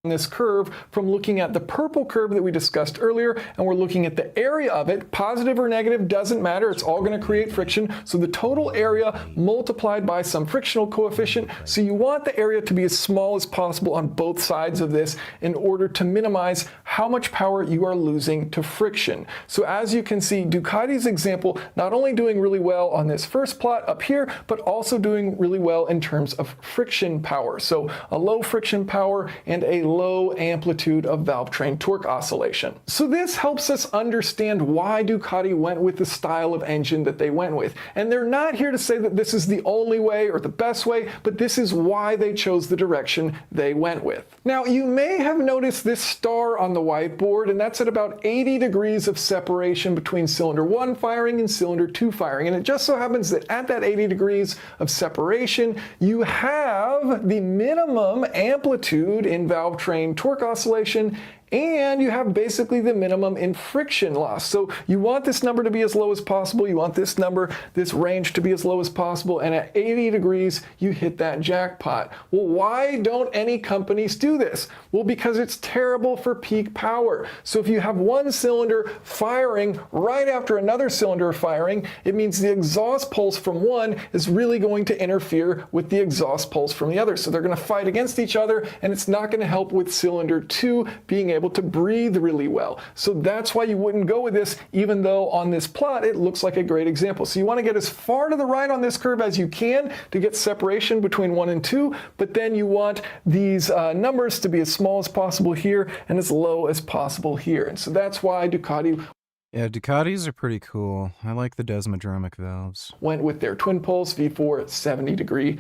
This curve from looking at the purple curve that we discussed earlier, and we're looking at the area of it. Positive or negative doesn't matter, it's all going to create friction. So the total area multiplied by some frictional coefficient. So you want the area to be as small as possible on both sides of this in order to minimize how much power you are losing to friction. So as you can see, Ducati's example not only doing really well on this first plot up here, but also doing really well in terms of friction power. So a low friction power and a low amplitude of valve train torque oscillation. So this helps us understand why Ducati went with the style of engine that they went with. And they're not here to say that this is the only way or the best way, but this is why they chose the direction they went with. Now, you may have noticed this star on the whiteboard, and that's at about 80 degrees of separation between cylinder 1 firing and cylinder 2 firing. And it just so happens that at that 80 degrees of separation, you have the minimum amplitude in valve train torque oscillation, and you have basically the minimum in friction loss. So you want this number to be as low as possible, you want this number, this range to be as low as possible, and at 80 degrees, you hit that jackpot. Well, why don't any companies do this? Well, because it's terrible for peak power. So if you have one cylinder firing right after another cylinder firing, it means the exhaust pulse from one is really going to interfere with the exhaust pulse from the other. So they're going to fight against each other, and it's not going to help with cylinder 2 being able to breathe really well. So that's why you wouldn't go with this, even though on this plot it looks like a great example. So you want to get as far to the right on this curve as you can to get separation between 1 and 2, but then you want these numbers to be as small as possible here and as low as possible here. And so that's why Ducati Yeah, Ducatis are pretty cool. I like the desmodromic valves. Went with their twin pulse V4 70-degree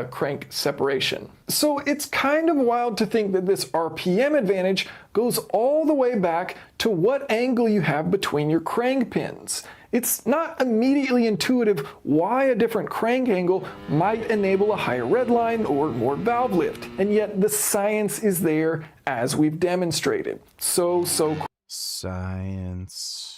crank separation. So it's kind of wild to think that this RPM advantage goes all the way back to what angle you have between your crank pins. It's not immediately intuitive why a different crank angle might enable a higher redline or more valve lift, and yet the science is there as we've demonstrated. So Science.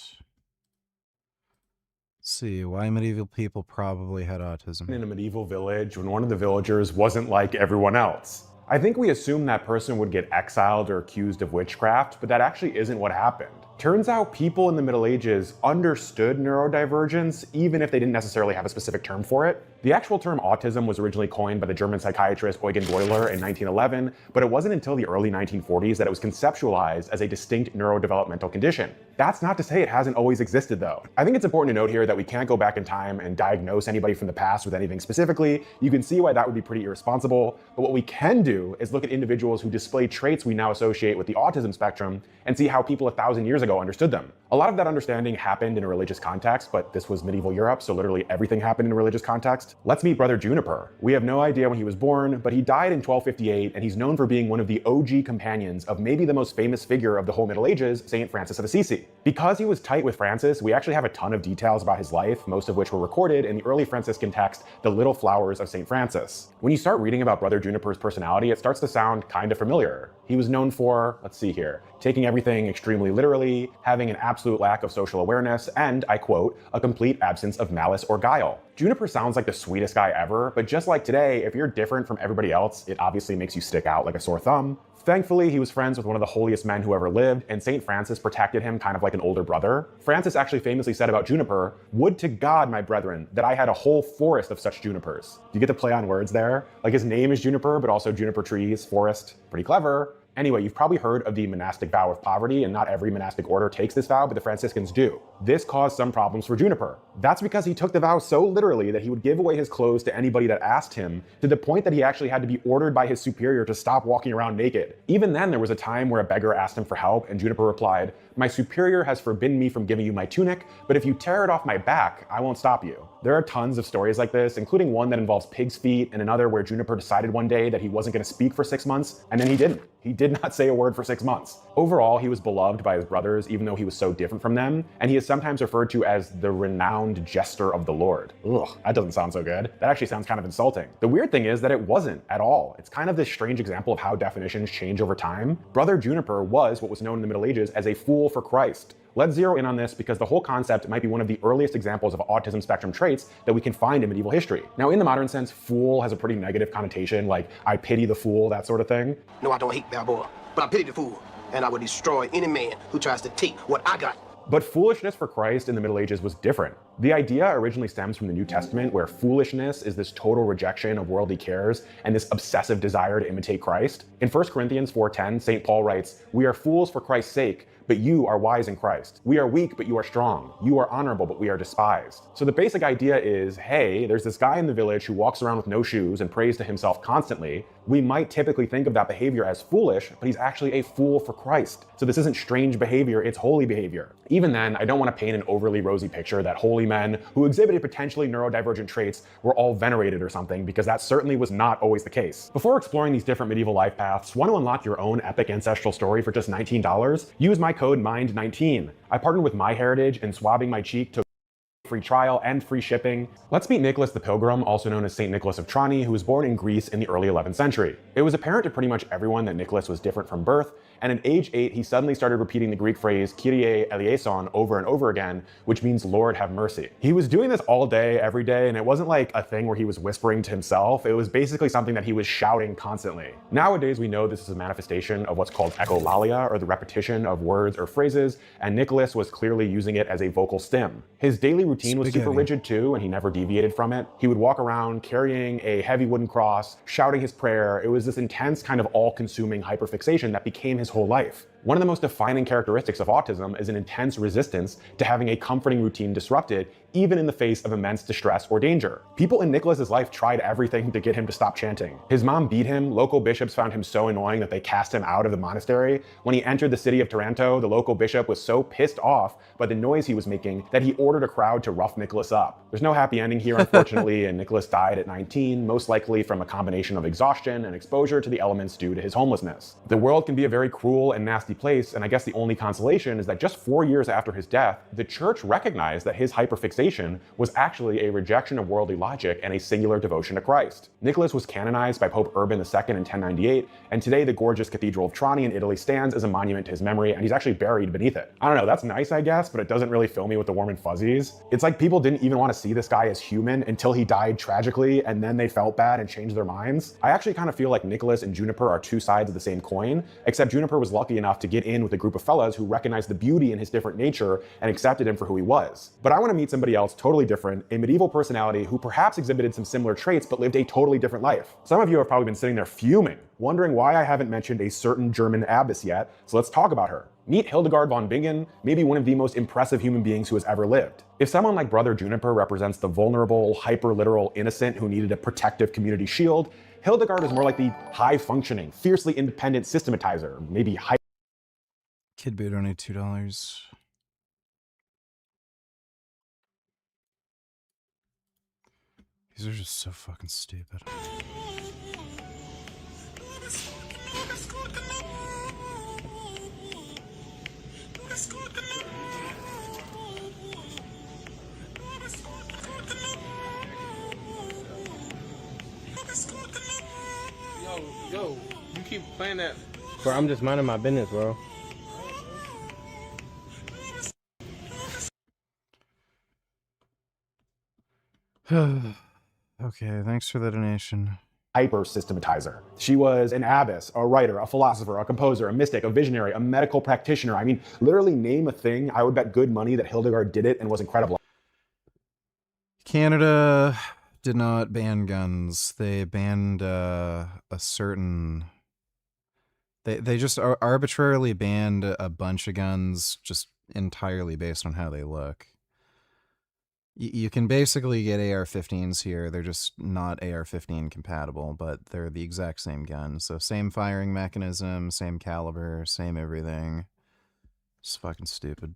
see. Why medieval people probably had autism. In a medieval village when one of the villagers wasn't like everyone else. I think we assume that person would get exiled or accused of witchcraft, but that actually isn't what happened. Turns out people in the Middle Ages understood neurodivergence, even if they didn't necessarily have a specific term for it. The actual term autism was originally coined by the German psychiatrist Eugen Bleuler in 1911, but it wasn't until the early 1940s that it was conceptualized as a distinct neurodevelopmental condition. That's not to say it hasn't always existed though. I think it's important to note here that we can't go back in time and diagnose anybody from the past with anything specifically. You can see why that would be pretty irresponsible, but what we can do is look at individuals who display traits we now associate with the autism spectrum and see how people 1,000 years ago understood them. A lot of that understanding happened in a religious context, but this was medieval Europe, so literally everything happened in a religious context. Let's meet Brother Juniper. We have no idea when he was born, but he died in 1258, and he's known for being one of the OG companions of maybe the most famous figure of the whole Middle Ages, Saint Francis of Assisi. Because he was tight with Francis, we actually have a ton of details about his life, most of which were recorded in the early Franciscan text, The Little Flowers of Saint Francis. When you start reading about Brother Juniper's personality, it starts to sound kind of familiar. He was known for, let's see here, taking everything extremely literally, having an absolute lack of social awareness, and, I quote, a complete absence of malice or guile. Juniper sounds like the sweetest guy ever, but just like today, if you're different from everybody else, it obviously makes you stick out like a sore thumb. Thankfully, he was friends with one of the holiest men who ever lived, and St. Francis protected him kind of like an older brother. Francis actually famously said about Juniper, "Would to God, my brethren, that I had a whole forest of such junipers." Do you get the play on words there? Like his name is Juniper, but also juniper trees, forest. Pretty clever. Anyway, you've probably heard of the monastic vow of poverty, and not every monastic order takes this vow, but the Franciscans do. This caused some problems for Juniper. That's because he took the vow so literally that he would give away his clothes to anybody that asked him, to the point that he actually had to be ordered by his superior to stop walking around naked. Even then, there was a time where a beggar asked him for help, and Juniper replied, "My superior has forbidden me from giving you my tunic, but if you tear it off my back, I won't stop you." There are tons of stories like this, including one that involves pig's feet, and another where Juniper decided one day that he wasn't going to speak for 6 months, and then he didn't. He did not say a word for 6 months. Overall, he was beloved by his brothers, even though he was so different from them, and he is sometimes referred to as the renowned jester of the Lord. Ugh, that doesn't sound so good. That actually sounds kind of insulting. The weird thing is that it wasn't at all. It's kind of this strange example of how definitions change over time. Brother Juniper was what was known in the Middle Ages as a fool for Christ. Let's zero in on this because the whole concept might be one of the earliest examples of autism spectrum traits that we can find in medieval history. Now, in the modern sense, fool has a pretty negative connotation, like I pity the fool, that sort of thing. No, I don't hate Balboa, but I pity the fool, and I will destroy any man who tries to take what I got. But foolishness for Christ in the Middle Ages was different. The idea originally stems from the New Testament, where foolishness is this total rejection of worldly cares and this obsessive desire to imitate Christ. In 1 Corinthians 4:10, St. Paul writes, "We are fools for Christ's sake, but you are wise in Christ. We are weak, but you are strong. You are honorable, but we are despised." So the basic idea is, hey, there's this guy in the village who walks around with no shoes and prays to himself constantly. We might typically think of that behavior as foolish, but he's actually a fool for Christ. So this isn't strange behavior, it's holy behavior. Even then, I don't want to paint an overly rosy picture that holy men who exhibited potentially neurodivergent traits were all venerated or something, because that certainly was not always the case. Before exploring these different medieval life paths, want to unlock your own epic ancestral story for just $19? Use my code MIND19. I partnered with MyHeritage and swabbing my cheek to free trial and free shipping. Let's meet Nicholas the Pilgrim, also known as St. Nicholas of Trani, who was born in Greece in the early 11th century. It was apparent to pretty much everyone that Nicholas was different from birth, and at age 8, he suddenly started repeating the Greek phrase Kyrie eleison over and over again, which means Lord have mercy. He was doing this all day, every day, and it wasn't like a thing where he was whispering to himself. It was basically something that he was shouting constantly. Nowadays, we know this is a manifestation of what's called echolalia, or the repetition of words or phrases, and Nicholas was clearly using it as a vocal stim. His daily routine was super rigid too, and he never deviated from it. He would walk around carrying a heavy wooden cross, shouting his prayer. It was this intense kind of all-consuming hyperfixation that became his whole life. One of the most defining characteristics of autism is an intense resistance to having a comforting routine disrupted, even in the face of immense distress or danger. People in Nicholas's life tried everything to get him to stop chanting. His mom beat him, local bishops found him so annoying that they cast him out of the monastery. When he entered the city of Taranto, the local bishop was so pissed off by the noise he was making that he ordered a crowd to rough Nicholas up. There's no happy ending here, unfortunately, and Nicholas died at 19, most likely from a combination of exhaustion and exposure to the elements due to his homelessness. The world can be a very cruel and nasty place, and I guess the only consolation is that just 4 years after his death, the church recognized that his hyperfixation was actually a rejection of worldly logic and a singular devotion to Christ. Nicholas was canonized by Pope Urban II in 1098, and today the gorgeous Cathedral of Trani in Italy stands as a monument to his memory, and he's actually buried beneath it. I don't know, that's nice I guess, but it doesn't really fill me with the warm and fuzzies. It's like people didn't even want to see this guy as human until he died tragically, and then they felt bad and changed their minds. I actually kind of feel like Nicholas and Juniper are two sides of the same coin, except Juniper was lucky enough to get in with a group of fellas who recognized the beauty in his different nature and accepted him for who he was. But I want to meet somebody else totally different, a medieval personality who perhaps exhibited some similar traits but lived a totally different life. Some of you have probably been sitting there fuming, wondering why I haven't mentioned a certain German abbess yet, so let's talk about her. Meet Hildegard von Bingen, maybe one of the most impressive human beings who has ever lived. If someone like Brother Juniper represents the vulnerable, hyper-literal innocent who needed a protective community shield, Hildegard is more like the high-functioning, fiercely independent systematizer, maybe Kid Boo donated $2. These are just so fucking stupid. Yo, you keep playing that. Bro, I'm just minding my business, bro. Okay, thanks for the donation. Hyper-systematizer. She was an abbess, a writer, a philosopher, a composer, a mystic, a visionary, a medical practitioner. I mean, literally name a thing, I would bet good money that Hildegard did it and was incredible. Canada did not ban guns. They banned a certain... They just arbitrarily banned a bunch of guns just entirely based on how they look. You can basically get AR-15s here. They're just not AR-15 compatible, but they're the exact same gun. So same firing mechanism, same caliber, same everything. It's fucking stupid.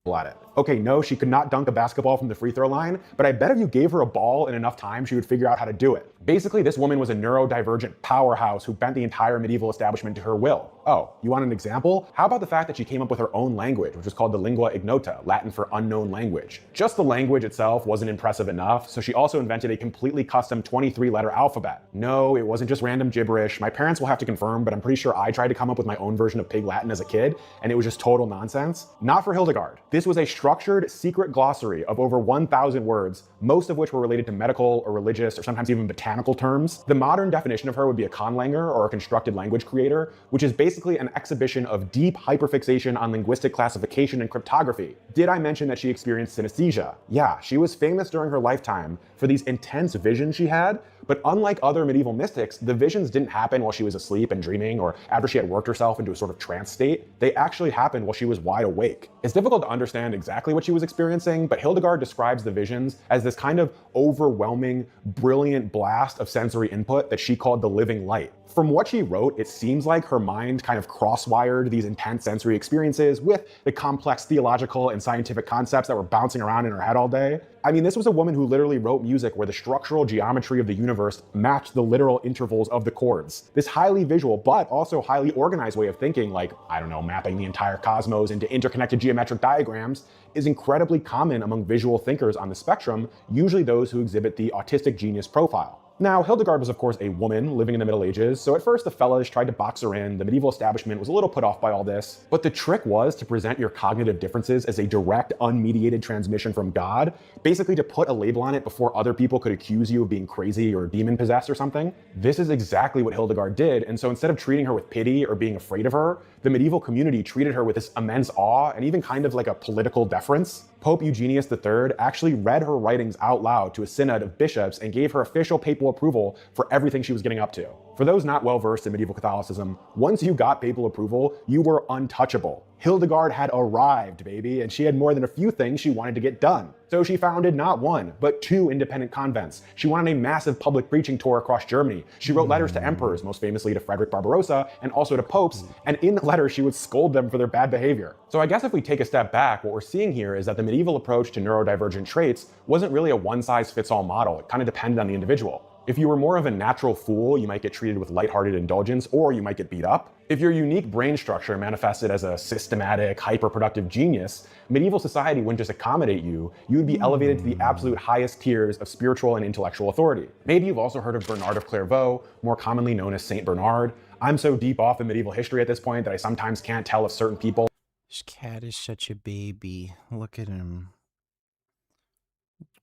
At it. Okay, no, she could not dunk a basketball from the free throw line, but I bet if you gave her a ball in enough time, she would figure out how to do it. Basically, this woman was a neurodivergent powerhouse who bent the entire medieval establishment to her will. Oh, you want an example? How about the fact that she came up with her own language, which is called the lingua ignota, Latin for unknown language. Just the language itself wasn't impressive enough, so she also invented a completely custom 23-letter alphabet. No, it wasn't just random gibberish. My parents will have to confirm, but I'm pretty sure I tried to come up with my own version of Pig Latin as a kid, and it was just total nonsense. Not for Hildegard. This was a structured, secret glossary of over 1,000 words, most of which were related to medical or religious or sometimes even botanical terms. The modern definition of her would be a conlanger or a constructed language creator, which is basically an exhibition of deep hyperfixation on linguistic classification and cryptography. Did I mention that she experienced synesthesia? Yeah, she was famous during her lifetime for these intense visions she had, but unlike other medieval mystics, the visions didn't happen while she was asleep and dreaming or after she had worked herself into a sort of trance state. They actually happened while she was wide awake. It's difficult to understand exactly what she was experiencing, but Hildegard describes the visions as this kind of overwhelming, brilliant blast of sensory input that she called the living light. From what she wrote, it seems like her mind kind of cross-wired these intense sensory experiences with the complex theological and scientific concepts that were bouncing around in her head all day. I mean, this was a woman who literally wrote music where the structural geometry of the universe matched the literal intervals of the chords. This highly visual, but also highly organized way of thinking, like, I don't know, mapping the entire cosmos into interconnected geometric diagrams, is incredibly common among visual thinkers on the spectrum, usually those who exhibit the autistic genius profile. Now, Hildegard was of course a woman living in the Middle Ages, so at first the fellas tried to box her in. The medieval establishment was a little put off by all this, but the trick was to present your cognitive differences as a direct, unmediated transmission from God, basically to put a label on it before other people could accuse you of being crazy or demon-possessed or something. This is exactly what Hildegard did, and so instead of treating her with pity or being afraid of her, the medieval community treated her with this immense awe and even kind of like a political deference. Pope Eugenius III actually read her writings out loud to a synod of bishops and gave her official papal approval for everything she was getting up to. For those not well versed in medieval Catholicism, once you got papal approval, you were untouchable. Hildegard had arrived, baby, and she had more than a few things she wanted to get done. So she founded not one, but 2 independent convents. She went on a massive public preaching tour across Germany. She wrote letters to emperors, most famously to Frederick Barbarossa, and also to popes, and in the letters she would scold them for their bad behavior. So I guess if we take a step back, what we're seeing here is that the medieval approach to neurodivergent traits wasn't really a one-size-fits-all model. It kind of depended on the individual. If you were more of a natural fool, you might get treated with lighthearted indulgence, or you might get beat up. If your unique brain structure manifested as a systematic, hyper-productive genius, medieval society wouldn't just accommodate you, you would be elevated to the absolute highest tiers of spiritual and intellectual authority. Maybe you've also heard of Bernard of Clairvaux, more commonly known as Saint Bernard. I'm so deep off in medieval history at this point that I sometimes can't tell if certain people... This cat is such a baby. Look at him.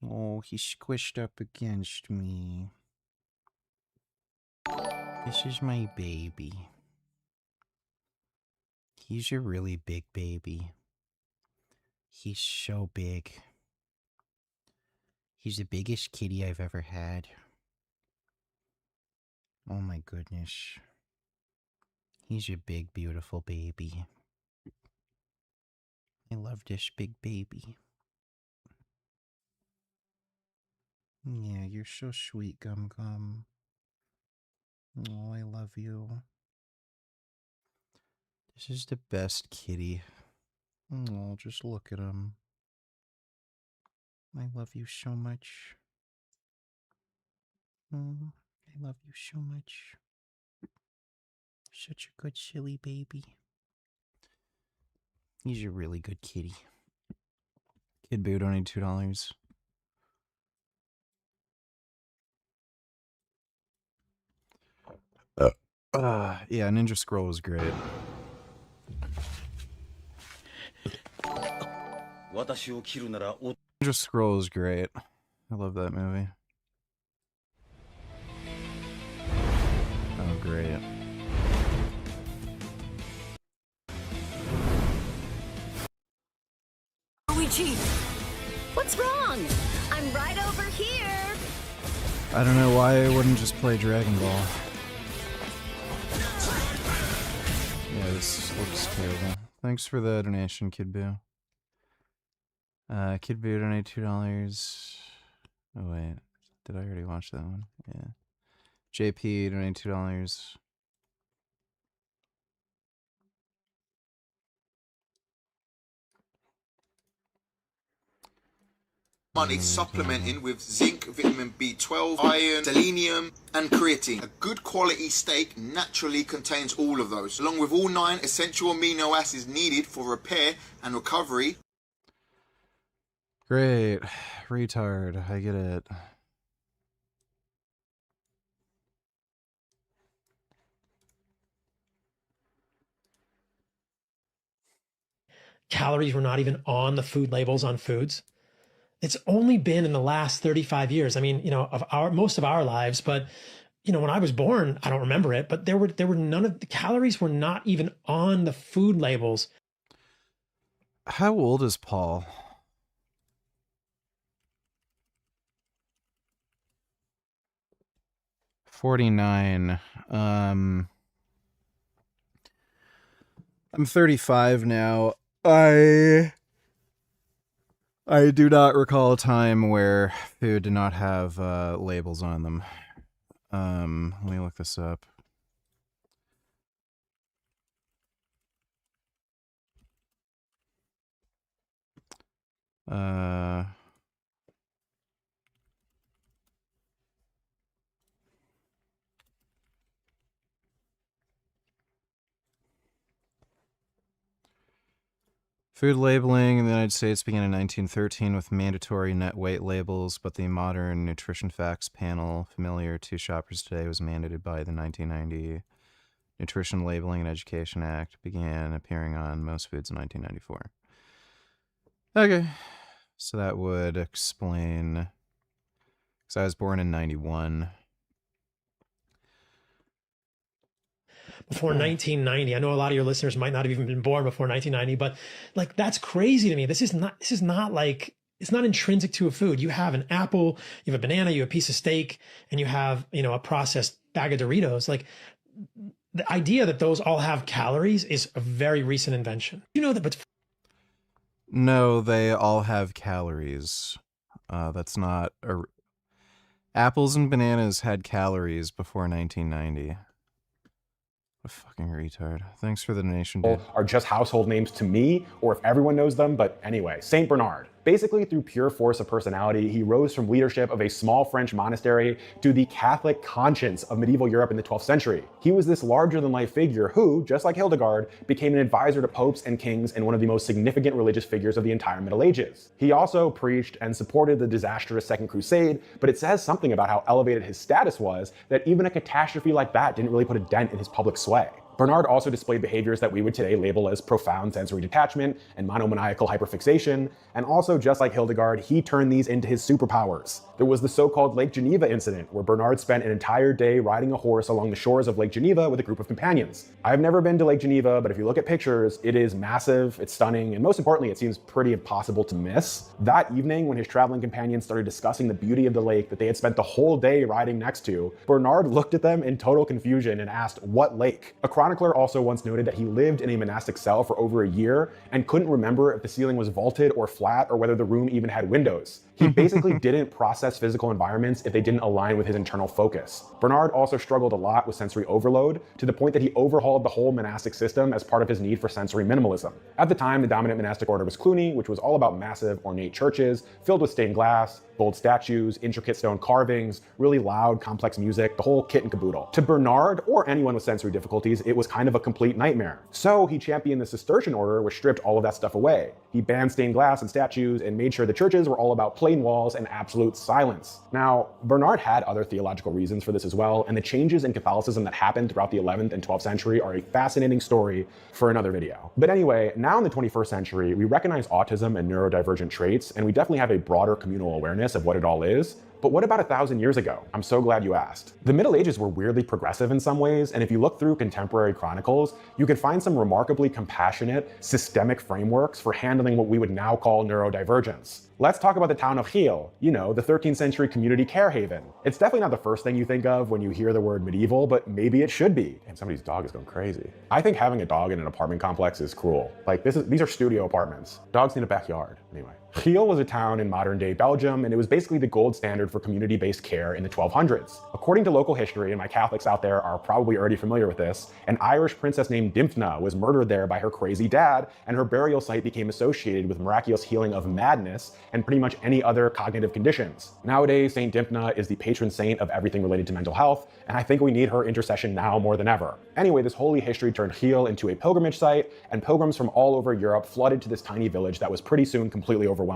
Oh, he's squished up against me. This is my baby. He's a really big baby. He's so big. He's the biggest kitty I've ever had. Oh my goodness. He's a big, beautiful baby. I love this big baby. Yeah, you're so sweet, Gum Gum. Oh, I love you. This is the best kitty. Oh, just look at him. I love you so much. Oh, I love you so much. Such a good, silly baby. He's a really good kitty. Kid Boo donated $2. Yeah, Ninja Scroll was great. Ninja Scroll is great. I love that movie. Oh, great. Luigi, what's wrong? I'm right over here. I don't know why I wouldn't just play Dragon Ball. Yeah, this looks terrible. Thanks for the donation, Kid Boo. Kid Boo donated $2. Oh wait, did I already watch that one? Yeah. JP donated $2. Money supplementing with zinc, vitamin B12, iron, selenium, and creatine. A good quality steak naturally contains all of those, along with all 9 essential amino acids needed for repair and recovery. Great. Retard. I get it. Calories were not even on the food labels on foods. It's only been in the last 35 years. I mean, of most of our lives, but when I was born, I don't remember it, but there were none of the calories were not even on the food labels. How old is Paul? $49. I'm 35 now. I do not recall a time where food did not have labels on them. Let me look this up. Food labeling in the United States began in 1913 with mandatory net weight labels, but the modern nutrition facts panel, familiar to shoppers today, was mandated by the 1990 Nutrition Labeling and Education Act, began appearing on most foods in 1994. Okay, so that would explain, because I was born in 91. Before 1990. I know a lot of your listeners might not have even been born before 1990, but like that's crazy to me. This is not like, it's not intrinsic to a food. You have an apple, you have a banana, you have a piece of steak, and you have, a processed bag of Doritos. Like the idea that those all have calories is a very recent invention. You know that, but no, they all have calories. That's not apples and bananas had calories before 1990. A fucking retard. Thanks for the donation, dude. Are just household names to me, or if everyone knows them, but anyway, Saint Bernard. Basically, through pure force of personality, he rose from leadership of a small French monastery to the Catholic conscience of medieval Europe in the 12th century. He was this larger-than-life figure who, just like Hildegard, became an advisor to popes and kings and one of the most significant religious figures of the entire Middle Ages. He also preached and supported the disastrous Second Crusade, but it says something about how elevated his status was that even a catastrophe like that didn't really put a dent in his public sway. Bernard also displayed behaviors that we would today label as profound sensory detachment and monomaniacal hyperfixation, and also, just like Hildegard, he turned these into his superpowers. There was the so-called Lake Geneva incident, where Bernard spent an entire day riding a horse along the shores of Lake Geneva with a group of companions. I've never been to Lake Geneva, but if you look at pictures, it is massive, it's stunning, and most importantly, it seems pretty impossible to miss. That evening, when his traveling companions started discussing the beauty of the lake that they had spent the whole day riding next to, Bernard looked at them in total confusion and asked, "What lake?" A chronicler also once noted that he lived in a monastic cell for over a year and couldn't remember if the ceiling was vaulted or flat or whether the room even had windows. He basically didn't process physical environments if they didn't align with his internal focus. Bernard also struggled a lot with sensory overload, to the point that he overhauled the whole monastic system as part of his need for sensory minimalism. At the time, the dominant monastic order was Cluny, which was all about massive, ornate churches filled with stained glass, gold statues, intricate stone carvings, really loud, complex music, the whole kit and caboodle. To Bernard, or anyone with sensory difficulties, it was kind of a complete nightmare. So he championed the Cistercian order, which stripped all of that stuff away. He banned stained glass and statues and made sure the churches were all about plain walls and absolute silence. Now, Bernard had other theological reasons for this as well, and the changes in Catholicism that happened throughout the 11th and 12th century are a fascinating story for another video. But anyway, now in the 21st century, we recognize autism and neurodivergent traits, and we definitely have a broader communal awareness of what it all is. But what about 1,000 years ago? I'm so glad you asked. The Middle Ages were weirdly progressive in some ways, and if you look through contemporary chronicles, you can find some remarkably compassionate, systemic frameworks for handling what we would now call neurodivergence. Let's talk about the town of Geel, you know, the 13th century community care haven. It's definitely not the first thing you think of when you hear the word medieval, but maybe it should be. And somebody's dog is going crazy. I think having a dog in an apartment complex is cruel. Like, these are studio apartments. Dogs need a backyard. Anyway. Geel was a town in modern-day Belgium, and it was basically the gold standard for community-based care in the 1200s. According to local history, and my Catholics out there are probably already familiar with this, an Irish princess named Dymphna was murdered there by her crazy dad, and her burial site became associated with miraculous healing of madness and pretty much any other cognitive conditions. Nowadays, Saint Dymphna is the patron saint of everything related to mental health, and I think we need her intercession now more than ever. Anyway, this holy history turned Geel into a pilgrimage site, and pilgrims from all over Europe flooded to this tiny village that was pretty soon completely overwhelmed.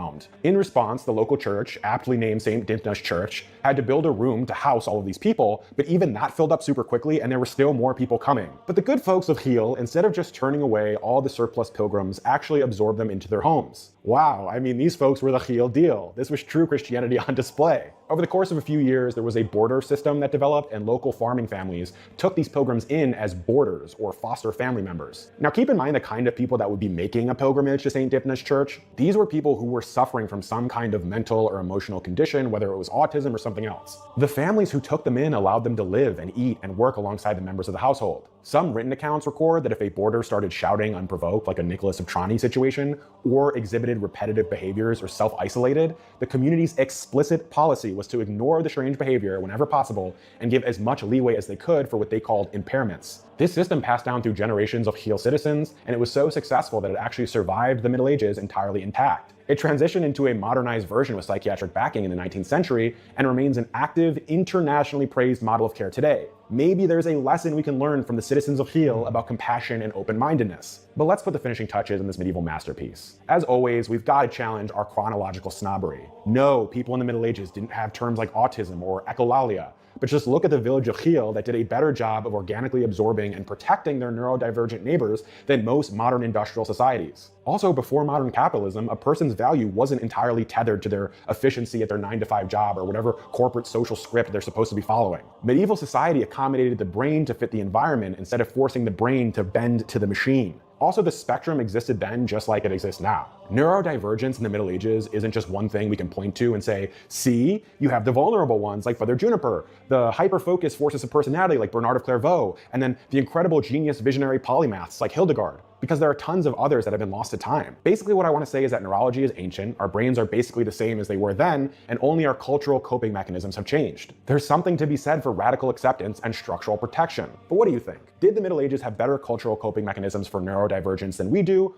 In response, the local church, aptly named St. Dymphna's Church, had to build a room to house all of these people, but even that filled up super quickly and there were still more people coming. But the good folks of Geel, instead of just turning away all the surplus pilgrims, actually absorbed them into their homes. Wow, I mean, these folks were the Geel deal. This was true Christianity on display. Over the course of a few years, there was a boarder system that developed, and local farming families took these pilgrims in as boarders or foster family members. Now keep in mind the kind of people that would be making a pilgrimage to St. Dymphna's Church. These were people who were suffering from some kind of mental or emotional condition, whether it was autism or something else. The families who took them in allowed them to live and eat and work alongside the members of the household. Some written accounts record that if a boarder started shouting unprovoked, like a Nicholas of Trani situation, or exhibited repetitive behaviors or self-isolated, the community's explicit policy was to ignore the strange behavior whenever possible and give as much leeway as they could for what they called impairments. This system passed down through generations of Geel citizens, and it was so successful that it actually survived the Middle Ages entirely intact. It transitioned into a modernized version with psychiatric backing in the 19th century and remains an active, internationally praised model of care today. Maybe there's a lesson we can learn from the citizens of Geel about compassion and open-mindedness. But let's put the finishing touches in this medieval masterpiece. As always, we've got to challenge our chronological snobbery. No, people in the Middle Ages didn't have terms like autism or echolalia. But just look at the village of Geel that did a better job of organically absorbing and protecting their neurodivergent neighbors than most modern industrial societies. Also, before modern capitalism, a person's value wasn't entirely tethered to their efficiency at their 9-to-5 job or whatever corporate social script they're supposed to be following. Medieval society accommodated the brain to fit the environment instead of forcing the brain to bend to the machine. Also, the spectrum existed then just like it exists now. Neurodivergence in the Middle Ages isn't just one thing we can point to and say, see, you have the vulnerable ones like Brother Juniper, the hyper-focused forces of personality like Bernard of Clairvaux, and then the incredible genius visionary polymaths like Hildegard. Because there are tons of others that have been lost to time. Basically what I want to say is that neurology is ancient, our brains are basically the same as they were then, and only our cultural coping mechanisms have changed. There's something to be said for radical acceptance and structural protection. But what do you think? Did the Middle Ages have better cultural coping mechanisms for neurodivergence than we do?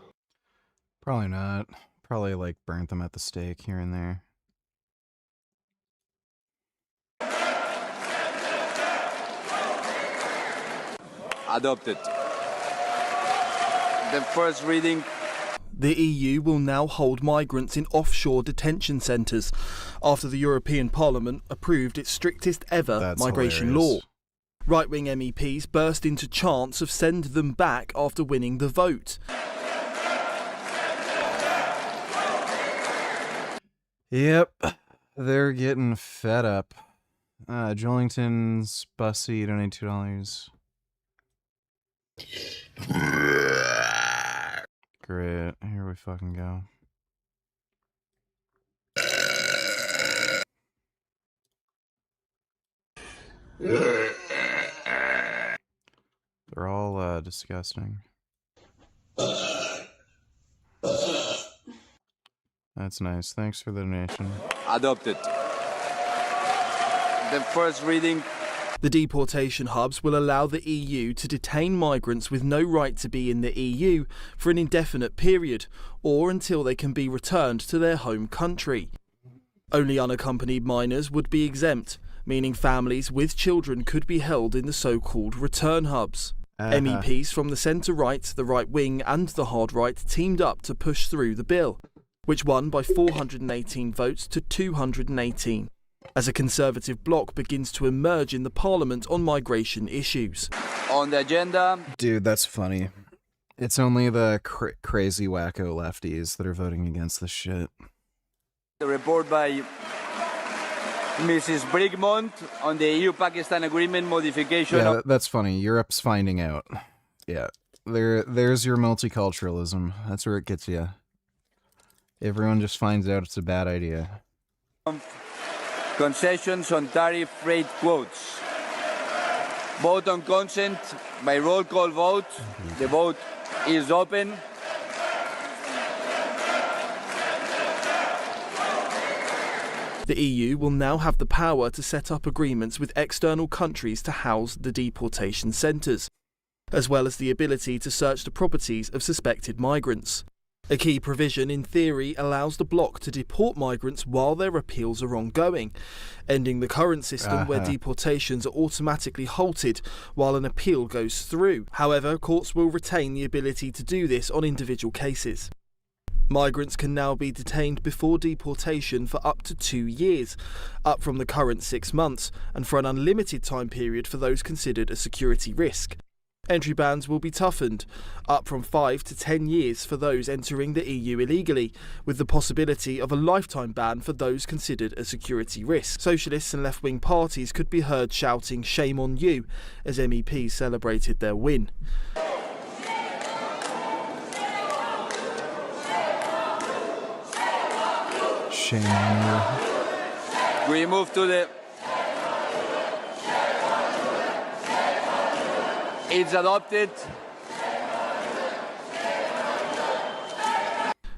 Probably not. Probably like burnt them at the stake here and there. Adopted. The first reading. The EU will now hold migrants in offshore detention centres after the European Parliament approved its strictest ever migration law. Right-wing MEPs burst into chants of send them back after winning the vote. Yep, they're getting fed up. Jolington's Bussy, donate $2. Great, here we fucking go. They're all disgusting. That's nice. Thanks for the donation. Adopted. The first reading. The deportation hubs will allow the EU to detain migrants with no right to be in the EU for an indefinite period, or until they can be returned to their home country. Only unaccompanied minors would be exempt, meaning families with children could be held in the so-called return hubs. MEPs from the centre-right, the right-wing and the hard-right teamed up to push through the bill, which won by 418 votes to 218. As a Conservative bloc begins to emerge in the Parliament on migration issues. On the agenda... Dude, that's funny. It's only the crazy wacko lefties that are voting against this shit. The report by Mrs. Brigmont on the EU-Pakistan agreement modification. Yeah, that's funny. Europe's finding out. Yeah, there's your multiculturalism. That's where it gets you. Everyone just finds out it's a bad idea. Concessions on tariff rate quotes. Vote on consent by roll call vote. The vote is open. The EU will now have the power to set up agreements with external countries to house the deportation centres, as well as the ability to search the properties of suspected migrants. A key provision, in theory, allows the bloc to deport migrants while their appeals are ongoing, ending the current system where deportations are automatically halted while an appeal goes through. However, courts will retain the ability to do this on individual cases. Migrants can now be detained before deportation for up to 2 years, up from the current 6 months, and for an unlimited time period for those considered a security risk. Entry bans will be toughened, up from 5 to 10 years for those entering the EU illegally, with the possibility of a lifetime ban for those considered a security risk. Socialists and left-wing parties could be heard shouting "Shame on you" as MEPs celebrated their win. Shame on you. We move to the... It's adopted.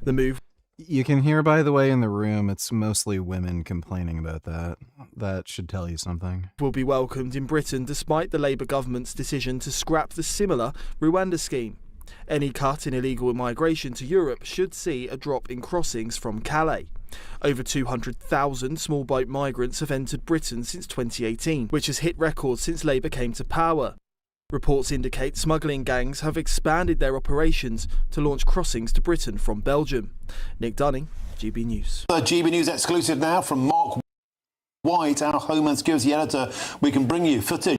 The move. You can hear, by the way, in the room, it's mostly women complaining about that. That should tell you something. Will be welcomed in Britain despite the Labour government's decision to scrap the similar Rwanda scheme. Any cut in illegal immigration to Europe should see a drop in crossings from Calais. Over 200,000 small boat migrants have entered Britain since 2018, which has hit records since Labour came to power. Reports indicate smuggling gangs have expanded their operations to launch crossings to Britain from Belgium. Nick Dunning, GB News. GB News exclusive now from Mark White, our Homeland Security editor. We can bring you footage.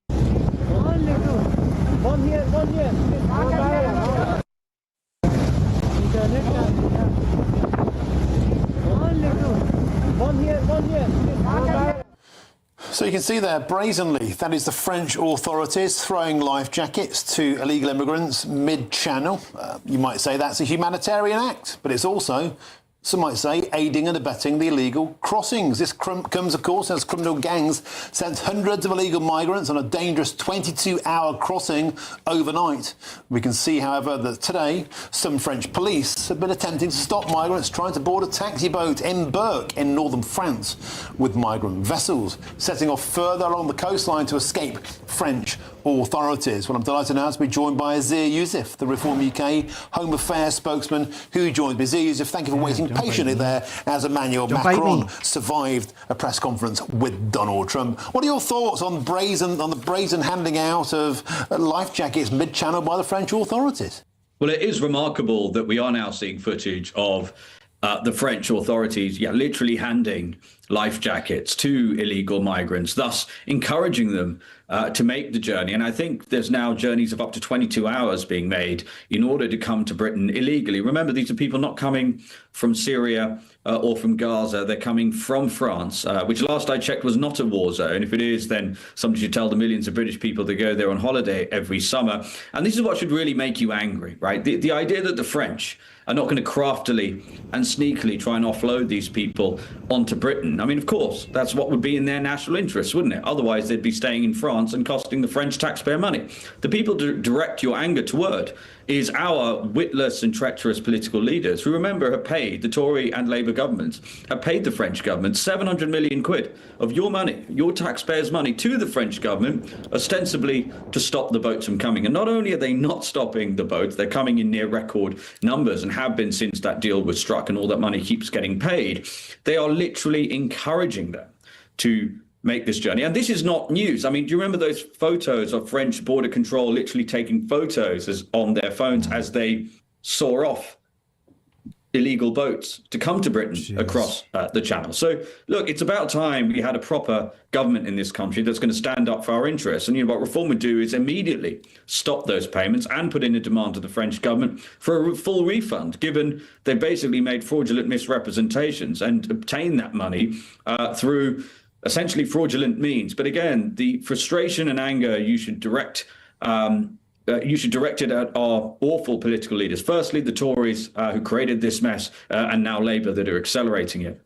So you can see there brazenly, that is the French authorities throwing life jackets to illegal immigrants mid-channel. You might say that's a humanitarian act, but it's also, some might say, aiding and abetting the illegal crossings. This comes, of course, as criminal gangs sent hundreds of illegal migrants on a dangerous 22-hour crossing overnight. We can see, however, that today some French police have been attempting to stop migrants trying to board a taxi boat in Burke in northern France, with migrant vessels setting off further along the coastline to escape French authorities. Well, I'm delighted now to be joined by Azir Yousef, the Reform UK Home Affairs spokesman, who joins me. Azir Yousef, thank you for waiting patiently there as Emmanuel Macron survived a press conference with Donald Trump. What are your thoughts on the brazen handing out of life jackets mid-channel by the French authorities? Well, it is remarkable that we are now seeing footage of the French authorities, literally handing life jackets to illegal migrants, thus encouraging them to make the journey. And I think there's now journeys of up to 22 hours being made in order to come to Britain illegally. Remember, these are people not coming from Syria or from Gaza. They're coming from France, which last I checked was not a war zone. If it is, then somebody should tell the millions of British people that go there on holiday every summer. And this is what should really make you angry, right? The idea that the French are not going to craftily and sneakily try and offload these people onto Britain. I mean, of course, that's what would be in their national interest, wouldn't it? Otherwise, they'd be staying in France and costing the French taxpayer money. The people to direct your anger toward is our witless and treacherous political leaders who, remember, have paid, the Tory and Labour governments, have paid the French government 700 million quid of your money, your taxpayers' money, to the French government, ostensibly to stop the boats from coming. And not only are they not stopping the boats, they're coming in near record numbers and have been since that deal was struck and all that money keeps getting paid. They are literally encouraging them to make this journey. And this is not news. I mean, do you remember those photos of French border control literally taking photos on their phones as they soar off illegal boats to come to Britain across the channel? So, look, it's about time we had a proper government in this country that's going to stand up for our interests. And, you know, what Reform would do is immediately stop those payments and put in a demand to the French government for a full refund, given they basically made fraudulent misrepresentations and obtained that money through essentially fraudulent means. But again, the frustration and anger you should direct it at our awful political leaders. Firstly, the Tories who created this mess, and now Labour that are accelerating it.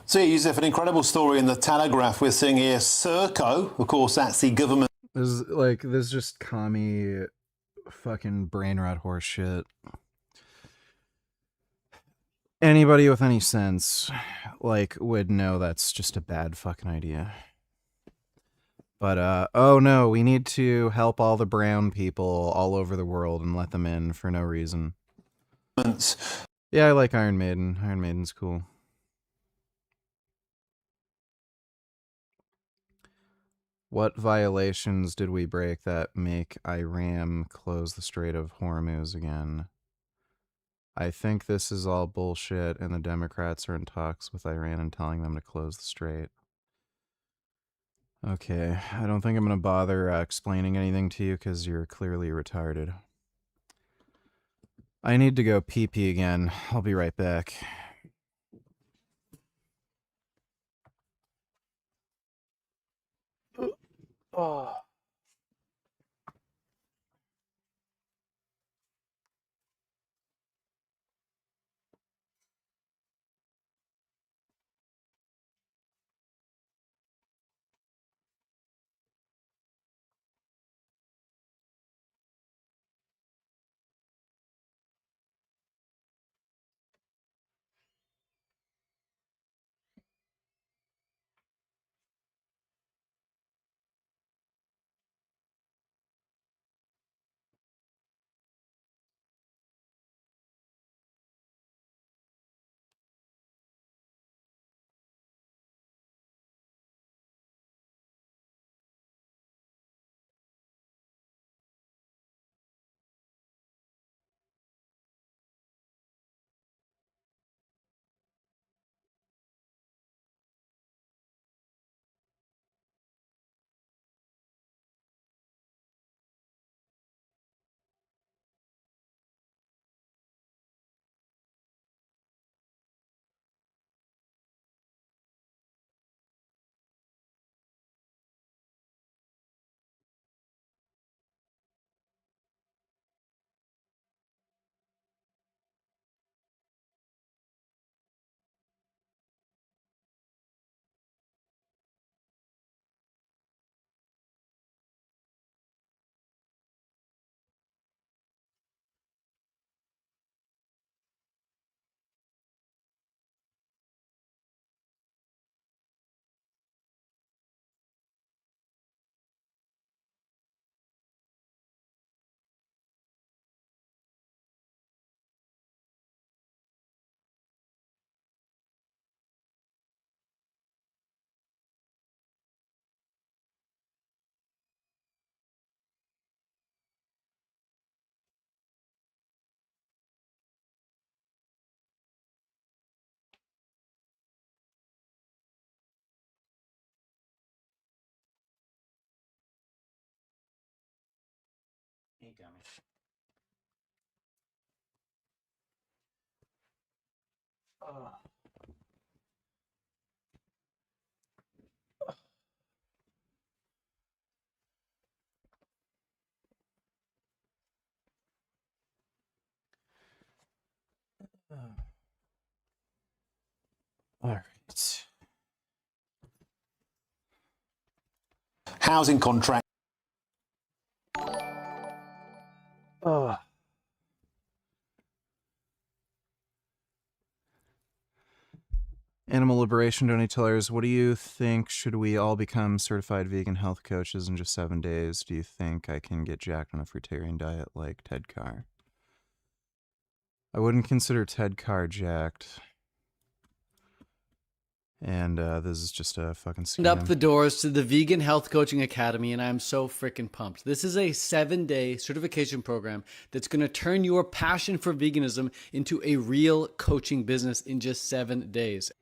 So, Yousef, an incredible story in the Telegraph we're seeing here. Serco, of course, that's the government. This just commie fucking brain rot horse shit. Anybody with any sense, would know that's just a bad fucking idea. But, oh no, we need to help all the brown people all over the world and let them in for no reason. Yeah, I like Iron Maiden. Iron Maiden's cool. What violations did we break that make Iran close the Strait of Hormuz again? I think this is all bullshit, and the Democrats are in talks with Iran and telling them to close the strait. Okay, I don't think I'm going to bother explaining anything to you because you're clearly retarded. I need to go pee-pee again. I'll be right back. Oh. damn it. All right. Housing contract. Animal Liberation Donatellers, what do you think? Should we all become certified vegan health coaches in just 7 days? Do you think I can get jacked on a fruitarian diet like Ted Carr? I wouldn't consider Ted Carr jacked. And this is just a fucking scam. Up the doors to the Vegan Health Coaching Academy, and I'm so freaking pumped. This is a 7-day certification program that's going to turn your passion for veganism into a real coaching business in just 7 days.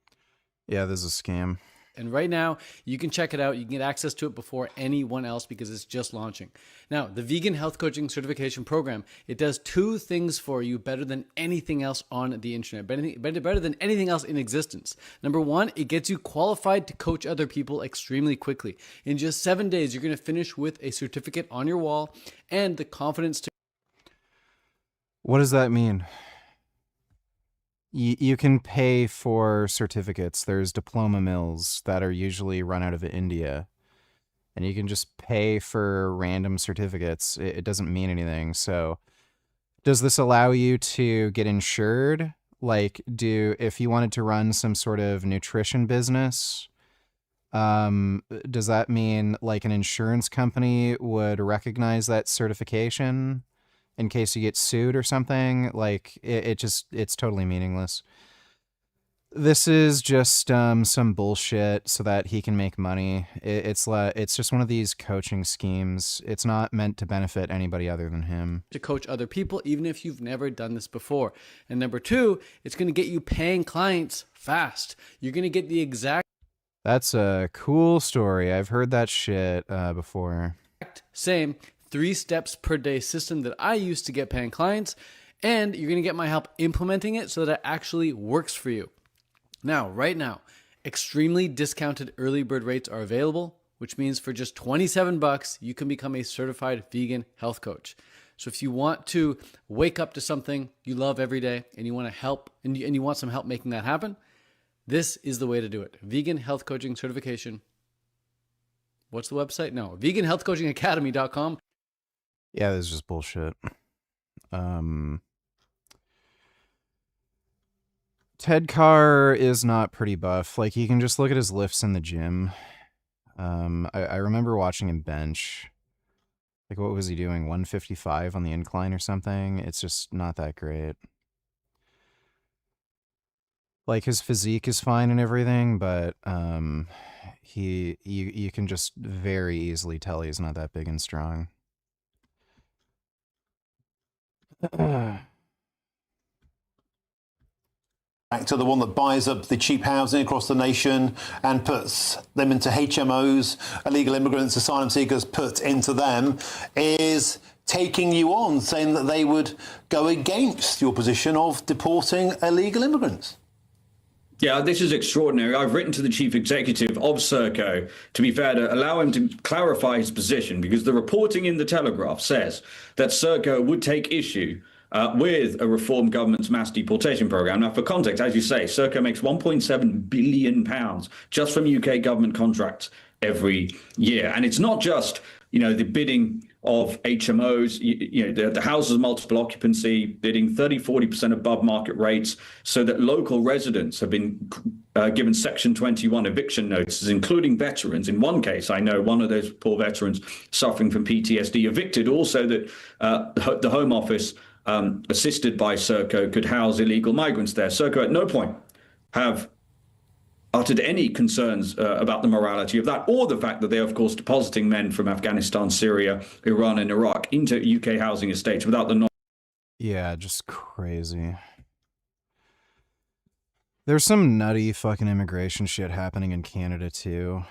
Yeah, this is a scam. And right now, you can check it out. You can get access to it before anyone else because it's just launching. Now, the Vegan Health Coaching Certification Program, it does 2 things for you better than anything else on the internet, better than anything else in existence. Number 1, it gets you qualified to coach other people extremely quickly. In just 7 days, you're going to finish with a certificate on your wall and the confidence to... What does that mean? You can pay for certificates. There's diploma mills that are usually run out of India. And you can just pay for random certificates. It doesn't mean anything. So does this allow you to get insured? Like, if you wanted to run some sort of nutrition business, does that mean like an insurance company would recognize that certification in case you get sued or something? Like, it's totally meaningless. This is just some bullshit so that he can make money. It's just one of these coaching schemes. It's not meant to benefit anybody other than him. To coach other people, even if you've never done this before. And number 2, it's going to get you paying clients fast. You're going to get the exact... That's a cool story. I've heard that shit before. Same 3 steps per day system that I use to get paying clients, and you're going to get my help implementing it so that it actually works for you. Now, right now, extremely discounted early bird rates are available, which means for just $27, you can become a certified vegan health coach. So if you want to wake up to something you love every day and you want to help and you want some help making that happen, this is the way to do it. Vegan health coaching certification. What's the website? No, veganhealthcoachingacademy.com. Yeah, this is just bullshit. Ted Carr is not pretty buff. Like, you can just look at his lifts in the gym. I remember watching him bench. Like, what was he doing? 155 on the incline or something? It's just not that great. Like, his physique is fine and everything, but you can just very easily tell he's not that big and strong. Back to the one that buys up the cheap housing across the nation and puts them into HMOs, illegal immigrants, asylum seekers put into them, is taking you on, saying that they would go against your position of deporting illegal immigrants. Yeah, this is extraordinary. I've written to the chief executive of Serco, to be fair, to allow him to clarify his position, because the reporting in the Telegraph says that Serco would take issue with a reform government's mass deportation program. Now, for context, as you say, Serco makes £1.7 billion just from UK government contracts every year. And it's not just, the bidding of HMOs, the houses of multiple occupancy, bidding 30-40% above market rates, so that local residents have been given Section 21 eviction notices, including veterans. In one case, I know one of those poor veterans suffering from PTSD evicted, also that the Home Office, assisted by Serco, could house illegal migrants there. Serco at no point have uttered any concerns about the morality of that, or the fact that they're, of course, depositing men from Afghanistan, Syria, Iran, and Iraq into UK housing estates without the knowledge. Yeah, just crazy. There's some nutty fucking immigration shit happening in Canada, too.